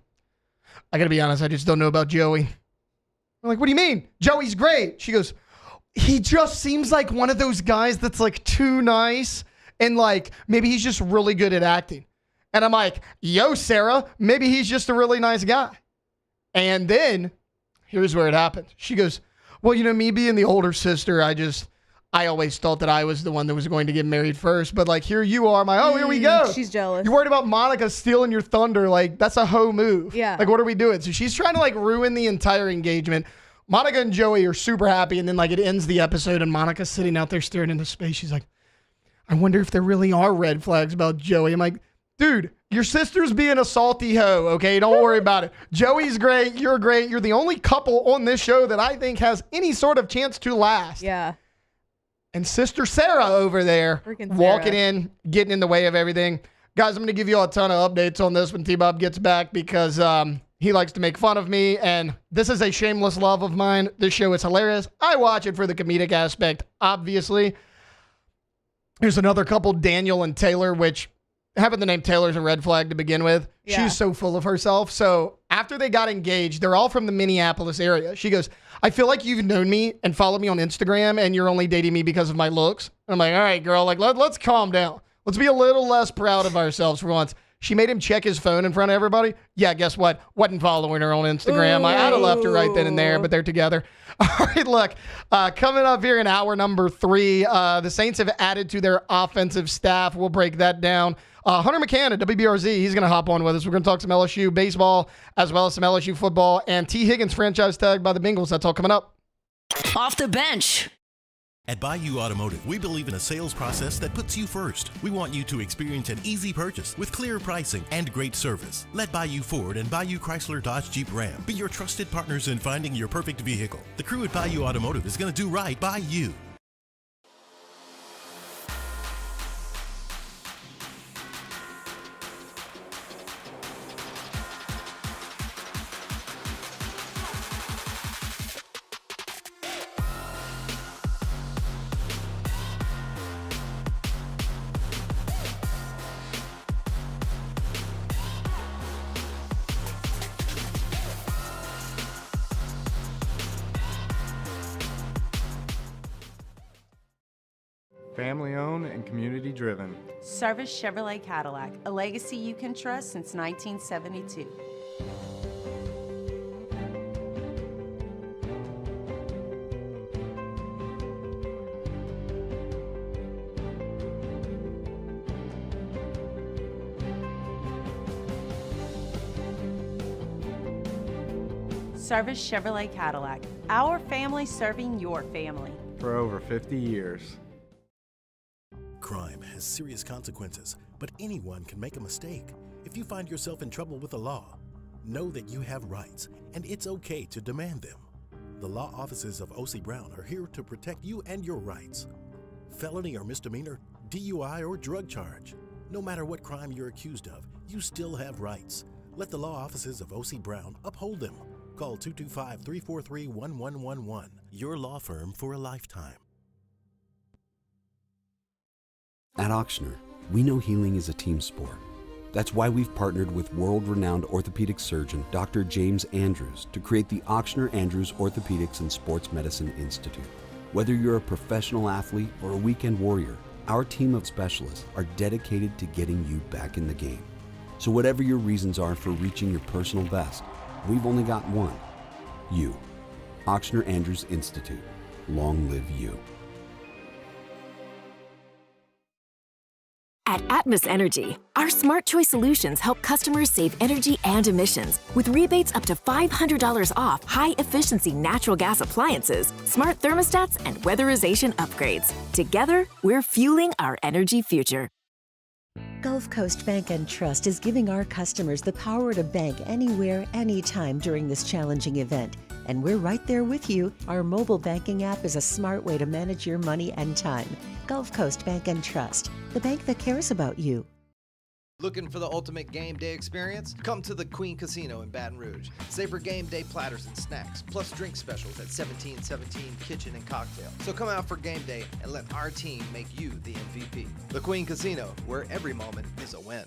I got to be honest, I just don't know about Joey. I'm like, what do you mean? Joey's great. She goes, he just seems like one of those guys that's too nice. And maybe he's just really good at acting. And I'm like, yo, Sarah, maybe he's just a really nice guy. And then here's where it happened. She goes, well, me being the older sister, I always thought that I was the one that was going to get married first, but here you are, here we go. She's jealous. You're worried about Monica stealing your thunder. That's a hoe move. Yeah. What are we doing? So she's trying to ruin the entire engagement. Monica and Joey are super happy, and then like it ends the episode, and Monica's sitting out there staring into space. She's like, I wonder if there really are red flags about Joey. I'm like, dude, your sister's being a salty hoe, okay? Don't worry about it. Joey's great. You're great. You're the only couple on this show that I think has any sort of chance to last. Yeah. And Sister Sarah over there walking in, getting in the way of everything. Guys, I'm going to give you all a ton of updates on this when T-Bob gets back because he likes to make fun of me, and this is a shameless love of mine. This show is hilarious. I watch it for the comedic aspect, obviously. Here's another couple, Daniel and Taylor, which having the name Taylor is a red flag to begin with. Yeah. She's so full of herself. So after they got engaged, they're all from the Minneapolis area. She goes, I feel like you've known me and followed me on Instagram and you're only dating me because of my looks. And I'm like, all right, girl, like let's calm down. Let's be a little less proud of ourselves for once. She made him check his phone in front of everybody. Yeah, guess what? Wasn't following her on Instagram. I'd have left her right then and there, but they're together. All right, look, coming up here in hour number 3, the Saints have added to their offensive staff. We'll break that down. Hunter McAn at WBRZ, he's going to hop on with us. We're going to talk some LSU baseball as well as some LSU football. And T. Higgins franchise tag by the Bengals. That's all coming up. Off the bench. At Bayou Automotive, we believe in a sales process that puts you first. We want you to experience an easy purchase with clear pricing and great service. Let Bayou Ford and Bayou Chrysler Dodge Jeep Ram be your trusted partners in finding your perfect vehicle. The crew at Bayou Automotive is going to do right by you. Family owned and community driven. Service Chevrolet Cadillac, a legacy you can trust since 1972. Service Chevrolet Cadillac, our family serving your family. For over 50 years. Crime has serious consequences, but anyone can make a mistake. If you find yourself in trouble with the law, know that you have rights, and it's okay to demand them. The law offices of O.C. Brown are here to protect you and your rights. Felony or misdemeanor, DUI or drug charge. No matter what crime you're accused of, you still have rights. Let the law offices of O.C. Brown uphold them. Call 225-343-1111, your law firm for a lifetime. At Auctioner, we know healing is a team sport. That's why we've partnered with world-renowned orthopedic surgeon Dr. James Andrews to create the Auctioner Andrews Orthopedics and Sports Medicine Institute. Whether you're a professional athlete or a weekend warrior, our team of specialists are dedicated to getting you back in the game. So whatever your reasons are for reaching your personal best, we've only got one. You. Auctioner Andrews Institute. Long live you. At Atmos Energy, our smart choice solutions help customers save energy and emissions with rebates up to $500 off high-efficiency natural gas appliances, smart thermostats, and weatherization upgrades. Together, we're fueling our energy future. Gulf Coast Bank and Trust is giving our customers the power to bank anywhere, anytime during this challenging event. And we're right there with you. Our mobile banking app is a smart way to manage your money and time. Gulf Coast Bank and Trust, the bank that cares about you. Looking for the ultimate game day experience? Come to the Queen Casino in Baton Rouge. Savor game day platters and snacks, plus drink specials at 1717 Kitchen and Cocktail. So come out for game day and let our team make you the MVP. The Queen Casino, where every moment is a win.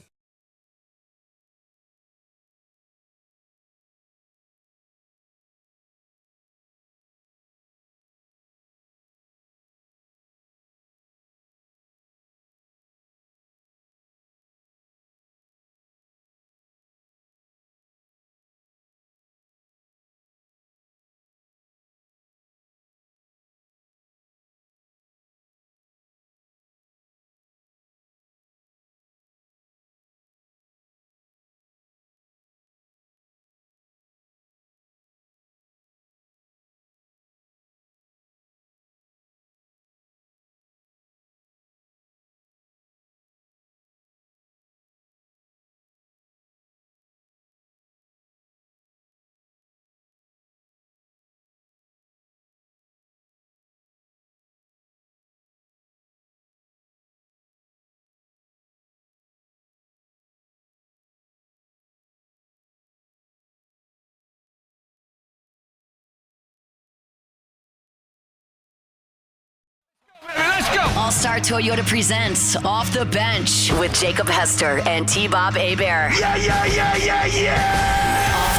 All-Star Toyota presents Off the Bench with Jacob Hester and T-Bob Hebert. Off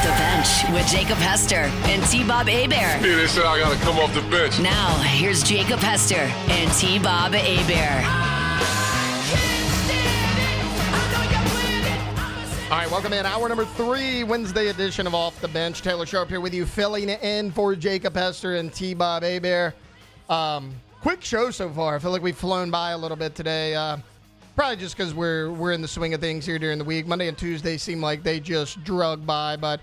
the Bench with Jacob Hester and T-Bob Hebert. Hey, they said I gotta come off the bench. Now, here's Jacob Hester and T-Bob Hebert. All right, welcome in. Hour number 3, Wednesday edition of Off the Bench. Taylor Sharp here with you, filling in for Jacob Hester and T-Bob Hebert. Quick show so far. I feel like we've flown by a little bit today. Probably just because we're in the swing of things here during the week. Monday and Tuesday seem like they just drug by. But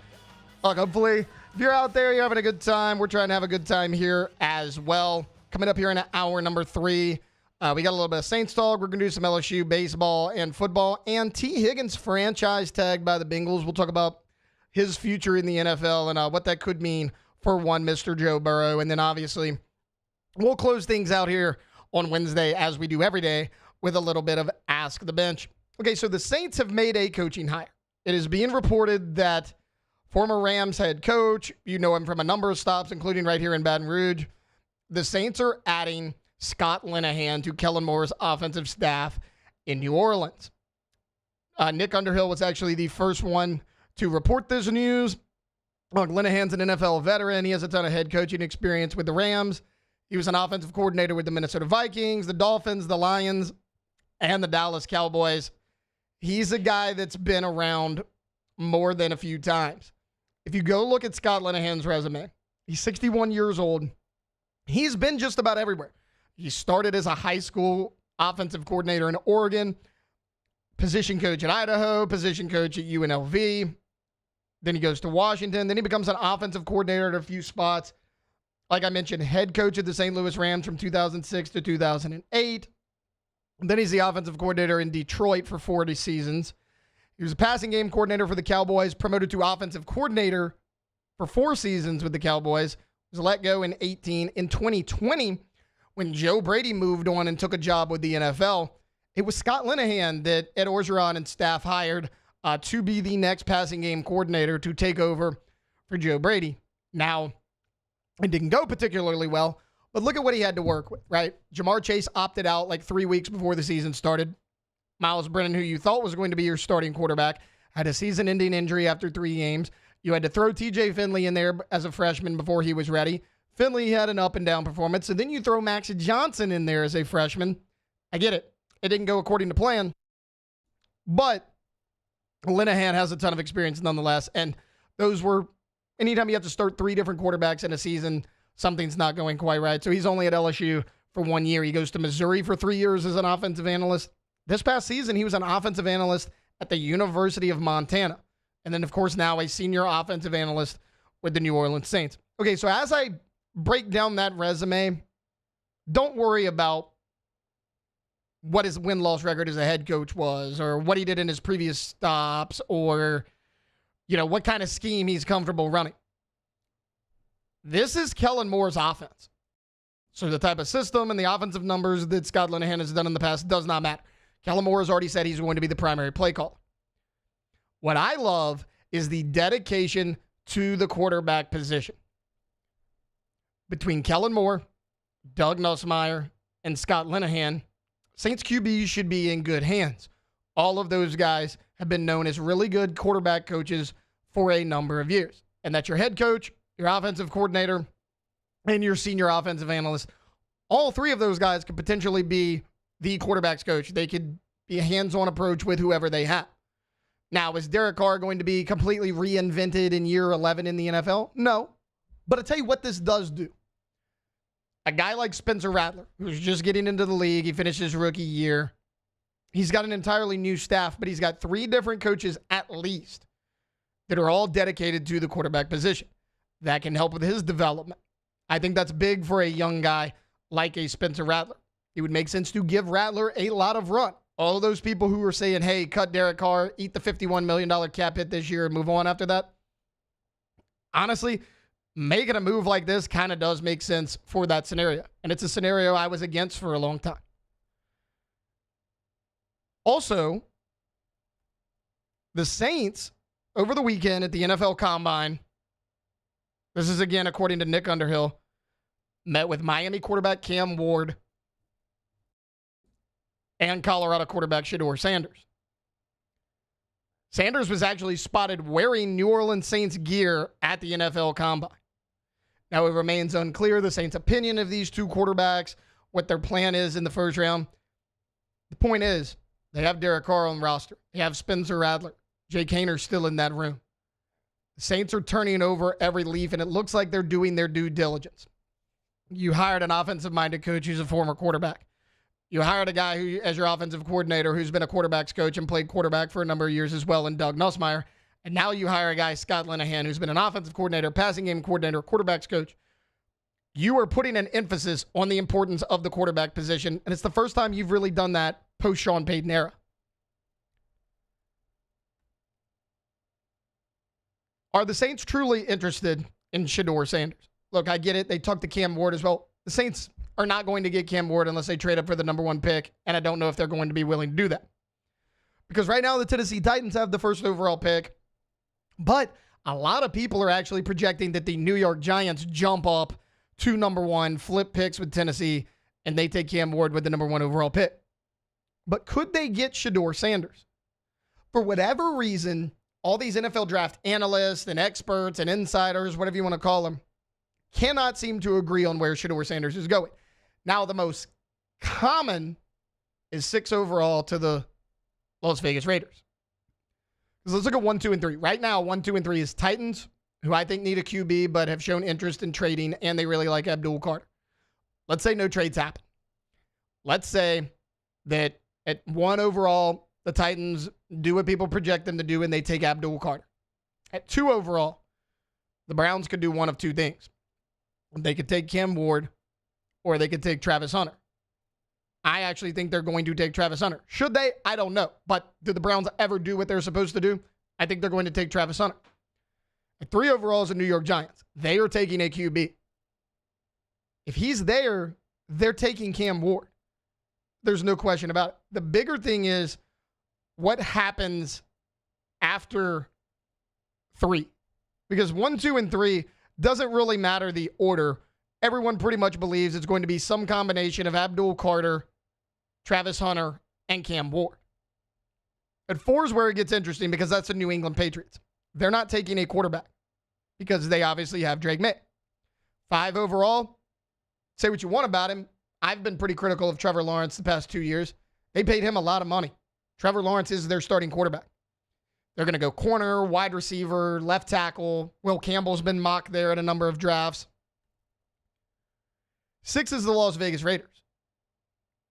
look, hopefully, if you're out there, you're having a good time. We're trying to have a good time here as well. Coming up here in hour number 3. We got a little bit of Saints talk. We're going to do some LSU baseball and football. And T. Higgins franchise tagged by the Bengals. We'll talk about his future in the NFL and what that could mean for one Mr. Joe Burrow. And then obviously, we'll close things out here on Wednesday, as we do every day, with a little bit of Ask the Bench. Okay, so the Saints have made a coaching hire. It is being reported that former Rams head coach, you know him from a number of stops, including right here in Baton Rouge, the Saints are adding Scott Linehan to Kellen Moore's offensive staff in New Orleans. Nick Underhill was actually the first one to report this news. Look, Linehan's an NFL veteran. He has a ton of head coaching experience with the Rams. He was an offensive coordinator with the Minnesota Vikings, the Dolphins, the Lions, and the Dallas Cowboys. He's a guy that's been around more than a few times. If you go look at Scott Linehan's resume, he's 61 years old. He's been just about everywhere. He started as a high school offensive coordinator in Oregon, position coach at Idaho, position coach at UNLV. Then he goes to Washington. Then he becomes an offensive coordinator at a few spots. Like I mentioned, head coach of the St. Louis Rams from 2006 to 2008. Then he's the offensive coordinator in Detroit for 40 seasons. He was a passing game coordinator for the Cowboys, promoted to offensive coordinator for 4 seasons with the Cowboys. Was let go in 18. In 2020, when Joe Brady moved on and took a job with the NFL, it was Scott Linehan that Ed Orgeron and staff hired to be the next passing game coordinator to take over for Joe Brady. Now, it didn't go particularly well, but look at what he had to work with, right? Jamar Chase opted out like 3 weeks before the season started. Miles Brennan, who you thought was going to be your starting quarterback, had a season-ending injury after 3 games. You had to throw TJ Finley in there as a freshman before he was ready. Finley had an up-and-down performance, and then you throw Max Johnson in there as a freshman. I get it. It didn't go according to plan, but Linehan has a ton of experience nonetheless, and those were, anytime you have to start 3 different quarterbacks in a season, something's not going quite right. So he's only at LSU for 1 year. He goes to Missouri for 3 years as an offensive analyst. This past season, he was an offensive analyst at the University of Montana. And then, of course, now a senior offensive analyst with the New Orleans Saints. Okay, so as I break down that resume, don't worry about what his win-loss record as a head coach was, or what he did in his previous stops, or, you know, what kind of scheme he's comfortable running. This is Kellen Moore's offense. So the type of system and the offensive numbers that Scott Linehan has done in the past does not matter. Kellen Moore has already said he's going to be the primary play caller. What I love is the dedication to the quarterback position. Between Kellen Moore, Doug Nussmeier, and Scott Linehan, Saints QBs should be in good hands. All of those guys have been known as really good quarterback coaches for a number of years. And that's your head coach, your offensive coordinator, and your senior offensive analyst. All 3 of those guys could potentially be the quarterback's coach. They could be a hands-on approach with whoever they have. Now, is Derek Carr going to be completely reinvented in year 11 in the NFL? No. But I'll tell you what this does do. A guy like Spencer Rattler, who's just getting into the league, he finished his rookie year. He's got an entirely new staff, but he's got 3 different coaches at least that are all dedicated to the quarterback position. That can help with his development. I think that's big for a young guy like a Spencer Rattler. It would make sense to give Rattler a lot of run. All those people who were saying, hey, cut Derek Carr, eat the $51 million cap hit this year and move on after that. Honestly, making a move like this kind of does make sense for that scenario. And it's a scenario I was against for a long time. Also, the Saints, over the weekend at the NFL Combine, this is again according to Nick Underhill, met with Miami quarterback Cam Ward and Colorado quarterback Shedeur Sanders. Sanders was actually spotted wearing New Orleans Saints gear at the NFL Combine. Now, it remains unclear the Saints' opinion of these two quarterbacks, what their plan is in the first round. The point is, they have Derek Carr on the roster. They have Spencer Rattler. Jake Hayner's still in that room. The Saints are turning over every leaf, and it looks like they're doing their due diligence. You hired an offensive-minded coach who's a former quarterback. You hired a guy who, as your offensive coordinator, who's been a quarterback's coach and played quarterback for a number of years as well, in Doug Nussmeier. And now you hire a guy, Scott Linehan, who's been an offensive coordinator, passing game coordinator, quarterback's coach. You are putting an emphasis on the importance of the quarterback position, and it's the first time you've really done that post-Sean Payton era. Are the Saints truly interested in Shedeur Sanders? Look, I get it. They took the Cam Ward as well. The Saints are not going to get Cam Ward unless they trade up for the number 1 pick, and I don't know if they're going to be willing to do that. Because right now the Tennessee Titans have the first overall pick, but a lot of people are actually projecting that the New York Giants jump up to number 1, flip picks with Tennessee, and they take Cam Ward with the number 1 overall pick. But could they get Shedeur Sanders? For whatever reason, all these NFL draft analysts and experts and insiders, whatever you want to call them, cannot seem to agree on where Shedeur Sanders is going. Now, the most common is 6 overall to the Las Vegas Raiders. So let's look at 1, 2, and 3. Right now, 1, 2, and 3 is Titans, who I think need a QB but have shown interest in trading, and they really like Abdul Carter. Let's say no trades happen. Let's say that at 1 overall, the Titans do what people project them to do, and they take Abdul Carter. At 2 overall, the Browns could do one of 2 things. They could take Cam Ward, or they could take Travis Hunter. I actually think they're going to take Travis Hunter. Should they? I don't know. But do the Browns ever do what they're supposed to do? I think they're going to take Travis Hunter. At 3 overall is the New York Giants. They are taking a QB. If he's there, they're taking Cam Ward. There's no question about it. The bigger thing is what happens after 3. Because 1, 2, and 3 doesn't really matter the order. Everyone pretty much believes it's going to be some combination of Abdul Carter, Travis Hunter, and Cam Ward. At 4 is where it gets interesting because that's the New England Patriots. They're not taking a quarterback because they obviously have Drake May. 5 overall, say what you want about him. I've been pretty critical of Trevor Lawrence the past 2 years. They paid him a lot of money. Trevor Lawrence is their starting quarterback. They're going to go corner, wide receiver, left tackle. Will Campbell's been mocked there at a number of drafts. 6 is the Las Vegas Raiders.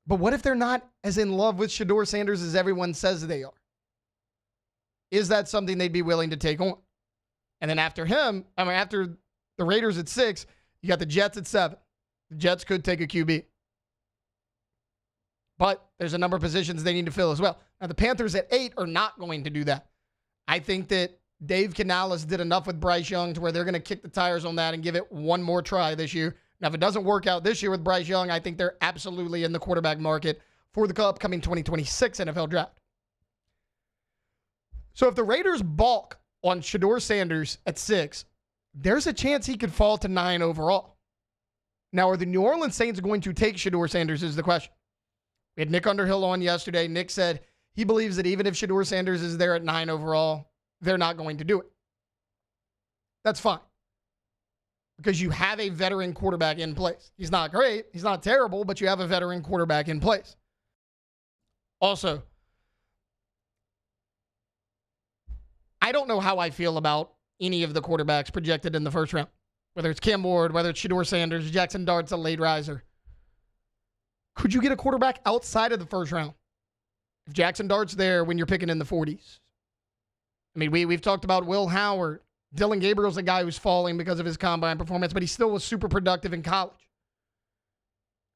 But what if they're not as in love with Shedeur Sanders as everyone says they are? Is that something they'd be willing to take on? And then after him, after the Raiders at 6, you got the Jets at 7. The Jets could take a QB. But there's a number of positions they need to fill as well. Now, the Panthers at 8 are not going to do that. I think that Dave Canales did enough with Bryce Young to where they're going to kick the tires on that and give it one more try this year. Now, if it doesn't work out this year with Bryce Young, I think they're absolutely in the quarterback market for the upcoming 2026 NFL draft. So if the Raiders balk on Shedeur Sanders at 6, there's a chance he could fall to 9 overall. Now, are the New Orleans Saints going to take Shedeur Sanders is the question. We had Nick Underhill on yesterday. Nick said he believes that even if Shedeur Sanders is there at 9 overall, they're not going to do it. That's fine. Because you have a veteran quarterback in place. He's not great. He's not terrible, but you have a veteran quarterback in place. Also, I don't know how I feel about any of the quarterbacks projected in the first round. Whether it's Cam Ward, whether it's Shedeur Sanders, Jackson Dart's a late riser. Could you get a quarterback outside of the first round? If Jackson Dart's there when you're picking in the 40s. I mean, we've talked about Will Howard. Dylan Gabriel's a guy who's falling because of his combine performance, but he still was super productive in college.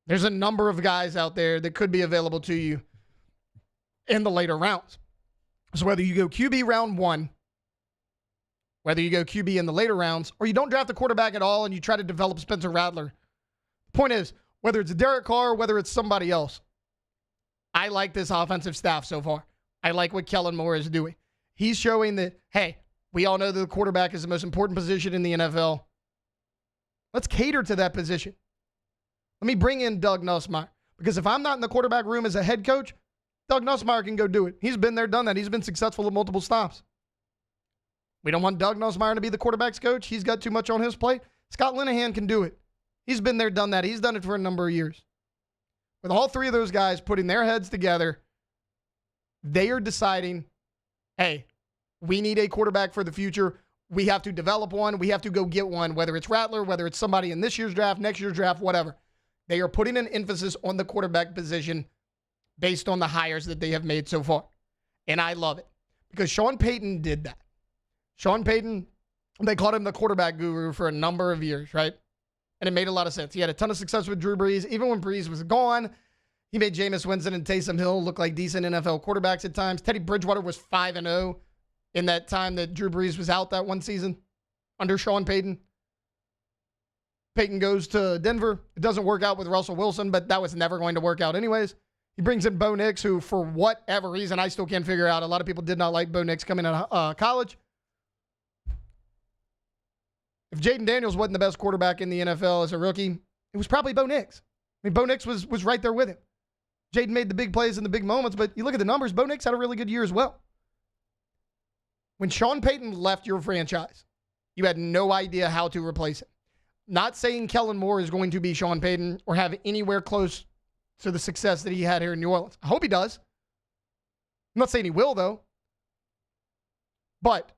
There's a number of guys out there that could be available to you in the later rounds. So whether you go QB round 1, whether you go QB in the later rounds, or you don't draft a quarterback at all and you try to develop Spencer Rattler, the point is, whether it's Derek Carr, whether it's somebody else, I like this offensive staff so far. I like what Kellen Moore is doing. He's showing that, hey, we all know that the quarterback is the most important position in the NFL. Let's cater to that position. Let me bring in Doug Nussmeier. Because if I'm not in the quarterback room as a head coach, Doug Nussmeier can go do it. He's been there, done that. He's been successful at multiple stops. We don't want Doug Nussmeier to be the quarterback's coach. He's got too much on his plate. Scott Linehan can do it. He's been there, done that. He's done it for a number of years. With all three of those guys putting their heads together, they are deciding, hey, we need a quarterback for the future. We have to develop one. We have to go get one, whether it's Rattler, whether it's somebody in this year's draft, next year's draft, whatever. They are putting an emphasis on the quarterback position based on the hires that they have made so far. And I love it because Sean Payton did that. Sean Payton, they called him the quarterback guru for a number of years, right? And it made a lot of sense. He had a ton of success with Drew Brees. Even when Brees was gone, he made Jameis Winston and Taysom Hill look like decent NFL quarterbacks at times. Teddy Bridgewater was 5-0 in that time that Drew Brees was out that one season under Sean Payton. Payton goes to Denver. It doesn't work out with Russell Wilson, but that was never going to work out anyways. He brings in Bo Nix, who for whatever reason I still can't figure out. A lot of people did not like Bo Nix coming out of college. If Jaden Daniels wasn't the best quarterback in the NFL as a rookie, it was probably Bo Nix. I mean, Bo Nix was right there with him. Jaden made the big plays in the big moments, but you look at the numbers, Bo Nix had a really good year as well. When Sean Payton left your franchise, you had no idea how to replace him. Not saying Kellen Moore is going to be Sean Payton or have anywhere close to the success that he had here in New Orleans. I hope he does. I'm not saying he will, though. But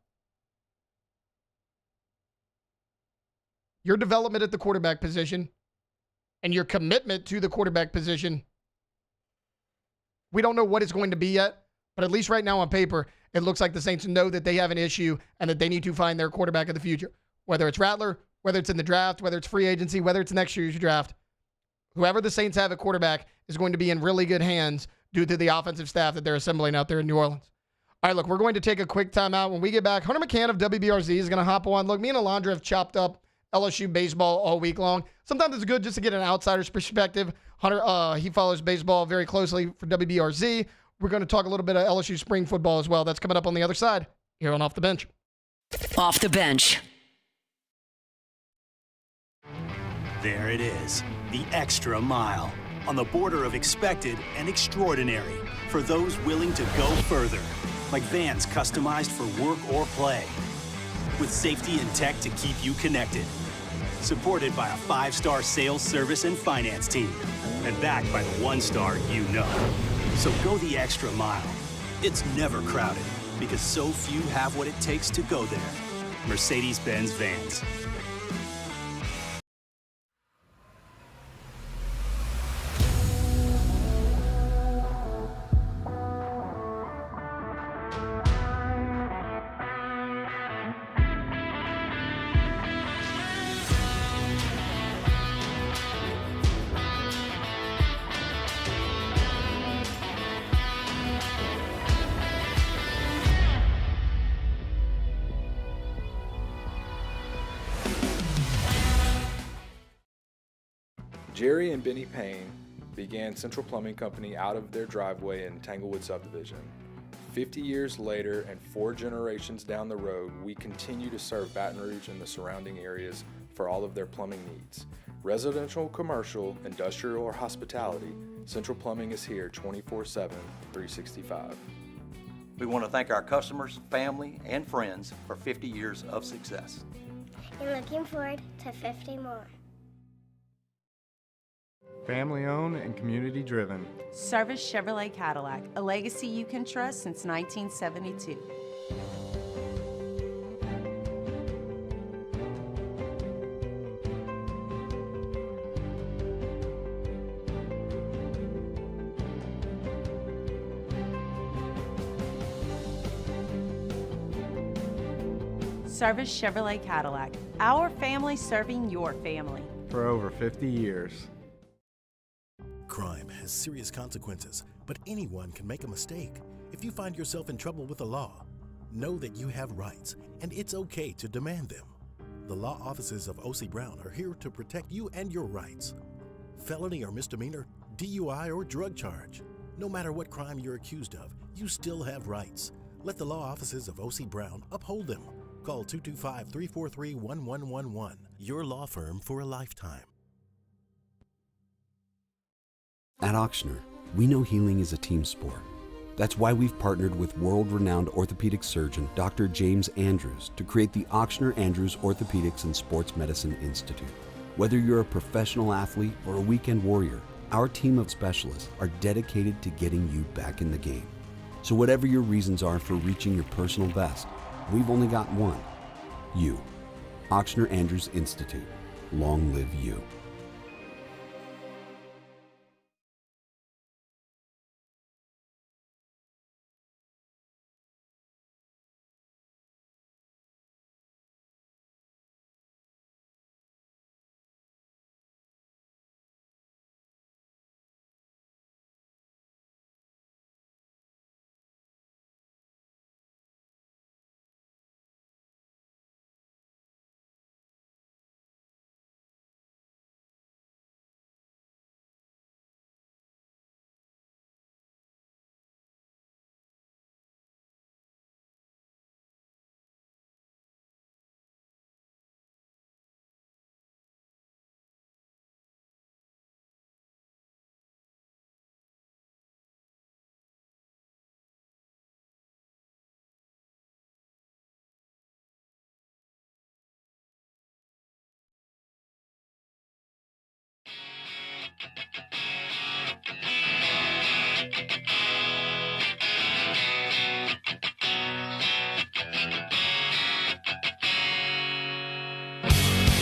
your development at the quarterback position and your commitment to the quarterback position, we don't know what it's going to be yet, but at least right now on paper, it looks like the Saints know that they have an issue and that they need to find their quarterback of the future. Whether it's Rattler, whether it's in the draft, whether it's free agency, whether it's next year's draft, whoever the Saints have at quarterback is going to be in really good hands due to the offensive staff that they're assembling out there in New Orleans. All right, look, we're going to take a quick timeout. When we get back, Hunter McAn of WBRZ is going to hop on. Look, me and Alondra have chopped up LSU baseball all week long. Sometimes it's good just to get an outsider's perspective. Hunter, he follows baseball very closely for WBRZ. We're going to talk a little bit of LSU spring football as well. That's coming up on the other side here on Off the Bench. Off the Bench. There it is, the extra mile, on the border of expected and extraordinary for those willing to go further, like vans customized for work or play, with safety and tech to keep you connected, supported by a 5-star sales, service, and finance team, and backed by the 1-star you know. So go the extra mile. It's never crowded, because so few have what it takes to go there. Mercedes-Benz Vans. Jerry and Benny Payne began Central Plumbing Company out of their driveway in Tanglewood subdivision. 50 years later and 4 generations down the road, we continue to serve Baton Rouge and the surrounding areas for all of their plumbing needs. Residential, commercial, industrial, or hospitality, Central Plumbing is here 24/7, 365. We want to thank our customers, family, and friends for 50 years of success. And looking forward to 50 more. Family owned and community driven. Service Chevrolet Cadillac, a legacy you can trust since 1972. Service Chevrolet Cadillac, our family serving your family. For over 50 years. Crime has serious consequences, but anyone can make a mistake. If you find yourself in trouble with the law, know that you have rights, and it's okay to demand them. The law offices of O.C. Brown are here to protect you and your rights. Felony or misdemeanor, DUI or drug charge. No matter what crime you're accused of, you still have rights. Let the law offices of O.C. Brown uphold them. Call 225-343-1111. Your law firm for a lifetime. At Auctioner, we know healing is a team sport. That's why we've partnered with world-renowned orthopedic surgeon Dr. James Andrews to create the Ochsner Andrews Orthopedics and Sports Medicine Institute. Whether you're a professional athlete or a weekend warrior, our team of specialists are dedicated to getting you back in the game. So whatever your reasons are for reaching your personal best, we've only got one. You. Ochsner Andrews Institute. Long live you.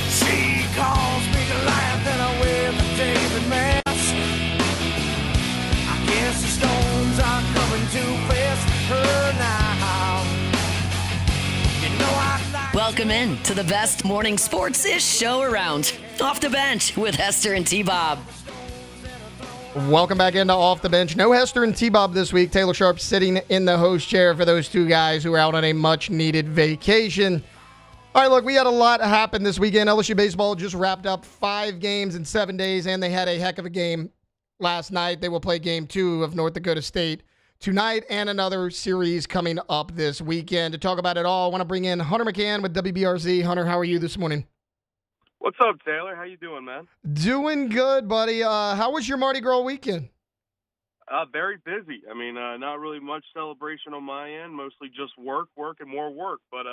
She calls me Goliath and I wear the David mask. I guess the storms are coming to face her now. You know I'd like Welcome in to the best morning sports-ish show around. Off the Bench with Hester and T-Bob. Welcome back into Off the Bench. No Hester and T-Bob this week. Taylor Sharp sitting in the host chair for those two guys who are out on a much-needed vacation. All right, look, we had a lot happen this weekend. LSU baseball just wrapped up 5 games in 7 days, and they had a heck of a game last night. They will play game 2 of North Dakota State tonight and another series coming up this weekend. To talk about it all, I want to bring in Hunter McAn with WBRZ. Hunter, how are you this morning? What's up, Taylor? How you doing, man? Doing good, buddy. How was your Mardi Gras weekend? Very busy. I mean, not really much celebration on my end. Mostly just work, and more work. But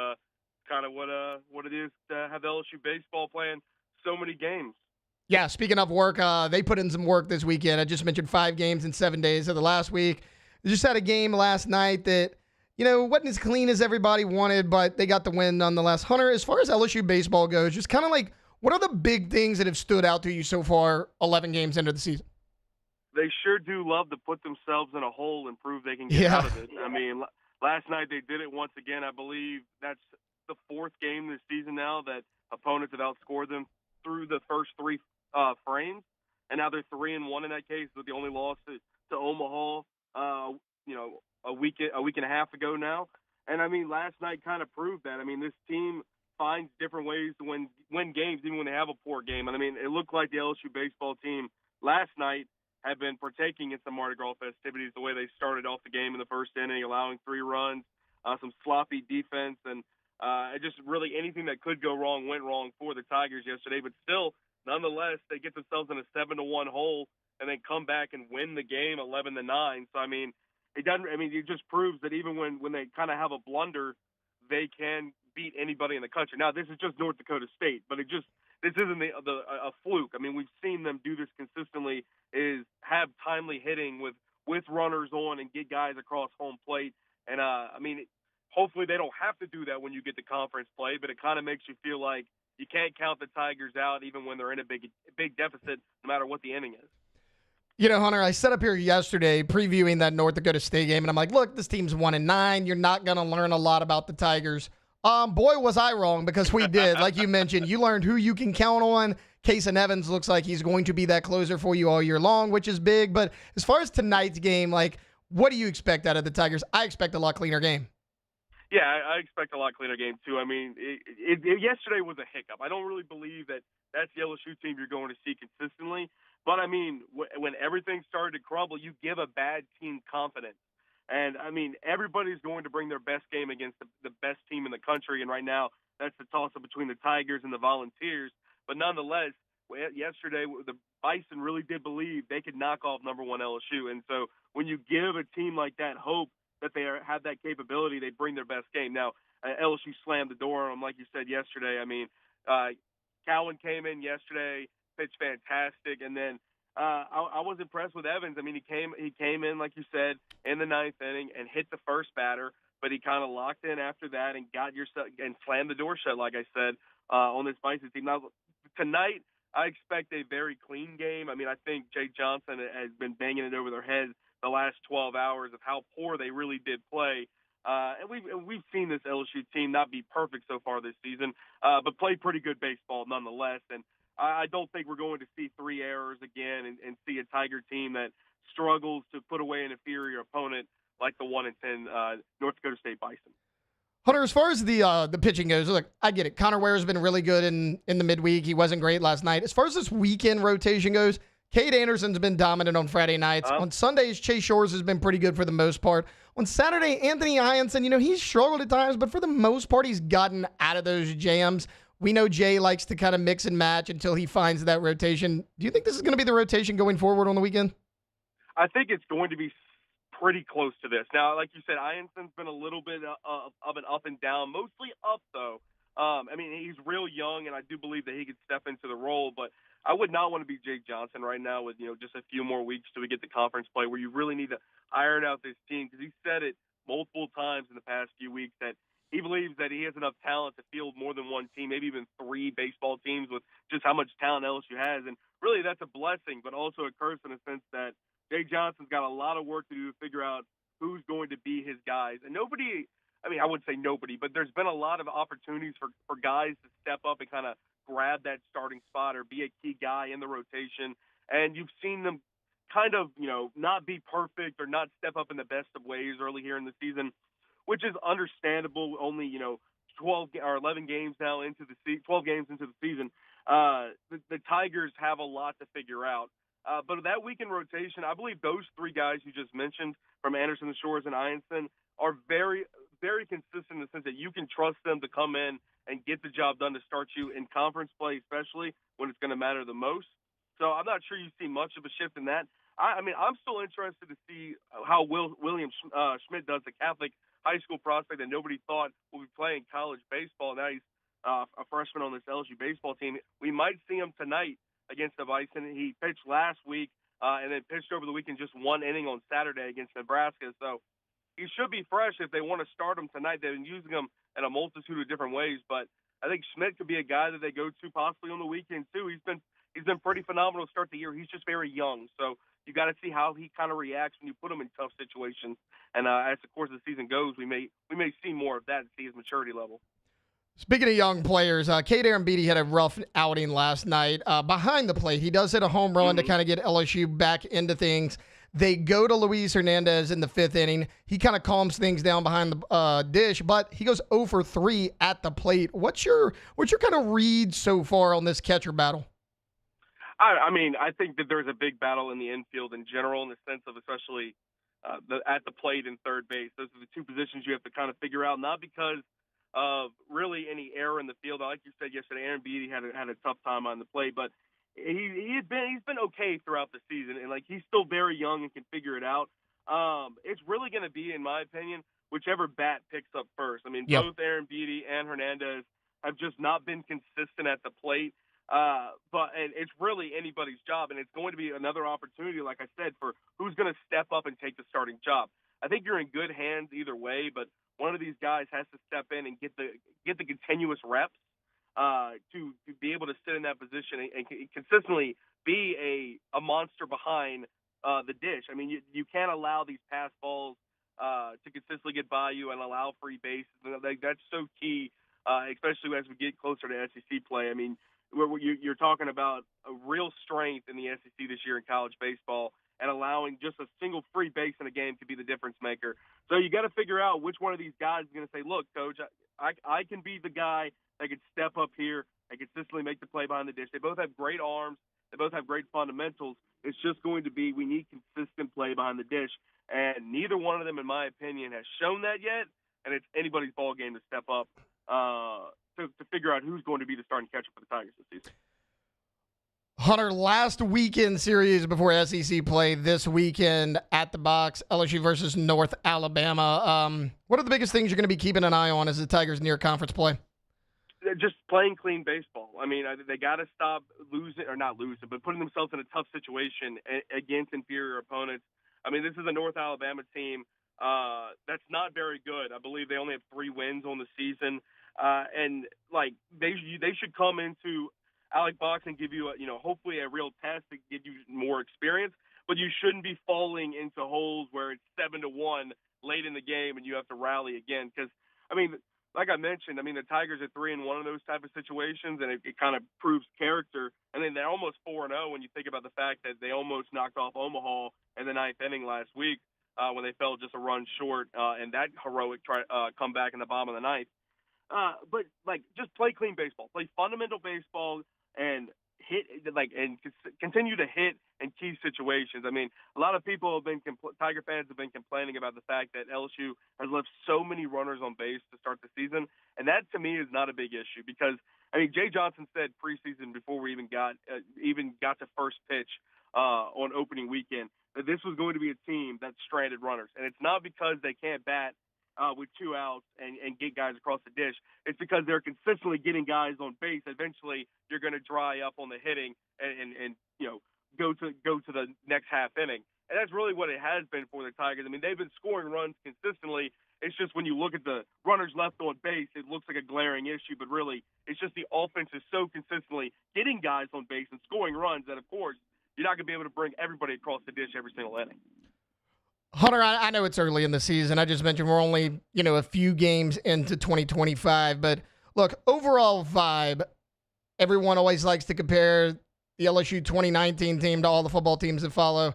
kind of what it is to have LSU baseball playing so many games. Yeah, speaking of work, they put in some work this weekend. I just mentioned 5 games in 7 days of the last week. They just had a game last night that, wasn't as clean as everybody wanted, but they got the win nonetheless. Hunter, as far as LSU baseball goes, just kind of like, what are the big things that have stood out to you so far 11 games into the season? They sure do love to put themselves in a hole and prove they can get out of it. I mean, last night they did it once again. I believe that's the 4th game this season now that opponents have outscored them through the first 3 frames, and now they're 3-1 in that case, with the only loss to Omaha, a week and a half ago now. And I mean, last night kind of proved that. I mean, this team finds different ways to win games, even when they have a poor game. And I mean, it looked like the LSU baseball team last night had been partaking in some Mardi Gras festivities, the way they started off the game in the first inning, allowing 3 runs, some sloppy defense, and just really anything that could go wrong went wrong for the Tigers yesterday. But still, nonetheless, they get themselves in a 7-1 hole and then come back and win the game 11-9. So I mean, it just proves that even when they kind of have a blunder, they can beat anybody in the country. Now, this is just North Dakota State, but this isn't a fluke. I mean, we've seen them do this consistently, is have timely hitting with runners on and get guys across home plate. And hopefully they don't have to do that when you get to conference play, but it kind of makes you feel like you can't count the Tigers out even when they're in a big deficit, no matter what the inning is. Hunter, I set up here yesterday previewing that North Dakota State game, and I'm like, look, this team's 1-9. You're not going to learn a lot about the Tigers. Boy, was I wrong, because we did. Like you mentioned, you learned who you can count on. Kason Evans looks like he's going to be that closer for you all year long, which is big. But as far as tonight's game, like, what do you expect out of the Tigers? I expect a lot cleaner game. Yeah, I expect a lot cleaner game, too. I mean, yesterday was a hiccup. I don't really believe that that's the LSU team you're going to see consistently. But, I mean, when everything started to crumble, you give a bad team confidence. And, I mean, everybody's going to bring their best game against the best team in the country. And right now, that's the toss-up between the Tigers and the Volunteers. But nonetheless, yesterday, Bison really did believe they could knock off number 1 LSU. And so when you give a team like that hope that they have that capability, they bring their best game. Now, LSU slammed the door on them, like you said yesterday. I mean, Cowan came in yesterday, pitched fantastic, and then I was impressed with Evans. I mean, he came in, like you said, in the 9th inning and hit the first batter, but he kind of locked in after that and and slammed the door shut, like I said, on this Bison team. Now, tonight, I expect a very clean game. I mean, I think Jay Johnson has been banging it over their head the last 12 hours of how poor they really did play. And we've seen this LSU team not be perfect so far this season, but play pretty good baseball nonetheless. And I don't think we're going to see 3 errors again and see a Tiger team that struggles to put away an inferior opponent like the 1-10 North Dakota State Bison. Hunter, as far as the pitching goes, look, I get it. Connor Ware has been really good in the midweek. He wasn't great last night. As far as this weekend rotation goes, Cade Anderson's been dominant on Friday nights. On Sundays, Chase Shores has been pretty good for the most part. On Saturday, Anthony Hyanson, he's struggled at times, but for the most part, he's gotten out of those jams. We know Jay likes to kind of mix and match until he finds that rotation. Do you think this is going to be the rotation going forward on the weekend? I think it's going to be pretty close to this. Now, like you said, Hyanson's been a little bit of an up and down, mostly up, though. I mean, he's real young, and I do believe that he could step into the role, but I would not want to be Jake Johnson right now with, just a few more weeks till we get the conference play where you really need to iron out this team, because he said it multiple times in the past few weeks that he believes that he has enough talent to field more than one team, maybe even 3 baseball teams with just how much talent LSU has. And really that's a blessing, but also a curse in a sense that Jay Johnson's got a lot of work to do to figure out who's going to be his guys. And nobody, I mean, I wouldn't say nobody, but there's been a lot of opportunities for guys to step up and kind of grab that starting spot or be a key guy in the rotation. And you've seen them kind of, not be perfect or not step up in the best of ways early here in the season, which is understandable. Only, 12 or 11 games now into the 12 games into the season. The Tigers have a lot to figure out. But that weekend rotation, I believe those 3 guys you just mentioned, from Anderson, the Shores, and Hyanson, are very, very consistent in the sense that you can trust them to come in and get the job done to start you in conference play, especially when it's going to matter the most. So I'm not sure you see much of a shift in that. I mean, I'm still interested to see how William Schmidt does, the Catholic high school prospect that nobody thought would be playing college baseball. Now he's a freshman on this LSU baseball team. We might see him tonight against the Bison. He pitched last week and then pitched over the weekend just 1 inning on Saturday against Nebraska. So he should be fresh if they want to start him tonight. They've been using him in a multitude of different ways, but I think Schmidt could be a guy that they go to possibly on the weekend too. He's been pretty phenomenal to start the year. He's just very young, so you got to see how he kind of reacts when you put him in tough situations. And as the course of the season goes, we may see more of that and see his maturity level. Speaking of young players, Cade Beatty had a rough outing last night. Behind the plate, he does hit a home run to kind of get LSU back into things. They go to Luis Hernandez in the 5th inning. He kind of calms things down behind the dish, but he goes 0 for 3 at the plate. What's your kind of read so far on this catcher battle? I mean, I think that there's a big battle in the infield in general, in the sense of especially at the plate and third base. Those are the 2 positions you have to kind of figure out, not because of really any error in the field. Like you said yesterday, Aaron Beatty had a tough time on the plate, but he's been okay throughout the season, and he's still very young and can figure it out. It's really going to be, in my opinion, whichever bat picks up first. I mean, both Aaron Beatty and Hernandez have just not been consistent at the plate. But it's really anybody's job, and it's going to be another opportunity, like I said, for who's going to step up and take the starting job. I think you're in good hands either way, but one of these guys has to step in and get the continuous reps to be able to sit in that position and consistently be a monster behind the dish. I mean, you can't allow these pass balls to consistently get by you and allow free bases. That's so key, especially as we get closer to SEC play. I mean, you're talking about a real strength in the SEC this year in college baseball, and allowing just a single free base in a game could be the difference maker. So you got to figure out which one of these guys is going to say, look, coach, I can be the guy that can step up here and consistently make the play behind the dish. They both have great arms. They both have great fundamentals. It's just going to be, we need consistent play behind the dish. And neither one of them, in my opinion, has shown that yet. And it's anybody's ball game to step up to figure out who's going to be the starting catcher for the Tigers this season. Hunter, last weekend series before SEC play this weekend at the box, LSU versus North Alabama. What are the biggest things you're going to be keeping an eye on as the Tigers near conference play? Just playing clean baseball. I mean, they got to stop not losing, but putting themselves in a tough situation against inferior opponents. I mean, this is a North Alabama team that's not very good. I believe they only have 3 wins on the season, and like they should come into Alec Box and give you hopefully a real test to give you more experience. But you shouldn't be falling into holes where it's 7-1 late in the game and you have to rally again. Because I mean, like I mentioned, I mean, the Tigers are 3-1 in those type of situations, and it kind of proves character. And then they're almost 4-0 when you think about the fact that they almost knocked off Omaha in the 9th inning last week when they fell just a run short in that heroic comeback in the bottom of the 9th. But like, just play clean baseball, play fundamental baseball, and continue to hit in key situations. I mean, a lot of people have been Tiger fans have been complaining about the fact that LSU has left so many runners on base to start the season, and that to me is not a big issue because I mean, Jay Johnson said preseason before we even got to first pitch on opening weekend that this was going to be a team that stranded runners, and it's not because they can't bat with 2 outs and get guys across the dish. It's because they're consistently getting guys on base. Eventually, you're going to dry up on the hitting and go to the next half inning. And that's really what it has been for the Tigers. I mean, they've been scoring runs consistently. It's just when you look at the runners left on base, it looks like a glaring issue. But really, it's just the offense is so consistently getting guys on base and scoring runs that, of course, you're not going to be able to bring everybody across the dish every single inning. Hunter, I know it's early in the season. I just mentioned we're only, a few games into 2025. But look, overall vibe, everyone always likes to compare the LSU 2019 team to all the football teams that follow.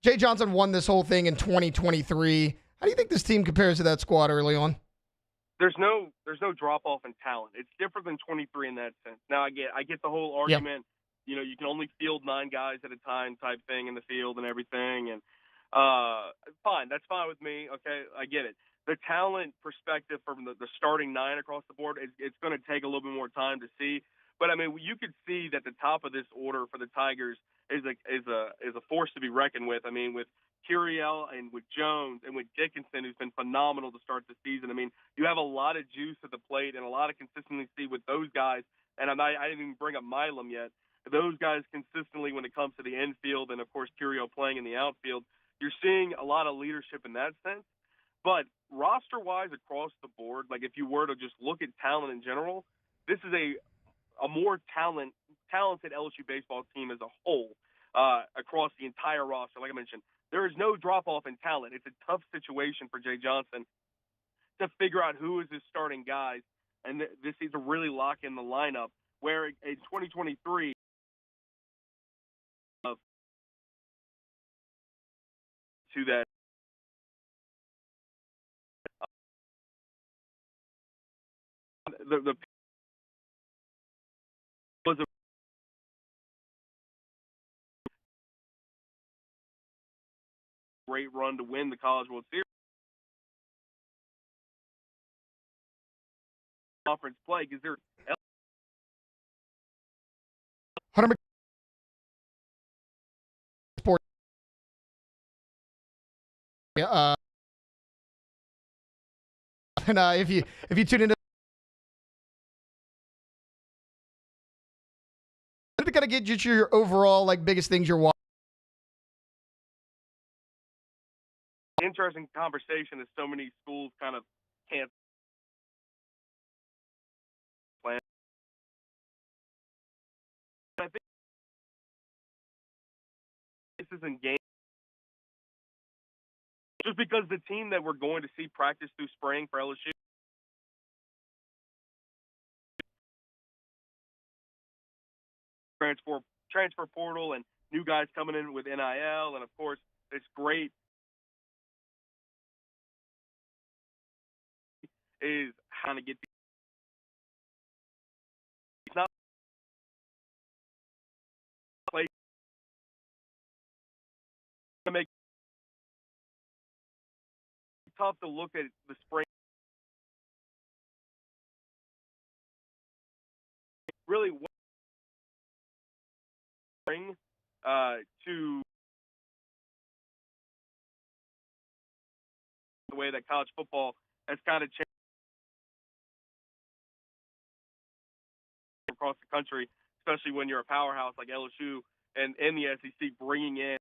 Jay Johnson won this whole thing in 2023. How do you think this team compares to that squad early on? There's no drop-off in talent. It's different than 23 in that sense. Now, I get the whole argument, you can only field 9 guys at a time type thing in the field and everything, and fine. That's fine with me. Okay, I get it. The talent perspective from the starting 9 across the board, it's going to take a little bit more time to see. But I mean, you could see that the top of this order for the Tigers is a force to be reckoned with. I mean, with Curiel and with Jones and with Dickinson, who's been phenomenal to start the season. I mean, you have a lot of juice at the plate and a lot of consistency with those guys. And I didn't even bring up Milam yet. Those guys consistently when it comes to the infield and, of course, Curiel playing in the outfield, you're seeing a lot of leadership in that sense. But roster-wise across the board, like if you were to just look at talent in general, this is a more talented LSU baseball team as a whole across the entire roster. Like I mentioned, there is no drop-off in talent. It's a tough situation for Jay Johnson to figure out who is his starting guys, and this is to really lock in the lineup, where in 2023 to that the was a great run to win the College World Series conference play because they're Hunter McAn, Sport. And if you tune into, to kind of get just your overall biggest things you're watching. Interesting conversation as so many schools kind of can't plan. I think this isn't game just because the team that we're going to see practice through spring for LSU transfer portal and new guys coming in with NIL, and of course it's great is how to get it's not play to make it tough to look at the spring really to the way that college football has kind of changed across the country, especially when you're a powerhouse like LSU and in the SEC, bringing in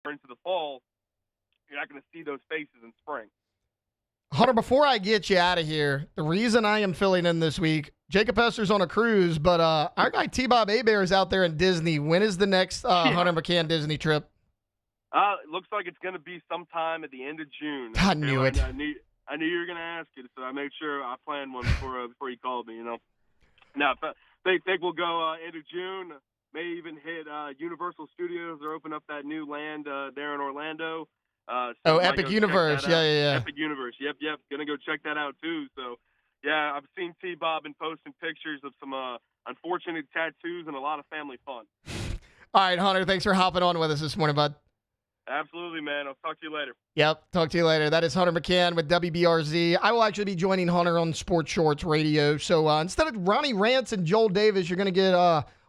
into the fall, you're not going to see those faces in spring. Hunter, before I get you out of here, the reason I am filling in this week, Jacob Hester's on a cruise, but our guy T-Bob Hebert is out there in Disney. When is the next Hunter McAn Disney trip? It looks like it's going to be sometime at the end of June. I knew it. I knew you were going to ask it, so I made sure I planned one before you called me. Now they think we'll go end of June. May even hit Universal Studios. They're opening up that new land there in Orlando. Epic Universe. Yeah. Epic Universe. Yep. Gonna go check that out too. So, yeah, I've seen T-Bob and posting pictures of some unfortunate tattoos and a lot of family fun. All right, Hunter, thanks for hopping on with us this morning, bud. Absolutely, man. I'll talk to you later. Yep, talk to you later. That is Hunter McAn with WBRZ. I will actually be joining Hunter on Sports Shorts Radio. So instead of Ronnie Rance and Joel Davis, you're going to get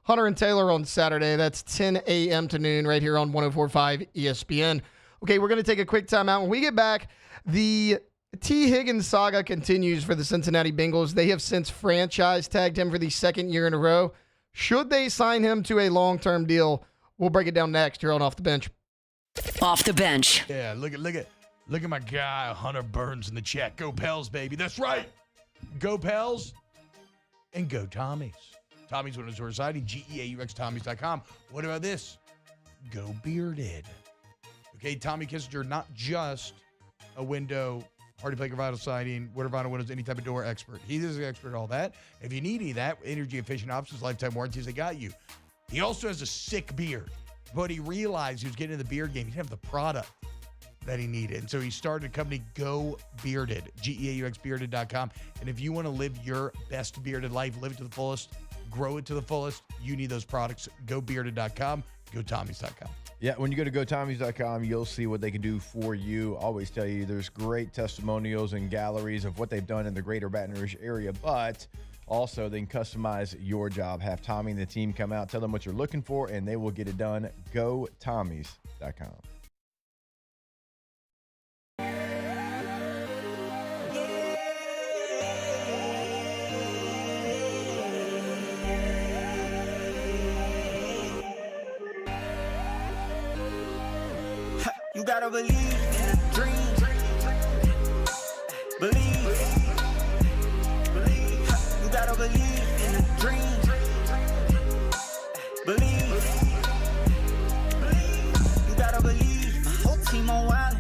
Hunter and Taylor on Saturday. That's 10 a.m. to noon right here on 104.5 ESPN. Okay, we're going to take a quick timeout. When we get back, the T. Higgins saga continues for the Cincinnati Bengals. They have since franchise tagged him for the second year in a row. Should they sign him to a long-term deal? We'll break it down next here on Off the Bench. Off the Bench. Yeah, look at my guy Hunter Burns in the chat. Go Pels, baby. That's right. Go Pels and go Tommies. Tommies when it's residing. GEAUXTommies.com. What about this? Go Bearded. Okay, Tommy Kissinger, not just a window, hardy plank, vinyl siding, water vinyl windows, any type of door expert. He is an expert at all that. If you need any of that, energy efficient options, lifetime warranties, they got you. He also has a sick beard, but he realized he was getting in the beard game. He didn't have the product that he needed. And so he started a company, Go Bearded, GEAUXbearded.com. And if you want to live your best bearded life, live it to the fullest, grow it to the fullest, you need those products. GoBearded.com, GoTommies.com. Yeah, when you go to GoTommies.com, you'll see what they can do for you. Always tell you there's great testimonials and galleries of what they've done in the greater Baton Rouge area, but also they can customize your job. Have Tommy and the team come out, tell them what you're looking for, and they will get it done. GoTommies.com. You gotta believe in a dream. Believe. You gotta believe in a dream. Believe. You gotta believe. My whole team on wild.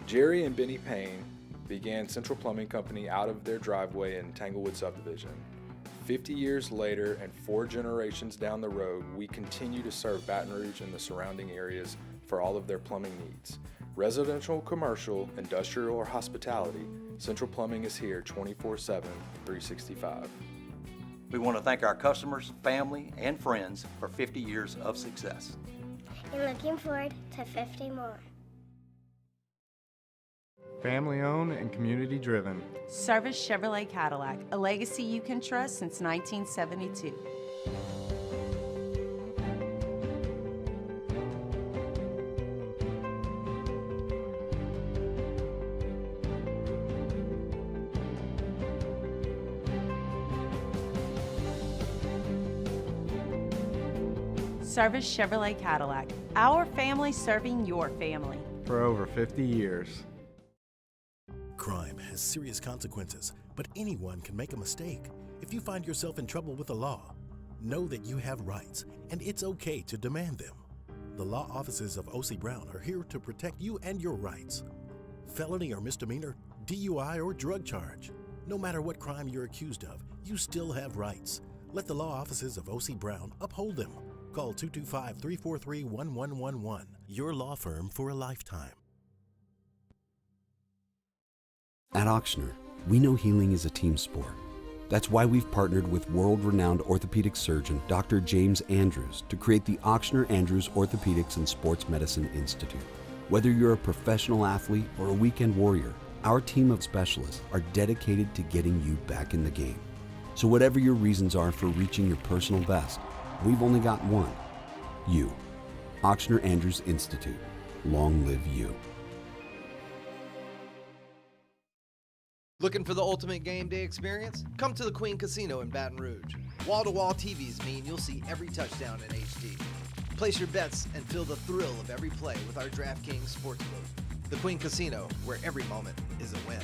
Jerry and Benny Payne began Central Plumbing Company out of their driveway in Tanglewood subdivision. 50 years later and 4 generations down the road, we continue to serve Baton Rouge and the surrounding areas for all of their plumbing needs. Residential, commercial, industrial, or hospitality, Central Plumbing is here 24/7, 365. We want to thank our customers, family, and friends for 50 years of success. And looking forward to 50 more. Family owned and community driven. Service Chevrolet Cadillac, a legacy you can trust since 1972. Service Chevrolet Cadillac, our family serving your family. For over 50 years. Crime has serious consequences, but anyone can make a mistake. If you find yourself in trouble with the law, know that you have rights, and it's okay to demand them. The law offices of O.C. Brown are here to protect you and your rights. Felony or misdemeanor, DUI or drug charge. No matter what crime you're accused of, you still have rights. Let the law offices of O.C. Brown uphold them. Call 225-343-1111. Your law firm for a lifetime. At Auctioner, we know healing is a team sport. That's why we've partnered with world-renowned orthopedic surgeon Dr. James Andrews to create the Auctioner Andrews Orthopedics and Sports Medicine Institute. Whether you're a professional athlete or a weekend warrior, our team of specialists are dedicated to getting you back in the game. So whatever your reasons are for reaching your personal best, we've only got one. You. Ochsner Andrews Institute. Long live you. Looking for the ultimate game day experience? Come to the Queen Casino in Baton Rouge. Wall-to-wall TVs mean you'll see every touchdown in HD. Place your bets and feel the thrill of every play with our DraftKings Sportsbook. The Queen Casino, where every moment is a win.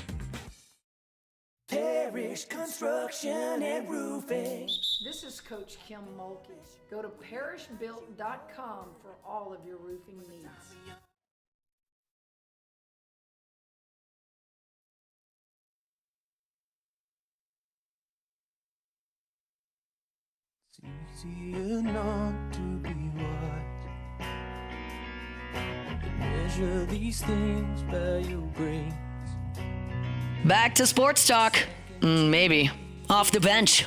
Parish Construction and Roofing. This is Coach Kim Mulkey. Go to parishbuilt.com for all of your roofing needs. It's easier not to be wise. Measure these things by your brains. Back to sports talk. Maybe. Off the bench.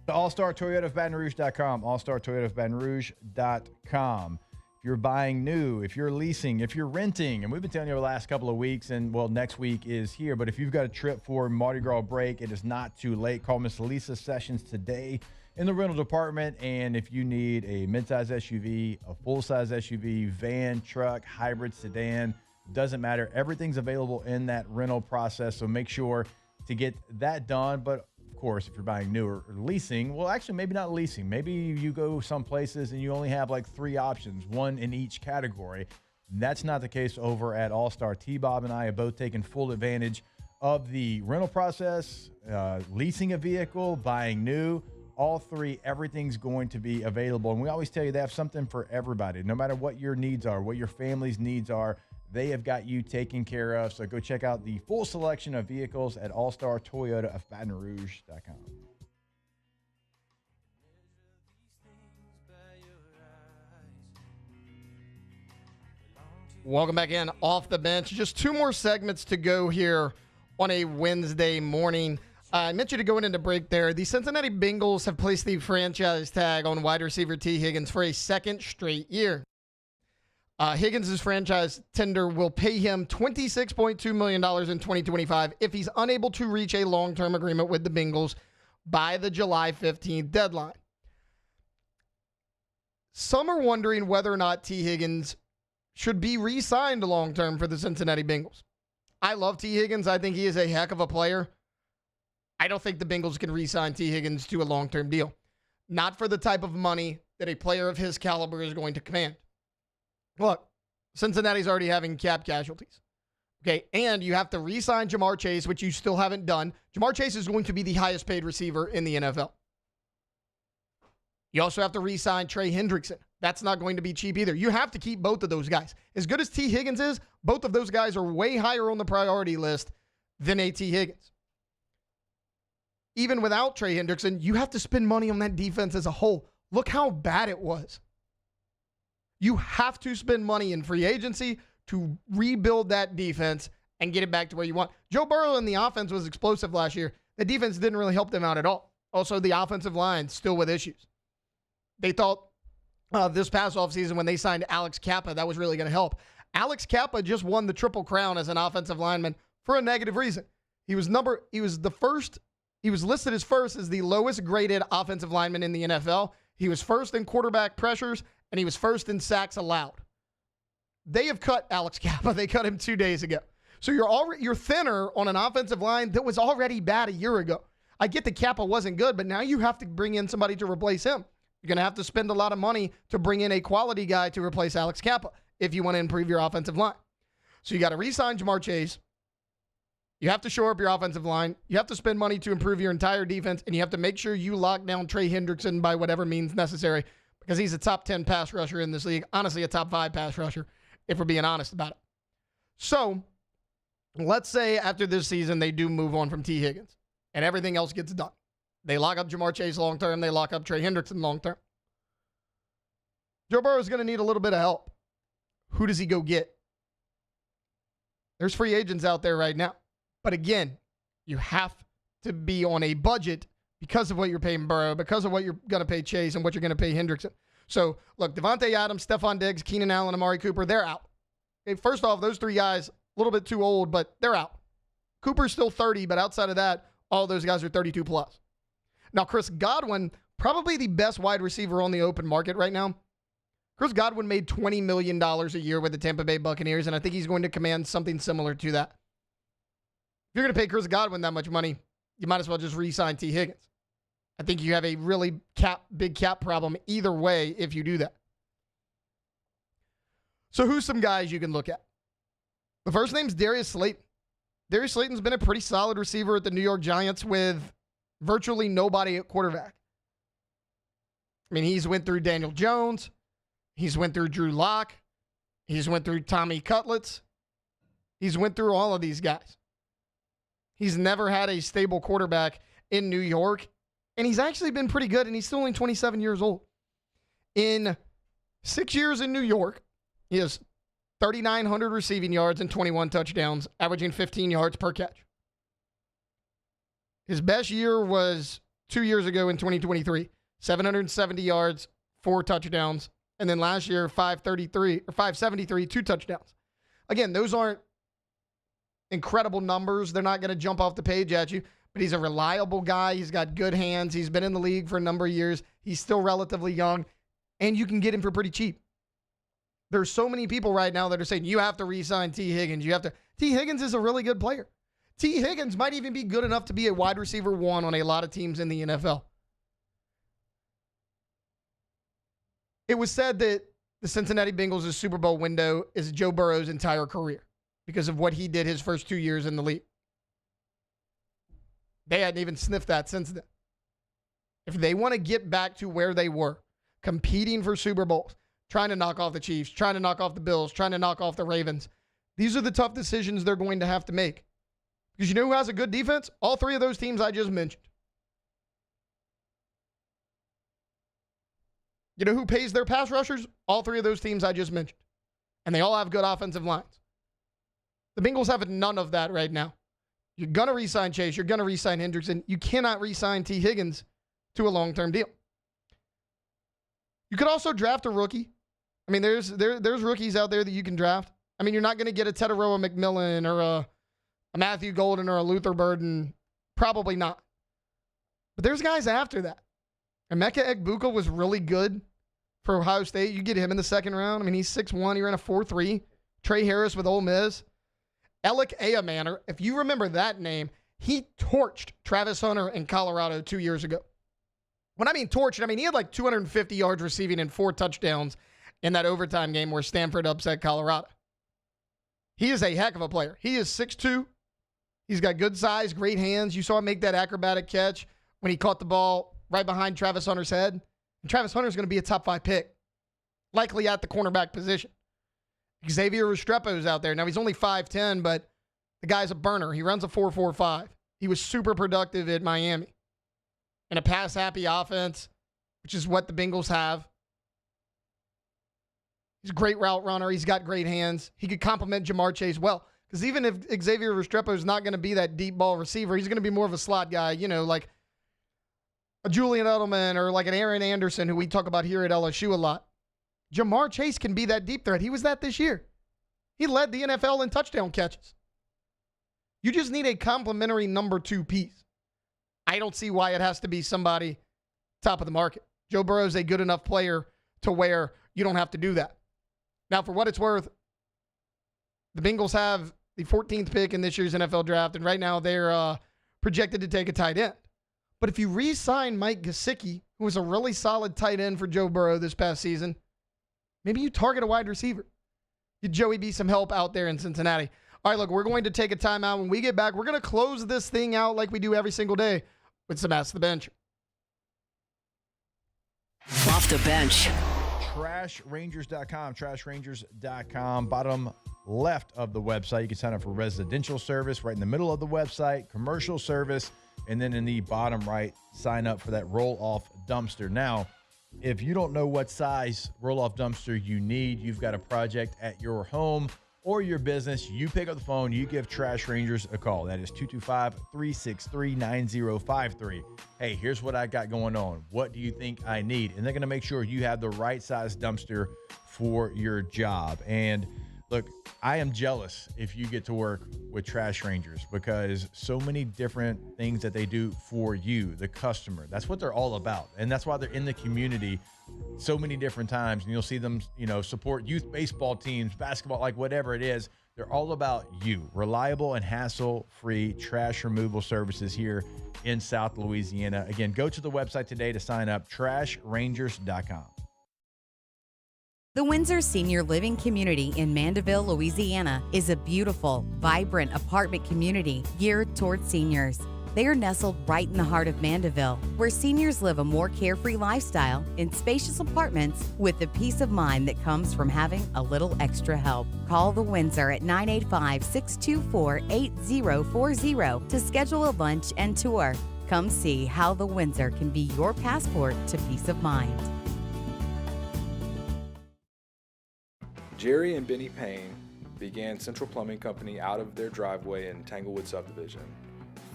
All-Star Toyota of Baton Rouge.com. All-Star Toyota of Baton Rouge.com. If you're buying new, if you're leasing, if you're renting, and we've been telling you over the last couple of weeks, and well, next week is here, but if you've got a trip for Mardi Gras break, it is not too late. Call Miss Lisa Sessions today in the rental department, and if you need a mid-size SUV, a full-size SUV, van, truck, hybrid, sedan, doesn't matter. Everything's available in that rental process, so make sure to get that done. But of course, if you're buying new or leasing, well, actually, maybe not leasing. Maybe you go some places and you only have like 3 options, one in each category. That's not the case over at All-Star. T-Bob and I have both taken full advantage of the rental process, leasing a vehicle, buying new. All 3, everything's going to be available. And we always tell you they have something for everybody. No matter what your needs are, what your family's needs are, they have got you taken care of. So go check out the full selection of vehicles at All-Star Toyota of Baton Rouge.com. Welcome back in Off the Bench. Just 2 more segments to go here on a Wednesday morning. I mentioned to going into break there. The Cincinnati Bengals have placed the franchise tag on wide receiver T. Higgins for a 2nd straight year. Higgins' franchise tender will pay him $26.2 million in 2025 if he's unable to reach a long-term agreement with the Bengals by the July 15th deadline. Some are wondering whether or not T. Higgins should be re-signed long-term for the Cincinnati Bengals. I love T. Higgins. I think he is a heck of a player. I don't think the Bengals can re-sign T. Higgins to a long-term deal. Not for the type of money that a player of his caliber is going to command. Look, Cincinnati's already having cap casualties. Okay, and you have to re-sign Jamar Chase, which you still haven't done. Jamar Chase is going to be the highest paid receiver in the NFL. You also have to re-sign Trey Hendrickson. That's not going to be cheap either. You have to keep both of those guys. As good as T. Higgins is, both of those guys are way higher on the priority list than a T. Higgins. Even without Trey Hendrickson, you have to spend money on that defense as a whole. Look how bad it was. You have to spend money in free agency to rebuild that defense and get it back to where you want. Joe Burrow in the offense was explosive last year. The defense didn't really help them out at all. Also, the offensive line still with issues. They thought this past offseason when they signed Alex Kappa, that was really going to help. Alex Kappa just won the Triple Crown as an offensive lineman for a negative reason. He was listed as first as the lowest graded offensive lineman in the NFL. He was first in quarterback pressures, and he was first in sacks allowed. They have cut Alex Kappa. They cut him 2 days ago. So you're thinner on an offensive line that was already bad a year ago. I get that Kappa wasn't good, but now you have to bring in somebody to replace him. You're going to have to spend a lot of money to bring in a quality guy to replace Alex Kappa if you want to improve your offensive line. So you got to re-sign Jamar Chase. You have to shore up your offensive line. You have to spend money to improve your entire defense, and you have to make sure you lock down Trey Hendrickson by whatever means necessary because he's a top 10 pass rusher in this league. Honestly, a top 5 pass rusher, if we're being honest about it. So let's say after this season they do move on from T. Higgins and everything else gets done. They lock up Jamar Chase long-term. They lock up Trey Hendrickson long-term. Joe Burrow is going to need a little bit of help. Who does he go get? There's free agents out there right now. But again, you have to be on a budget because of what you're paying Burrow, because of what you're going to pay Chase and what you're going to pay Hendrickson. So, look, Devontae Adams, Stephon Diggs, Keenan Allen, Amari Cooper, they're out. Okay, first off, those 3 guys, a little bit too old, but they're out. Cooper's still 30, but outside of that, all those guys are 32 plus. Now, Chris Godwin, probably the best wide receiver on the open market right now. Chris Godwin made $20 million a year with the Tampa Bay Buccaneers, and I think he's going to command something similar to that. If you're going to pay Chris Godwin that much money, you might as well just re-sign T. Higgins. I think you have a really big cap problem either way if you do that. So who's some guys you can look at? The first name's Darius Slayton. Darius Slayton's been a pretty solid receiver at the New York Giants with virtually nobody at quarterback. I mean, he's went through Daniel Jones. He's went through Drew Lock. He's went through Tommy Cutlets. He's went through all of these guys. He's never had a stable quarterback in New York, and he's actually been pretty good, and he's still only 27 years old. In 6 years in New York, he has 3,900 receiving yards and 21 touchdowns, averaging 15 yards per catch. His best year was 2 years ago in 2023, 770 yards, 4 touchdowns. And then last year, 573, 2 touchdowns. Again, those aren't incredible numbers. They're not going to jump off the page at you, but he's a reliable guy. He's got good hands. He's been in the league for a number of years. He's still relatively young, and you can get him for pretty cheap. There's so many people right now that are saying, you have to re-sign T. Higgins. T. Higgins is a really good player. T. Higgins might even be good enough to be a wide receiver 1 on a lot of teams in the NFL. It was said that the Cincinnati Bengals' Super Bowl window is Joe Burrow's entire career because of what he did his first 2 years in the league. They hadn't even sniffed that since then. If they want to get back to where they were, competing for Super Bowls, trying to knock off the Chiefs, trying to knock off the Bills, trying to knock off the Ravens, these are the tough decisions they're going to have to make. Because you know who has a good defense? All 3 of those teams I just mentioned. You know who pays their pass rushers? All 3 of those teams I just mentioned. And they all have good offensive lines. The Bengals have none of that right now. You're going to re-sign Chase. You're going to re-sign Hendrickson. You cannot re-sign T. Higgins to a long-term deal. You could also draft a rookie. I mean, there's rookies out there that you can draft. I mean, you're not going to get a Tedoroa McMillan or a Matthew Golden or a Luther Burden. Probably not. But there's guys after that. Emeka Egbuka was really good for Ohio State. You get him in the second round. I mean, he's 6'1". He ran a 4.3. Trey Harris with Ole Miss. Alec Ayamaner, if you remember that name, he torched Travis Hunter in Colorado 2 years ago. When I mean torched, I mean he had like 250 yards receiving and 4 touchdowns in that overtime game where Stanford upset Colorado. He is a heck of a player. He is 6'2". He's got good size, great hands. You saw him make that acrobatic catch when he caught the ball right behind Travis Hunter's head. And Travis Hunter's going to be a top 5 pick, likely at the cornerback position. Xavier Restrepo's out there. Now, he's only 5'10", but the guy's a burner. He runs a 4.45. He was super productive at Miami. In a pass-happy offense, which is what the Bengals have. He's a great route runner. He's got great hands. He could complement Jamar Chase well. Because even if Xavier Restrepo is not going to be that deep ball receiver, he's going to be more of a slot guy, you know, like a Julian Edelman or like an Aaron Anderson, who we talk about here at LSU a lot. Jamar Chase can be that deep threat. He was that this year. He led the NFL in touchdown catches. You just need a complementary number 2 piece. I don't see why it has to be somebody top of the market. Joe Burrow's a good enough player to where you don't have to do that. Now, for what it's worth, the Bengals have the 14th pick in this year's NFL draft, and right now they're projected to take a tight end. But if you re-sign Mike Gesicki, who was a really solid tight end for Joe Burrow this past season, maybe you target a wide receiver. Get Joey B some help out there in Cincinnati. All right, look, we're going to take a timeout. When we get back, we're going to close this thing out like we do every single day with some Ask the Bench. Off the bench. TrashRangers.com, TrashRangers.com. Bottom left of the website, you can sign up for residential service. Right in the middle of the website, commercial service. And then in the bottom right, sign up for that roll-off dumpster. Now, if you don't know what size roll-off dumpster you need, you've got a project at your home or your business, you pick up the phone, you give Trash Rangers a call. That is 225-363-9053. Hey, here's what I got going on. What do you think I need? And they're going to make sure you have the right size dumpster for your job. And Look, I am jealous if you get to work with Trash Rangers because so many different things that they do for you, the customer. That's what they're all about. And that's why they're in the community so many different times. And you'll see them, support youth baseball teams, basketball, like whatever it is. They're all about you. Reliable and hassle-free trash removal services here in South Louisiana. Again, go to the website today to sign up, trashrangers.com. The Windsor Senior Living Community in Mandeville, Louisiana is a beautiful, vibrant apartment community geared toward seniors. They are nestled right in the heart of Mandeville, where seniors live a more carefree lifestyle in spacious apartments with the peace of mind that comes from having a little extra help. Call the Windsor at 985-624-8040 to schedule a lunch and tour. Come see how the Windsor can be your passport to peace of mind. Jerry and Benny Payne began Central Plumbing Company out of their driveway in Tanglewood subdivision.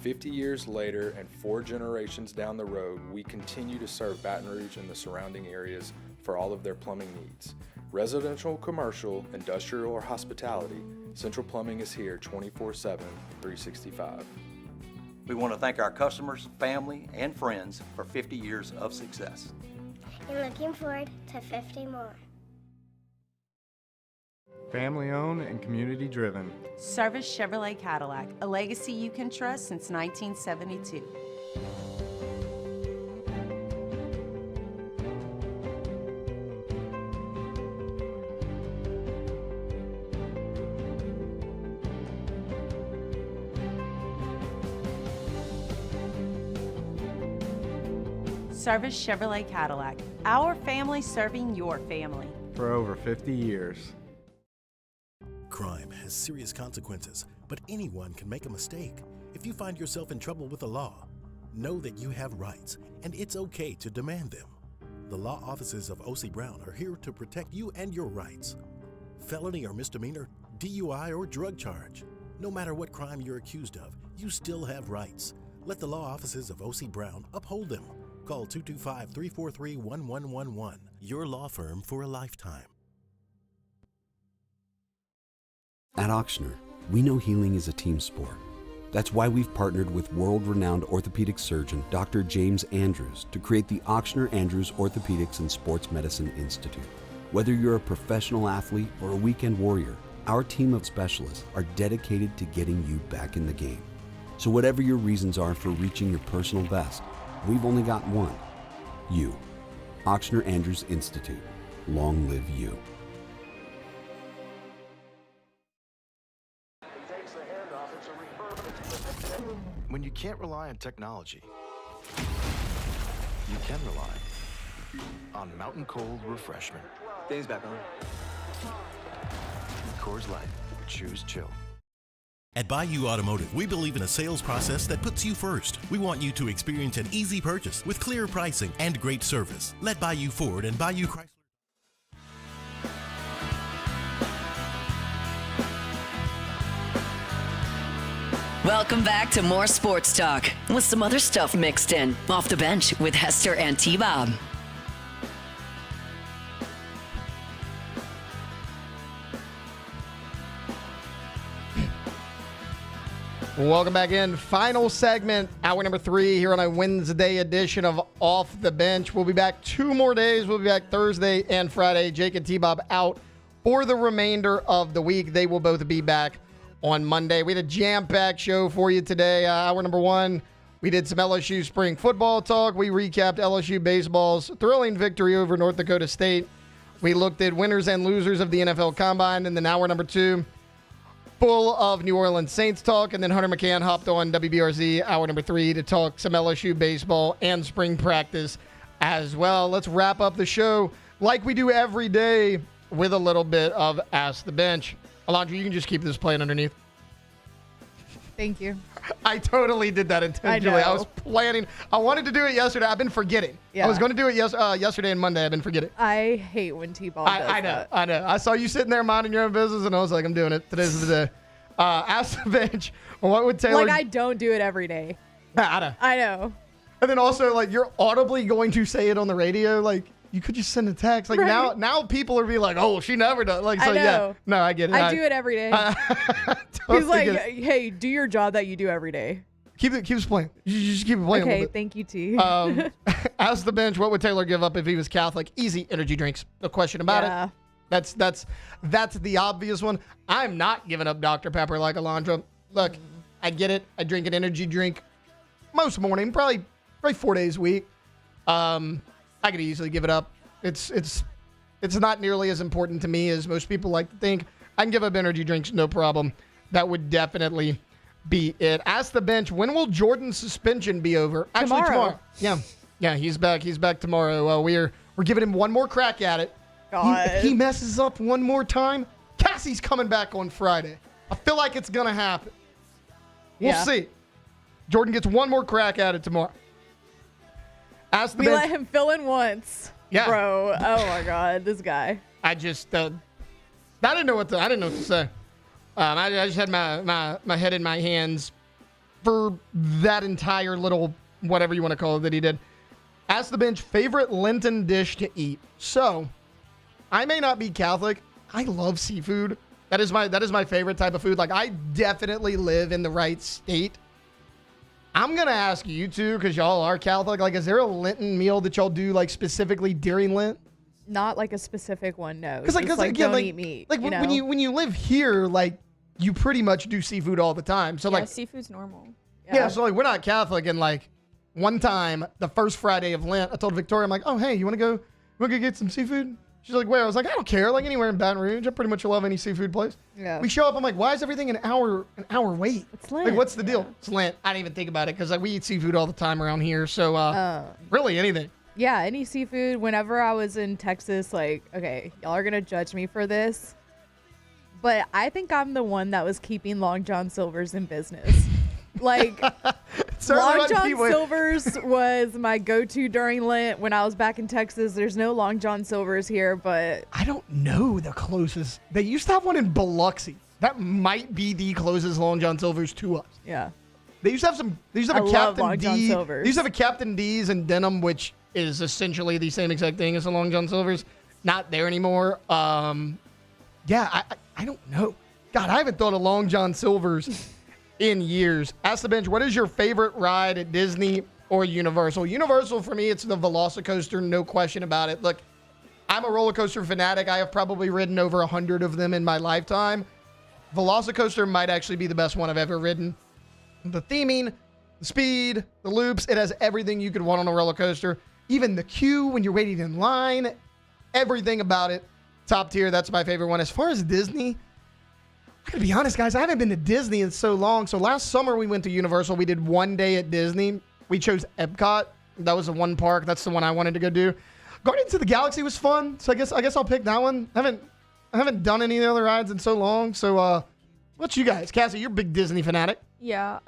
50 years later and 4 generations down the road, we continue to serve Baton Rouge and the surrounding areas for all of their plumbing needs. Residential, commercial, industrial, or hospitality, Central Plumbing is here 24/7, 365. We want to thank our customers, family, and friends for 50 years of success. And looking forward to 50 more. Family owned and community driven. Service Chevrolet Cadillac, a legacy you can trust since 1972. Service Chevrolet Cadillac, our family serving your family. For over 50 years. Crime has serious consequences, but anyone can make a mistake. If you find yourself in trouble with the law, know that you have rights, and it's okay to demand them. The law offices of O.C. Brown are here to protect you and your rights. Felony or misdemeanor, DUI or drug charge. No matter what crime you're accused of, you still have rights. Let the law offices of O.C. Brown uphold them. Call 225-343-1111. Your law firm for a lifetime. At Auctioner, we know healing is a team sport. That's why we've partnered with world-renowned orthopedic surgeon Dr. James Andrews to create the Auctioner Andrews Orthopedics and Sports Medicine Institute. Whether you're a professional athlete or a weekend warrior, our team of specialists are dedicated to getting you back in the game. So whatever your reasons are for reaching your personal best, we've only got one: you. Auctioner Andrews Institute. Long live you. When you can't rely on technology, you can rely on Mountain Cold Refreshment. Dave's back on. Coors Light. Choose chill. At Bayou Automotive, we believe in a sales process that puts you first. We want you to experience an easy purchase with clear pricing and great service. Let Bayou Ford and Bayou Chrysler. Welcome back to more sports talk with some other stuff mixed in. Off the Bench with Hester and T-Bob. Welcome back in. Final segment, hour number 3 here on a Wednesday edition of Off the Bench. We'll be back 2 more days. We'll be back Thursday and Friday. Jake and T-Bob out for the remainder of the week. They will both be back on Monday. We had a jam-packed show for you today. Hour number 1, we did some LSU spring football talk. We recapped LSU baseball's thrilling victory over North Dakota State. We looked at winners and losers of the NFL Combine. And then hour number 2, full of New Orleans Saints talk. And then Hunter McAn hopped on WBRZ hour number 3 to talk some LSU baseball and spring practice as well. Let's wrap up the show like we do every day with a little bit of Ask the Bench. Alondra, you can just keep this playing underneath. Thank you. I totally did that intentionally. I was planning. I wanted to do it yesterday. I've been forgetting. Yeah. I was going to do it yesterday and Monday. I've been forgetting. I hate when T-Ball does that. I know. I saw you sitting there minding your own business, and I was like, I'm doing it. Today's the day. Ask the Bench. What would Taylor... Like, I don't do it every day. I know. I know. And then also, like, you're audibly going to say it on the radio. Like, you could just send a text. Like now people are being like, oh, she never does. Like, so I know. yeah. No, I get it. I do it every day. Totally He's like, get it. hey, do your job that you do every day. Keep it playing. You just keep it playing. Okay, thank you, T. Ask the bench, what would Taylor give up if he was Catholic? Easy, energy drinks. No question about it. That's the obvious one. I'm not giving up Dr. Pepper like Alondra. Look, I get it. I drink an energy drink most morning, probably 4 days a week. I could easily give it up. It's not nearly as important to me as most people like to think. I can give up energy drinks, no problem. That would definitely be it. Ask the bench, when will Jordan's suspension be over? Actually, tomorrow. Yeah, he's back. He's back tomorrow. We're giving him one more crack at it. God. If he messes up one more time, Cassie's coming back on Friday. I feel like it's going to happen. We'll see. Jordan gets one more crack at it tomorrow. Ask the bench. Let him fill in once. Yeah. Bro, oh my God, this guy. I just, I didn't know what to say. I just had my head in my hands for that entire little whatever you want to call it that he did. Ask the bench, favorite Lenten dish to eat. So, I may not be Catholic. I love seafood. That is my favorite type of food. Like, I definitely live in the right state. I'm going to ask you two, because y'all are Catholic. Like, is there a Lenten meal that y'all do, like, specifically during Lent? Not like a specific one, no. Because again, don't eat meat. Like, when you live here, like, you pretty much do seafood all the time. So, like, seafood's normal. Yeah, so, like, we're not Catholic. And, like, one time, the first Friday of Lent, I told Victoria, I'm like, oh, hey, you want to go get some seafood? She's like, where? I was like, I don't care. Like, anywhere in Baton Rouge. I pretty much love any seafood place. Yeah. We show up. I'm like, why is everything an hour wait? It's Lent. Like, what's the deal? It's Lent. I didn't even think about it because, like, we eat seafood all the time around here. So, really anything. Yeah, any seafood. Whenever I was in Texas, like, okay, y'all are going to judge me for this. But I think I'm the one that was keeping Long John Silver's in business. Like, Long John Silver's was my go-to during Lent when I was back in Texas. There's no Long John Silver's here, but I don't know the closest. They used to have one in Biloxi. That might be the closest Long John Silver's to us. Yeah. They used to have some. They used to have I a love Captain Long John D. Silver's. They used to have a Captain D's in Denham, which is essentially the same exact thing as a Long John Silver's. Not there anymore. Yeah, I don't know. God, I haven't thought of Long John Silver's in years. Ask the bench, what is your favorite ride at Disney or Universal? Universal, for me, it's the Velocicoaster, no question about it. Look, I'm a roller coaster fanatic. I have probably ridden over 100 of them in my lifetime. Velocicoaster might actually be the best one I've ever ridden. The theming, the speed, the loops, it has everything you could want on a roller coaster. Even the queue when you're waiting in line, everything about it, top tier. That's my favorite one. As far as Disney, I gotta be honest, guys, I haven't been to Disney in so long. So last summer we went to Universal. We did one day at Disney. We chose Epcot. That was the one park. That's the one I wanted to go do. Guardians of the Galaxy was fun. So I guess I'll pick that one. I haven't done any of the other rides in so long. So what's you guys? Cassie, you're a big Disney fanatic. Yeah,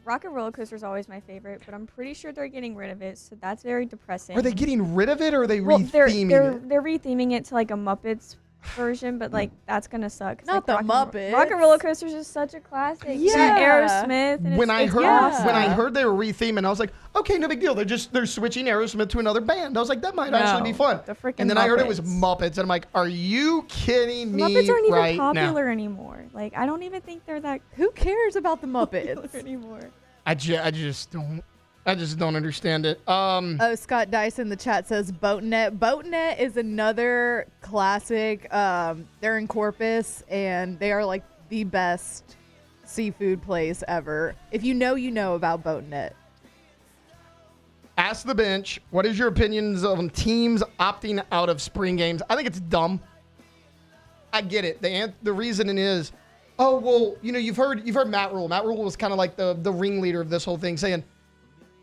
Rocket Roller Coaster is always my favorite, but I'm pretty sure they're getting rid of it, so that's very depressing. Are they getting rid of it, or are they retheming it? They're retheming it to like a Muppets version, but like that's gonna suck. Not the Muppets. Rocket Roller Coaster is just such a classic. Yeah, Aerosmith. And When I awesome. heard they were retheming, I was like, okay, no big deal. They're switching Aerosmith to another band. I was like, that might actually be fun. The freaking and then I heard it was Muppets. Muppets, and I'm like, are you kidding me? Muppets aren't even right popular now? anymore. Like I don't even think they're that. Who cares about the Muppets anymore? I just don't understand it. Oh, Scott Dice in the chat says Boatnet. Boatnet is another classic. They're in Corpus, and they are like the best seafood place ever. If you know about Boatnet. Ask the bench, what is your opinions on teams opting out of spring games? I think it's dumb. I get it. The reasoning is, oh, well, you've heard Matt Rule. Matt Rule was kind of like the ringleader of this whole thing, saying,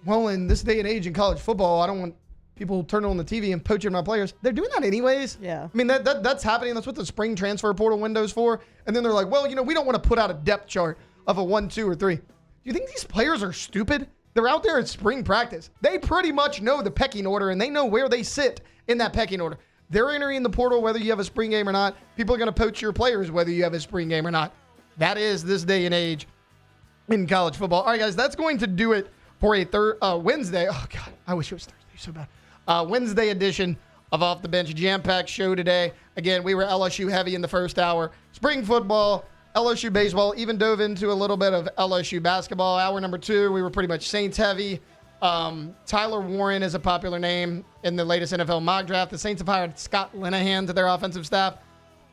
well, in this day and age in college football, I don't want people turning on the TV and poaching my players. They're doing that anyways. Yeah. I mean, that's happening. That's what the spring transfer portal window's for. And then they're like, well, we don't want to put out a depth chart of a 1, 2, or 3. Do you think these players are stupid? They're out there at spring practice. They pretty much know the pecking order, and they know where they sit in that pecking order. They're entering the portal whether you have a spring game or not. People are going to poach your players whether you have a spring game or not. That is this day and age in college football. All right, guys, that's going to do it for a Wednesday. Oh, God, I wish it was Thursday so bad. Wednesday edition of Off the Bench. Jam-packed show today. Again, we were LSU heavy in the first hour. Spring football, LSU baseball, even dove into a little bit of LSU basketball. Hour number 2, we were pretty much Saints heavy. Tyler Warren is a popular name in the latest NFL mock draft. The Saints have hired Scott Linehan to their offensive staff.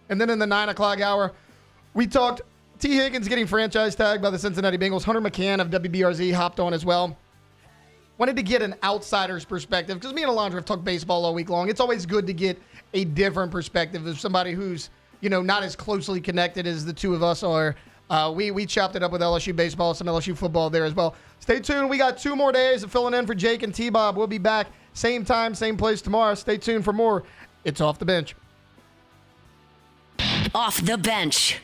And then in the 9 o'clock hour, we talked T. Higgins getting franchise tagged by the Cincinnati Bengals. Hunter McAn of WBRZ hopped on as well. Wanted to get an outsider's perspective because me and Alondra have talked baseball all week long. It's always good to get a different perspective of somebody who's, not as closely connected as the two of us are. We chopped it up with LSU baseball, some LSU football there as well. Stay tuned. We got 2 more days of filling in for Jake and T-Bob. We'll be back same time, same place tomorrow. Stay tuned for more. It's Off the Bench. Off the Bench.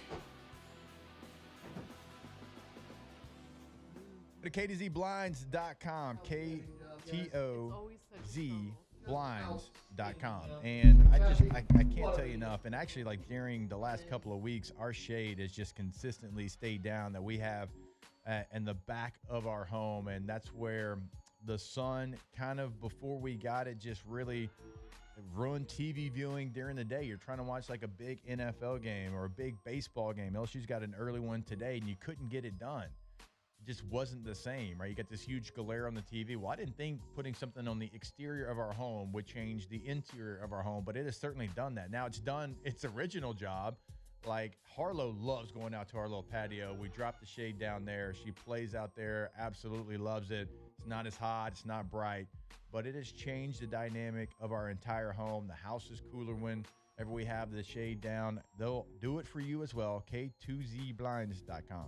To KTZBlinds.com, KTOZBlinds.com. And I can't tell you enough. And actually, like during the last couple of weeks, our shade has just consistently stayed down that we have in the back of our home. And that's where the sun kind of, before we got it, just really ruined TV viewing during the day. You're trying to watch like a big NFL game or a big baseball game. LSU's got an early one today, and you couldn't get it done. Just wasn't the same, right? You got this huge glare on the TV. Well, I didn't think putting something on the exterior of our home would change the interior of our home, but it has certainly done that. Now it's done its original job. Like Harlow loves going out to our little patio. We drop the shade down there. She plays out there, absolutely loves it. It's not as hot, it's not bright, but it has changed the dynamic of our entire home. The house is cooler whenever we have the shade down. They'll do it for you as well. K2zblinds.com.